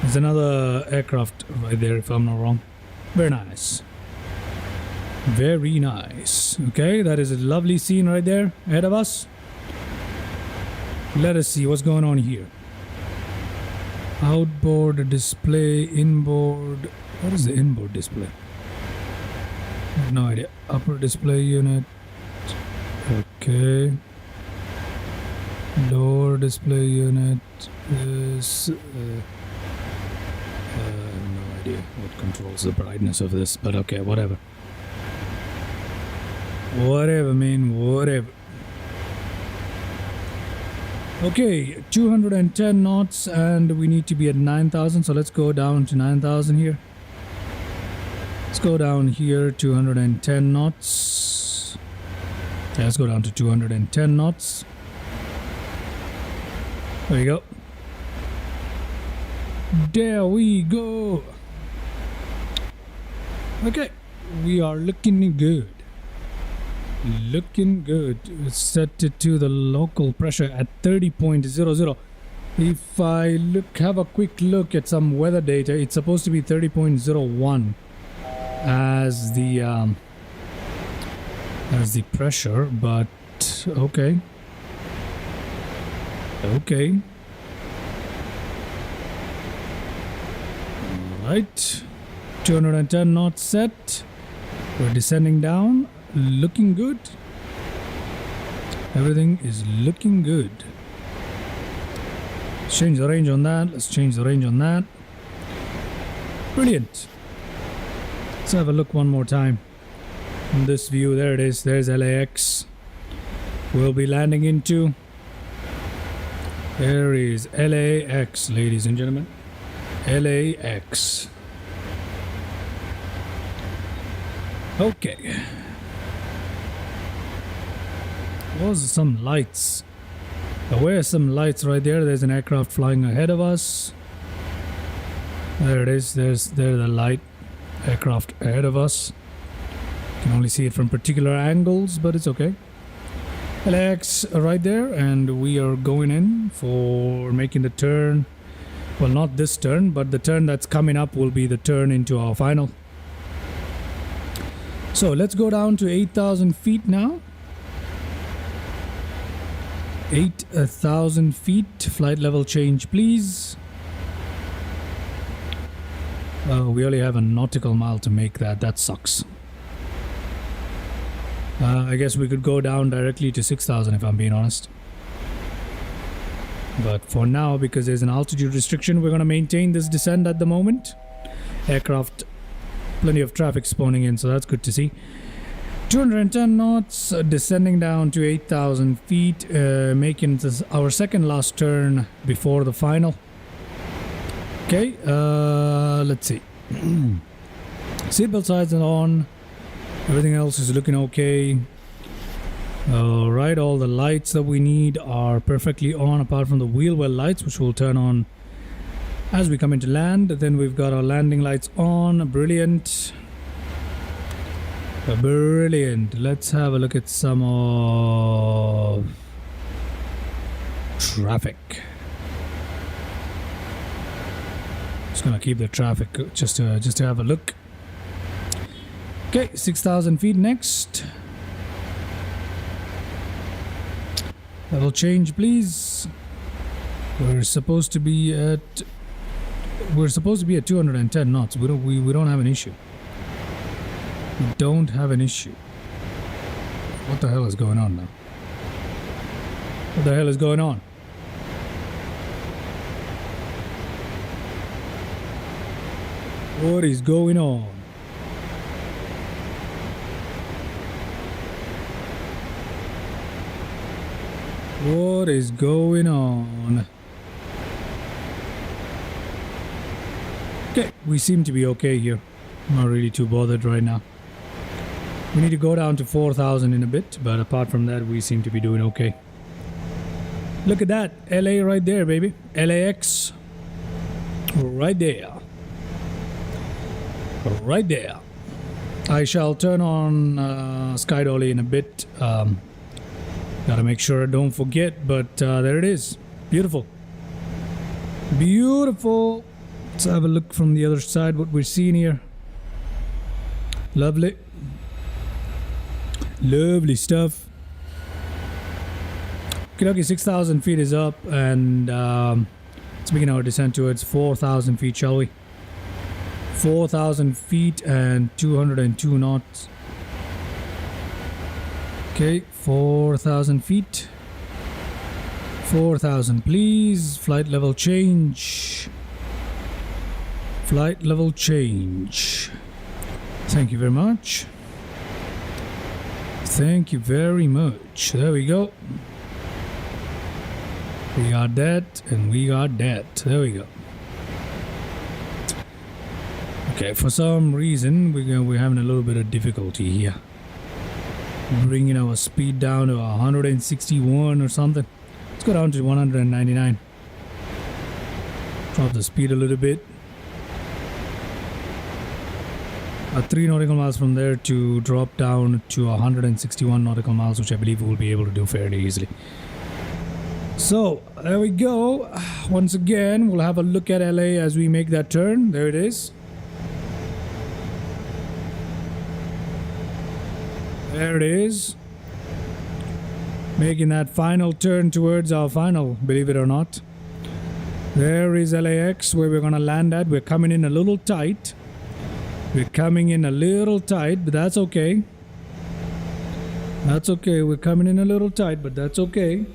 There's another aircraft right there, if I'm not wrong. Very nice. Very nice. Okay, that is a lovely scene right there ahead of us. Let us see what's going on here. Outboard display, inboard. What is the inboard display? I have no idea. Upper display unit. Okay. Lower display unit. This. I have no idea what controls the brightness of this, but okay, whatever. Whatever, man, whatever. Okay, 210 knots, and we need to be at 9,000, so let's go down to 9,000 here. Let's go down here, 210 knots. Yeah, let's go down to 210 knots. There we go. There we go. Okay, we are looking good. Looking good. Let's set it to the local pressure at 30.00. If I have a quick look at some weather data, it's supposed to be 30.01 as the pressure, but okay. Okay. Right, 210 knots set. We're descending down, looking good. Everything is looking good. Let's change the range on that. Let's change the range on that. Brilliant. Let's have a look one more time. In this view, there it is. There's LAX. We'll be landing into. There is LAX, ladies and gentlemen. LAX. Okay. Was some lights. There were some lights right there. There's an aircraft flying ahead of us. There it is. There's the light aircraft ahead of us. You can only see it from particular angles, but it's okay. LAX right there, and we are going in for making the turn. Well, not this turn, but the turn that's coming up will be the turn into our final. So let's go down to 8,000 feet now. 8,000 feet. Flight level change, please. We only have a nautical mile to make that. That sucks. I guess we could go down directly to 6,000 if I'm being honest. But for now, because there's an altitude restriction, we're going to maintain this descent at the moment. Aircraft, plenty of traffic spawning in, so that's good to see. 210 knots, descending down to 8,000 feet, making this our second last turn before the final. Okay, let's see. Seatbelt signs are on. Everything else is looking okay. Alright, all the lights that we need are perfectly on, apart from the wheel well lights, which will turn on as we come into land. Then we've got our landing lights on. Brilliant. Brilliant. Let's have a look at some of traffic. Just gonna keep the traffic just to have a look. Okay, 6,000 feet next. Level change, please. We're supposed to be at 210 knots. We don't have an issue. We don't have an issue. What the hell is going on now? What the hell is going on? What is going on? What is going on? Okay, we seem to be okay here. I'm not really too bothered right now. We need to go down to 4,000 in a bit, but apart from that, we seem to be doing okay. Look at that, LA right there, baby. LAX, right there. Right there. I shall turn on Sky Dolly in a bit. Gotta make sure I don't forget, but there it is. Beautiful. Beautiful. Let's have a look from the other side what we're seeing here. Lovely. Lovely stuff. Okay, 6,000 feet is up, and let's begin our descent towards 4,000 feet, shall we? 4,000 feet and 202 knots. Okay, 4,000 feet. 4,000, please. Flight level change. Flight level change. Thank you very much. Thank you very much. There we go. We got that, and we got that. There we go. Okay, for some reason, we're having a little bit of difficulty here. Bringing our speed down to 161 or something. Let's go down to 199. Drop the speed a little bit. 3 nautical miles from there to drop down to 161 nautical miles, which I believe we'll be able to do fairly easily. So, there we go. Once again, we'll have a look at LA as we make that turn. There it is. There it is. Making that final turn towards our final, believe it or not. There is LAX where we're gonna land at. We're coming in a little tight. We're coming in a little tight, but that's okay. That's okay. We're coming in a little tight, but that's okay.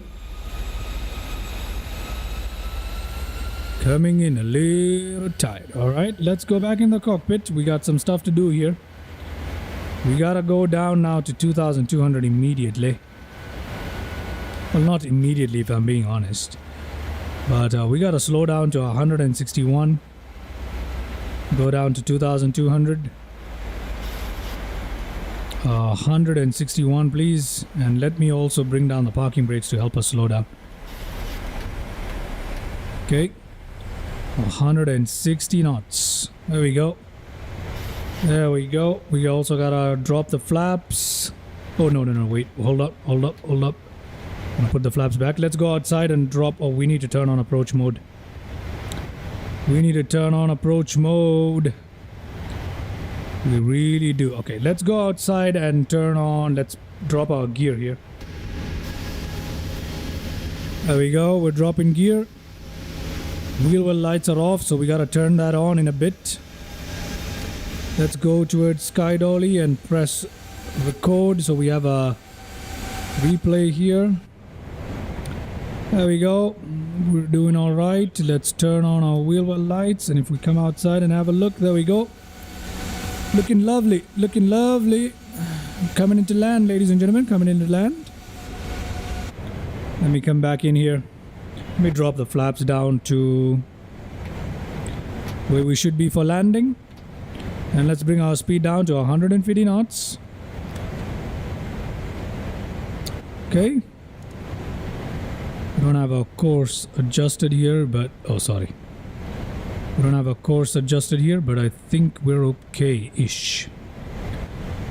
Coming in a little tight. All right, let's go back in the cockpit. We got some stuff to do here. We gotta go down now to 2,200 immediately. Well, not immediately if I'm being honest. But we gotta slow down to 161. Go down to 2,200. 161 please. And let me also bring down the parking brakes to help us slow down. Okay. 160 knots. There we go. There we go. We also gotta drop the flaps. Oh, no, wait. Hold up. I'm gonna put the flaps back. Let's go outside and drop. Oh, we need to turn on approach mode. We need to turn on approach mode. We really do. Okay, let's go outside and turn on. Let's drop our gear here. There we go. We're dropping gear. Wheel well lights are off, so we gotta turn that on in a bit. Let's go towards Sky Dolly and press record so we have a replay here. There we go. We're doing all right. Let's turn on our wheel well lights, and if we come outside and have a look, there we go. Looking lovely. Looking lovely. Coming into land, ladies and gentlemen. Coming into land. Let me come back in here. Let me drop the flaps down to where we should be for landing. And let's bring our speed down to 150 knots. Okay. We don't have our course adjusted here, but... Oh, sorry. We don't have a course adjusted here, but I think we're okay-ish.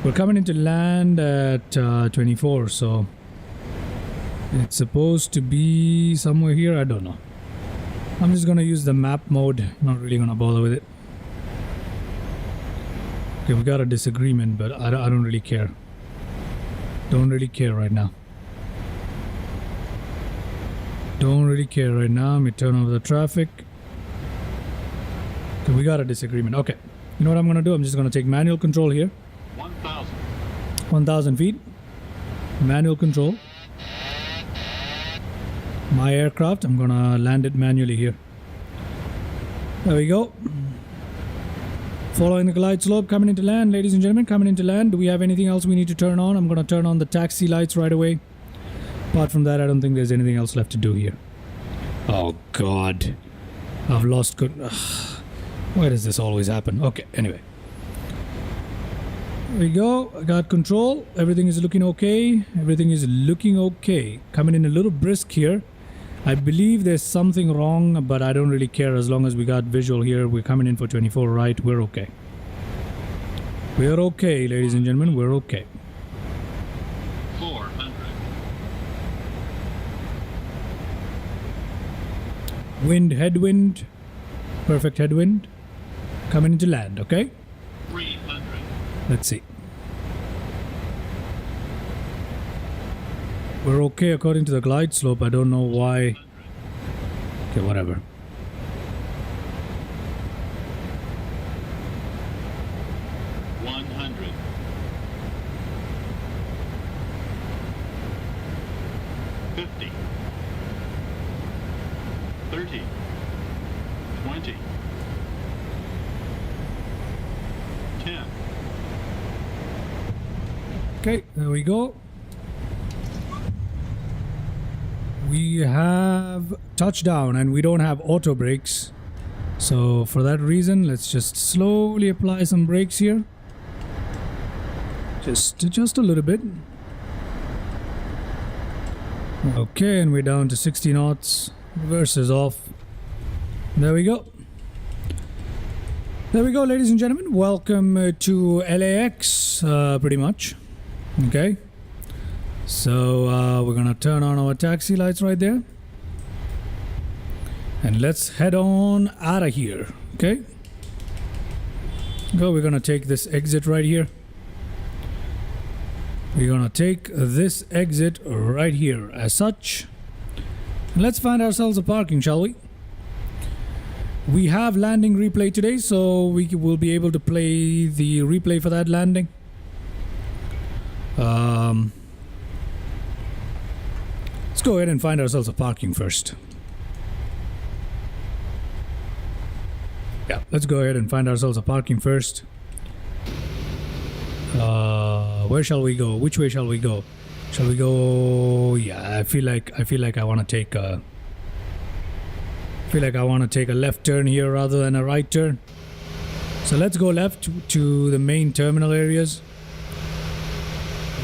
We're coming into land at 24, so... It's supposed to be somewhere here. I don't know. I'm just gonna use the map mode. Not really gonna bother with it. Okay, we got a disagreement, but I don't really care. Don't really care right now. Don't really care right now. Let me turn off the traffic. Okay, we got a disagreement. Okay. You know what I'm gonna do? I'm just gonna take manual control here. 1,000. 1,000 feet. Manual control. My aircraft. I'm gonna land it manually here. There we go. Following the glide slope, coming into land, ladies and gentlemen, coming into land. Do we have anything else we need to turn on? I'm going to turn on the taxi lights right away. Apart from that, I don't think there's anything else left to do here. Oh, God. I've lost why does this always happen? Okay, anyway. There we go. I got control. Everything is looking okay. Everything is looking okay. Coming in a little brisk here. I believe there's something wrong, but I don't really care as long as we got visual here. We're coming in for 24 right. We're okay. We're okay, ladies and gentlemen. We're okay. 400. Wind, headwind. Perfect headwind. Coming into land, okay? 300. Let's see. We're okay according to the glide slope. I don't know why. Okay, whatever. $50. 30. 20. 10. Okay, there we go. We have touchdown and we don't have auto brakes. So for that reason, let's just slowly apply some brakes here. Just a little bit. Okay, and we're down to 60 knots. Reverse is off. There we go. There we go, ladies and gentlemen. Welcome to LAX, pretty much. Okay. So we're gonna turn on our taxi lights right there. And let's head on out of here. Okay. Go, we're gonna take this exit right here. We're gonna take this exit right here as such. And let's find ourselves a parking, shall we? We have landing replay today, so we will be able to play the replay for that landing. Let's go ahead and find ourselves a parking first. Yeah, let's go ahead and find ourselves a parking first. Where shall we go? Which way shall we go? Shall we go? Yeah, I feel like I want to take a left turn here rather than a right turn. So let's go left to the main terminal areas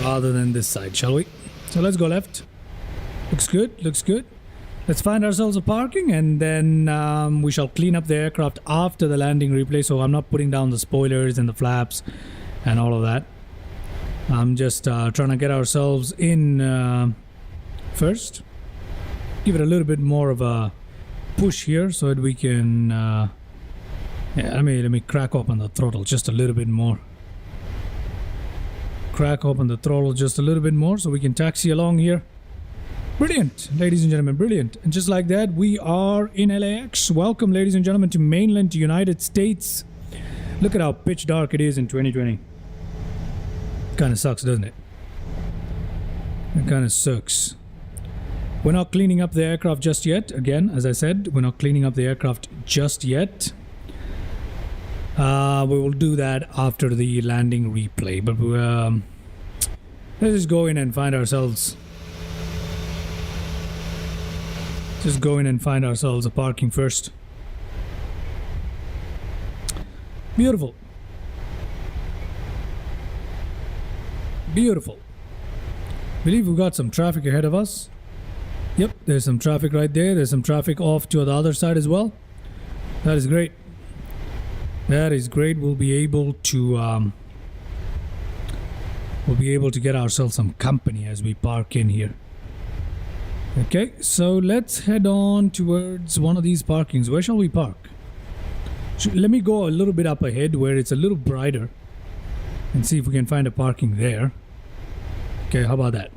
rather than this side, shall we? So let's go left. Looks good, looks good. Let's find ourselves a parking, and then we shall clean up the aircraft after the landing replay. So I'm not putting down the spoilers and the flaps and all of that. I'm just trying to get ourselves in first. Give it a little bit more of a push here so that we can yeah, let me crack open the throttle just a little bit more. Crack open the throttle just a little bit more so we can taxi along here. Brilliant, ladies and gentlemen, brilliant. And just like that, we are in LAX. Welcome, ladies and gentlemen, to mainland United States. Look at how pitch dark it is in 2020. Kind of sucks, doesn't it? It kind of sucks. We're not cleaning up the aircraft just yet. Again, as I said, we're not cleaning up the aircraft just yet. We will do that after the landing replay. But let's just go in and find ourselves. Just go in and find ourselves a parking first. Beautiful. Beautiful. Believe we've got some traffic ahead of us. Yep, there's some traffic right there. There's some traffic off to the other side as well. That is great. That is great. We'll be able to get ourselves some company as we park in here. Okay, so let's head on towards one of these parkings. Where shall we park? Let me go a little bit up ahead where it's a little brighter and see if we can find a parking there. Okay, how about that?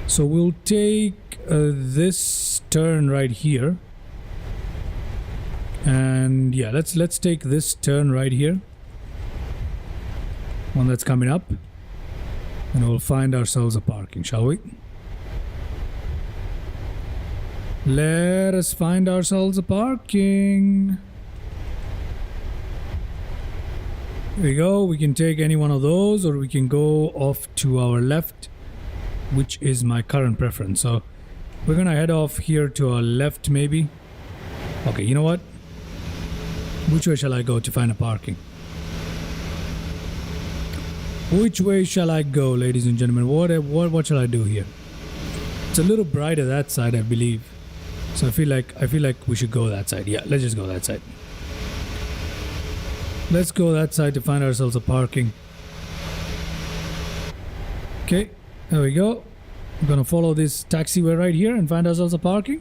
So we'll take this turn right here. And yeah, let's take this turn right here. One that's coming up. And we'll find ourselves a parking, shall we? Let us find ourselves a parking. There we go. We can take any one of those, or we can go off to our left, which is my current preference. So we're gonna head off here to our left maybe. Okay, you know what? Which way shall I go to find a parking? Which way shall I go, ladies and gentlemen? What shall I do here? It's a little brighter that side, I believe. So I feel like we should go that side. Yeah, let's just go that side. Let's go that side to find ourselves a parking. Okay, there we go. We're gonna follow this taxiway right here and find ourselves a parking.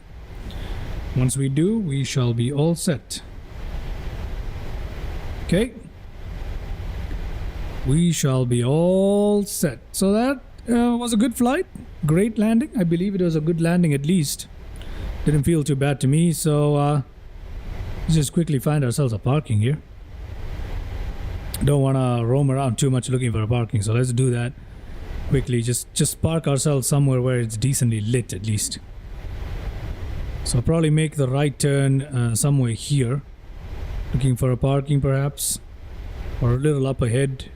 Once we do, we shall be all set. Okay. We shall be all set. So that was a good flight. Great landing. I believe it was a good landing at least. Didn't feel too bad to me, so let's just quickly find ourselves a parking here. Don't want to roam around too much looking for a parking, so let's do that quickly. Just park ourselves somewhere where it's decently lit at least. So I'll probably make the right turn somewhere here. Looking for a parking perhaps, or a little up ahead.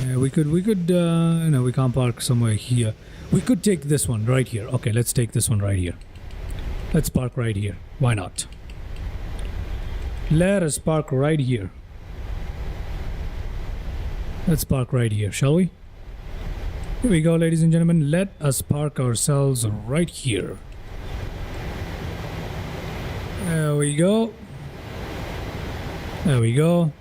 Yeah, we could no, we can't park somewhere here. We could take this one right here. Okay, let's take this one right here. Let's park right here. Why not? Let us park right here. Let's park right here, shall we? Here we go, ladies and gentlemen. Let us park ourselves right here. There we go. There we go.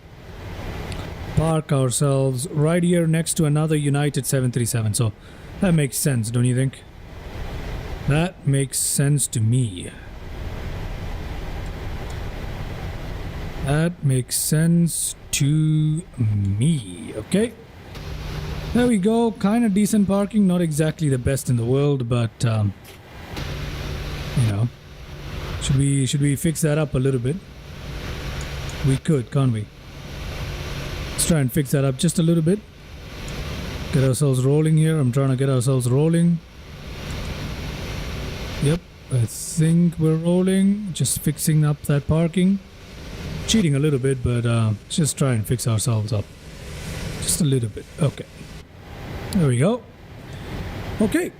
Park ourselves right here next to another United 737. So that makes sense, don't you think? That makes sense to me. That makes sense to me. Okay. There we go. Kind of decent parking. Not exactly the best in the world, but, you know, Should we fix that up a little bit? We could, can't we? Let's try and fix that up just a little bit. Get ourselves rolling here. I'm trying to get ourselves rolling. Yep, I think we're rolling. Just fixing up that parking. Cheating a little bit, but just try and fix ourselves up. Just a little bit. Okay. There we go. Okay.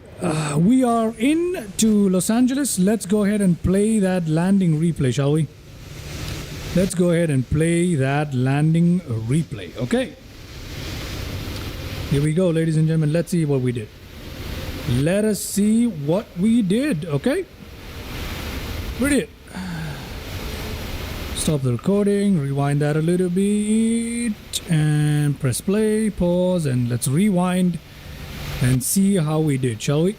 We are in to Los Angeles. Let's go ahead and play that landing replay, shall we? Let's go ahead and play that landing replay. Okay. Here we go, ladies and gentlemen. Let's see what we did. Let us see what we did. Okay. Brilliant. Stop the recording. Rewind that a little bit. And press play. Pause. And let's rewind. And see how we did, shall we?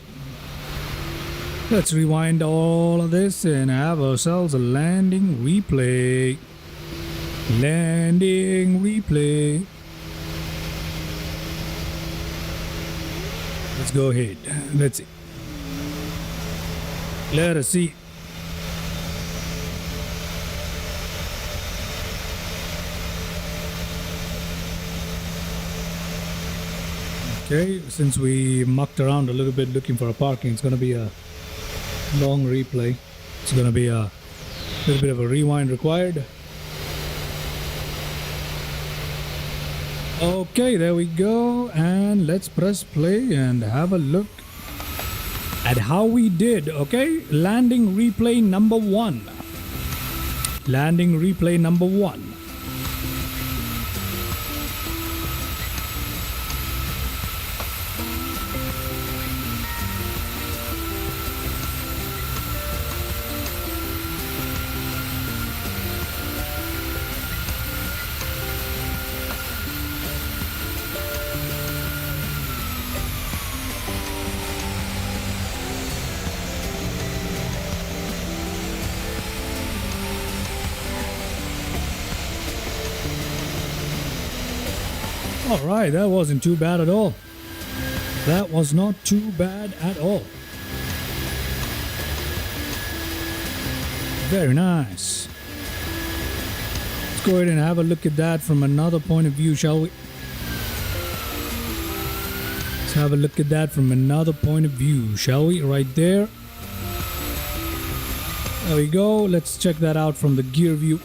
Let's rewind all of this and have ourselves a landing replay. Landing replay. Let's go ahead. Let's see. Let us see. Okay, since we mucked around a little bit looking for a parking, it's going to be a long replay. It's going to be a little bit of a rewind required. Okay, there we go. And let's press play and have a look at how we did. Okay, landing replay number 1. Landing replay number 1. Alright, that wasn't too bad at all. That was not too bad at all. Very nice. Let's go ahead and have a look at that from another point of view, shall we? Let's have a look at that from another point of view, shall we? Right there. There we go. Let's check that out from the gear view.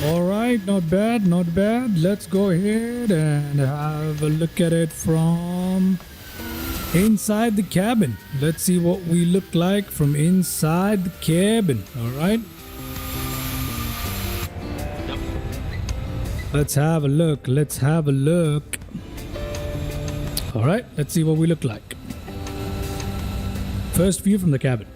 Alright, not bad, not bad. Let's go ahead and have a look at it from inside the cabin. Let's see what we look like from inside the cabin. Alright. Let's have a look. Let's have a look. Alright, let's see what we look like. First view from the cabin.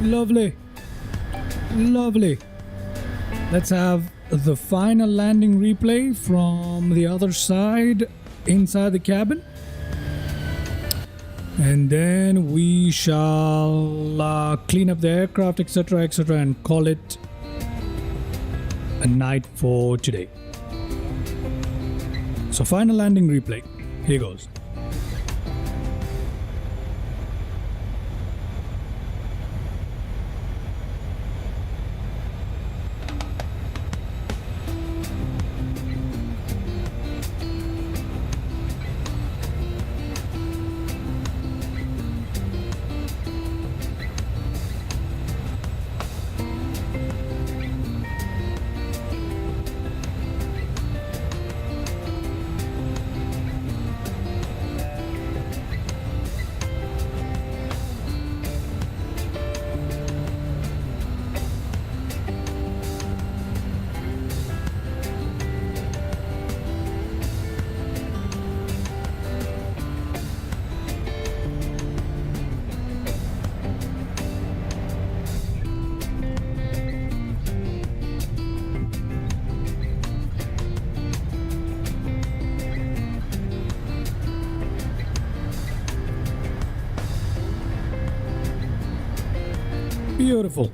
Lovely. Lovely. Let's have the final landing replay from the other side inside the cabin. And then we shall clean up the aircraft, etc., etc., and call it a night for today. So final landing replay. Here goes. Beautiful.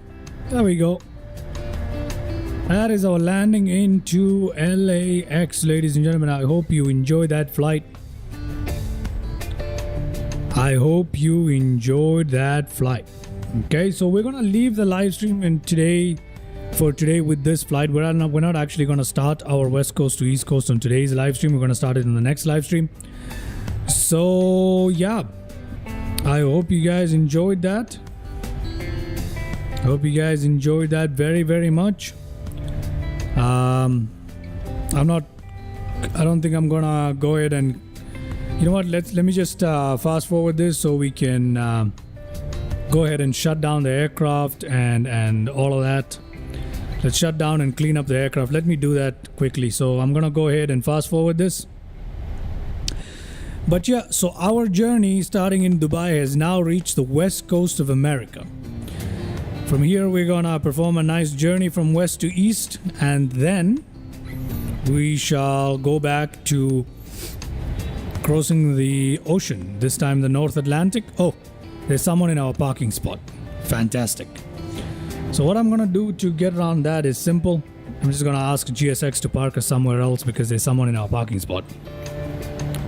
There we go. That is our landing into LAX, ladies and gentlemen. I hope you enjoyed that flight. I hope you enjoyed that flight. Okay, so we're gonna leave the live stream for today with this flight. We're not actually gonna start our West Coast to East Coast on today's live stream. We're gonna start it in the next live stream. So yeah, I hope you guys enjoyed that. I hope you guys enjoyed that very, very much. I don't think I'm gonna go ahead and, you know what, let me just fast forward this so we can go ahead and shut down the aircraft and all of that. Let's shut down and clean up the aircraft. Let me do that quickly. So I'm gonna go ahead and fast forward this. But yeah, so our journey starting in Dubai has now reached the west coast of America. From here, we're gonna perform a nice journey from west to east, and then we shall go back to crossing the ocean, this time the North Atlantic. Oh, there's someone in our parking spot. Fantastic. So what I'm gonna do to get around that is simple. I'm just gonna ask GSX to park us somewhere else because there's someone in our parking spot.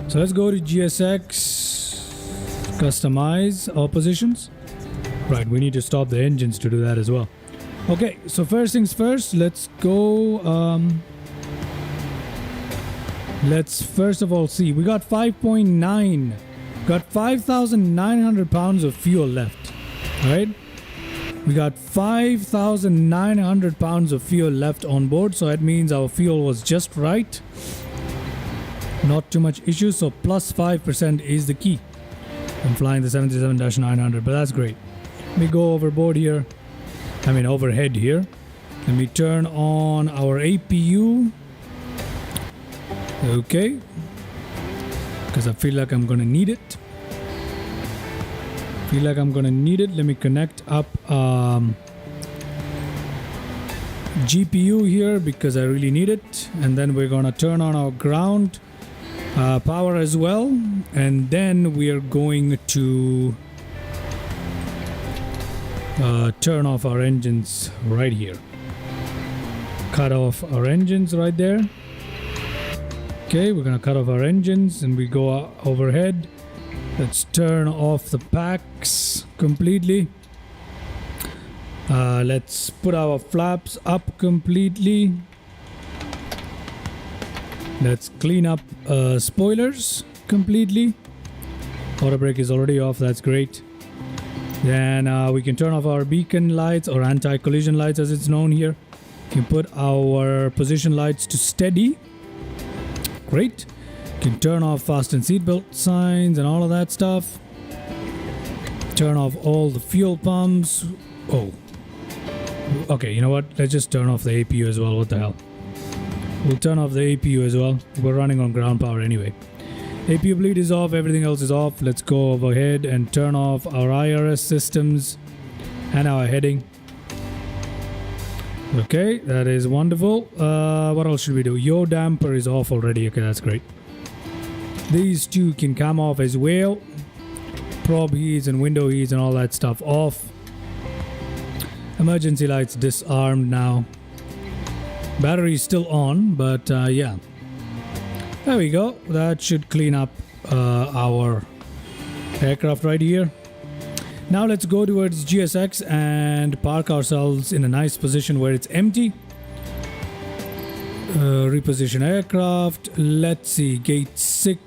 So let's go to GSX, customize our positions. Right, we need to stop the engines to do that as well. Okay, so first things first, let's go. Let's first of all see. We got 5.9. Got 5,900 pounds of fuel left. Alright? We got 5,900 pounds of fuel left on board. So that means our fuel was just right. Not too much issues. So plus 5% is the key. I'm flying the 737-900, but that's great. Let me go overboard here. Overhead here. Let me turn on our APU. Okay. Because I feel like I'm gonna need it. Let me connect up GPU here because I really need it. And then we're gonna turn on our ground power as well. And then we are going to turn off our engines right here. Cut off our engines right there. Okay, we're gonna cut off our engines and we go overhead. Let's turn off the packs completely. Let's put our flaps up completely. Let's clean up spoilers completely. Auto brake is already off, that's great. Then we can turn off our beacon lights or anti-collision lights as it's known here. We can put our position lights to steady. Great. You can turn off fasten seatbelt signs and all of that stuff. Turn off all the fuel pumps. Oh. Okay, you know what? Let's just turn off the APU as well. What the hell? We'll turn off the APU as well. We're running on ground power anyway. APU bleed is off. Everything else is off. Let's go overhead and turn off our IRS systems and our heading. Okay, that is wonderful. What else should we do? Yaw damper is off already. Okay, that's great. These two can come off as well. Probe heats and window heats and all that stuff off. Emergency lights disarmed now. Battery is still on, but yeah. There we go. That should clean up our aircraft right here. Now let's go towards GSX and park ourselves in a nice position where it's empty. Reposition aircraft. Let's see. Gate 6.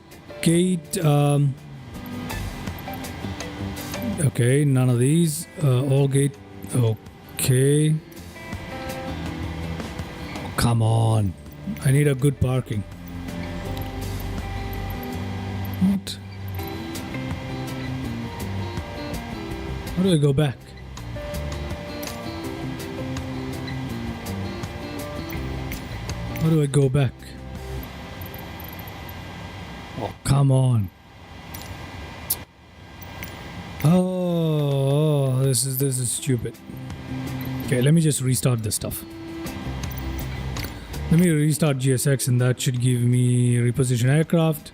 Okay, none of these. All gate. Okay. Come on. I need a good parking. What? How do I go back? How do I go back? Oh, come on. Oh, this is stupid. Okay, let me just restart this stuff. Let me restart GSX and that should give me reposition aircraft.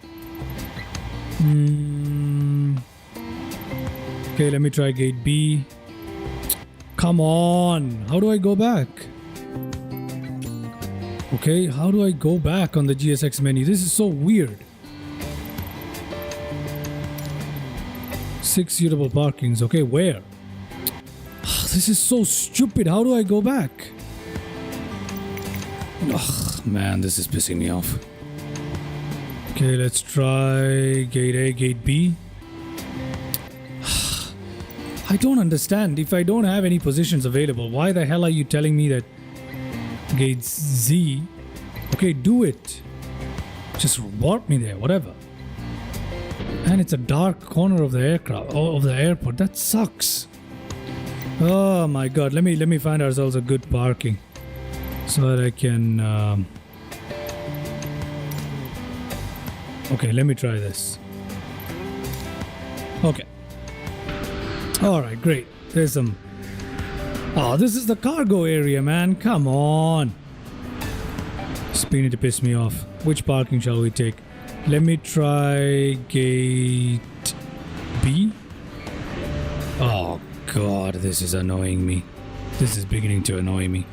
Okay, let me try gate B. Come on. How do I go back? Okay, how do I go back on the GSX menu? This is so weird. 6 suitable parkings. Okay, where? This is so stupid. How do I go back? Ugh, man, this is pissing me off. Okay, let's try gate A, gate B. I don't understand. If I don't have any positions available, why the hell are you telling me that gate Z? Okay, do it. Just warp me there, whatever. And it's a dark corner of the aircraft, of the airport. That sucks. Oh my god. Let me find ourselves a good parking so that I can okay, let me try this. Okay. Alright, great. There's some... Oh, this is the cargo area, man. Come on. It's beginning to piss me off. Which parking shall we take? Let me try gate B. Oh god, this is annoying me. This is beginning to annoy me.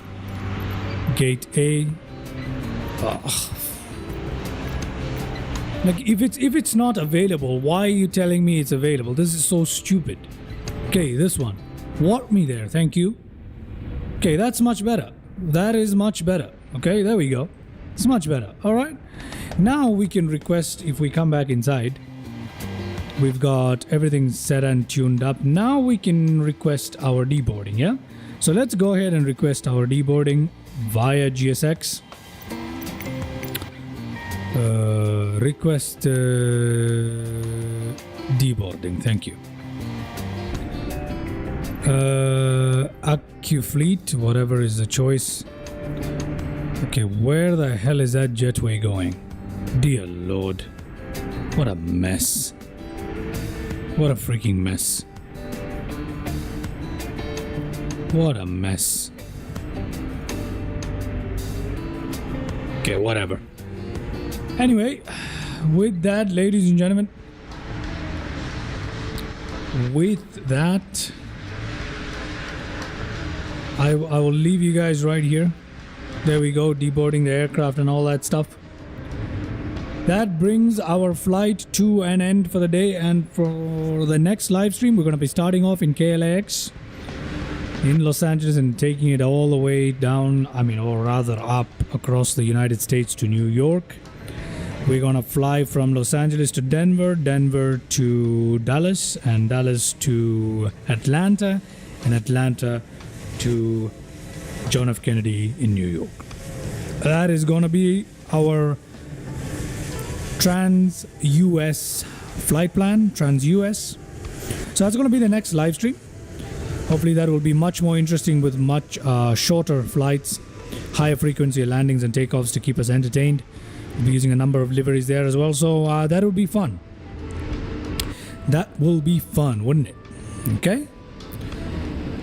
Gate A. Oh. Like if it's not available, why are you telling me it's available? This is so stupid. Okay, this one. Warp me there, thank you. Okay, that's much better. That is much better. Okay, there we go. It's much better. Alright. Now we can request, if we come back inside, we've got everything set and tuned up. Now we can request our deboarding, yeah? So let's go ahead and request our deboarding via GSX. Request deboarding, thank you. AccuFleet, whatever is the choice. Okay, where the hell is that jetway going? Dear Lord. What a mess. What a freaking mess. What a mess. Okay, whatever. Anyway, with that, ladies and gentlemen, with that, I will leave you guys right here. There we go, deboarding the aircraft and all that stuff. That brings our flight to an end for the day, and for the next live stream, we're going to be starting off in KLAX in Los Angeles and taking it all the way down, or rather up across the United States to New York. We're going to fly from Los Angeles to Denver, Denver to Dallas, and Dallas to Atlanta, and Atlanta to John F. Kennedy in New York. That is going to be our Trans-US flight plan, Trans-US. So that's going to be the next live stream. Hopefully that will be much more interesting with much shorter flights, higher frequency landings and takeoffs to keep us entertained. We'll be using a number of liveries there as well, so that will be fun. That will be fun, wouldn't it? Okay?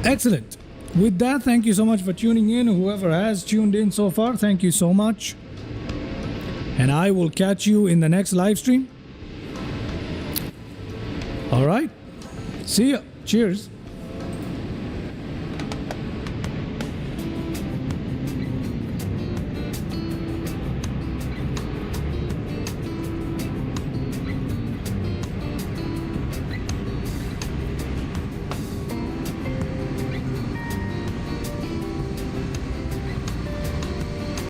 Excellent. with that, thank you so much for tuning in. Whoever has tuned in so far, thank you so much. And I will catch you in the next live stream. All right. See ya. Cheers.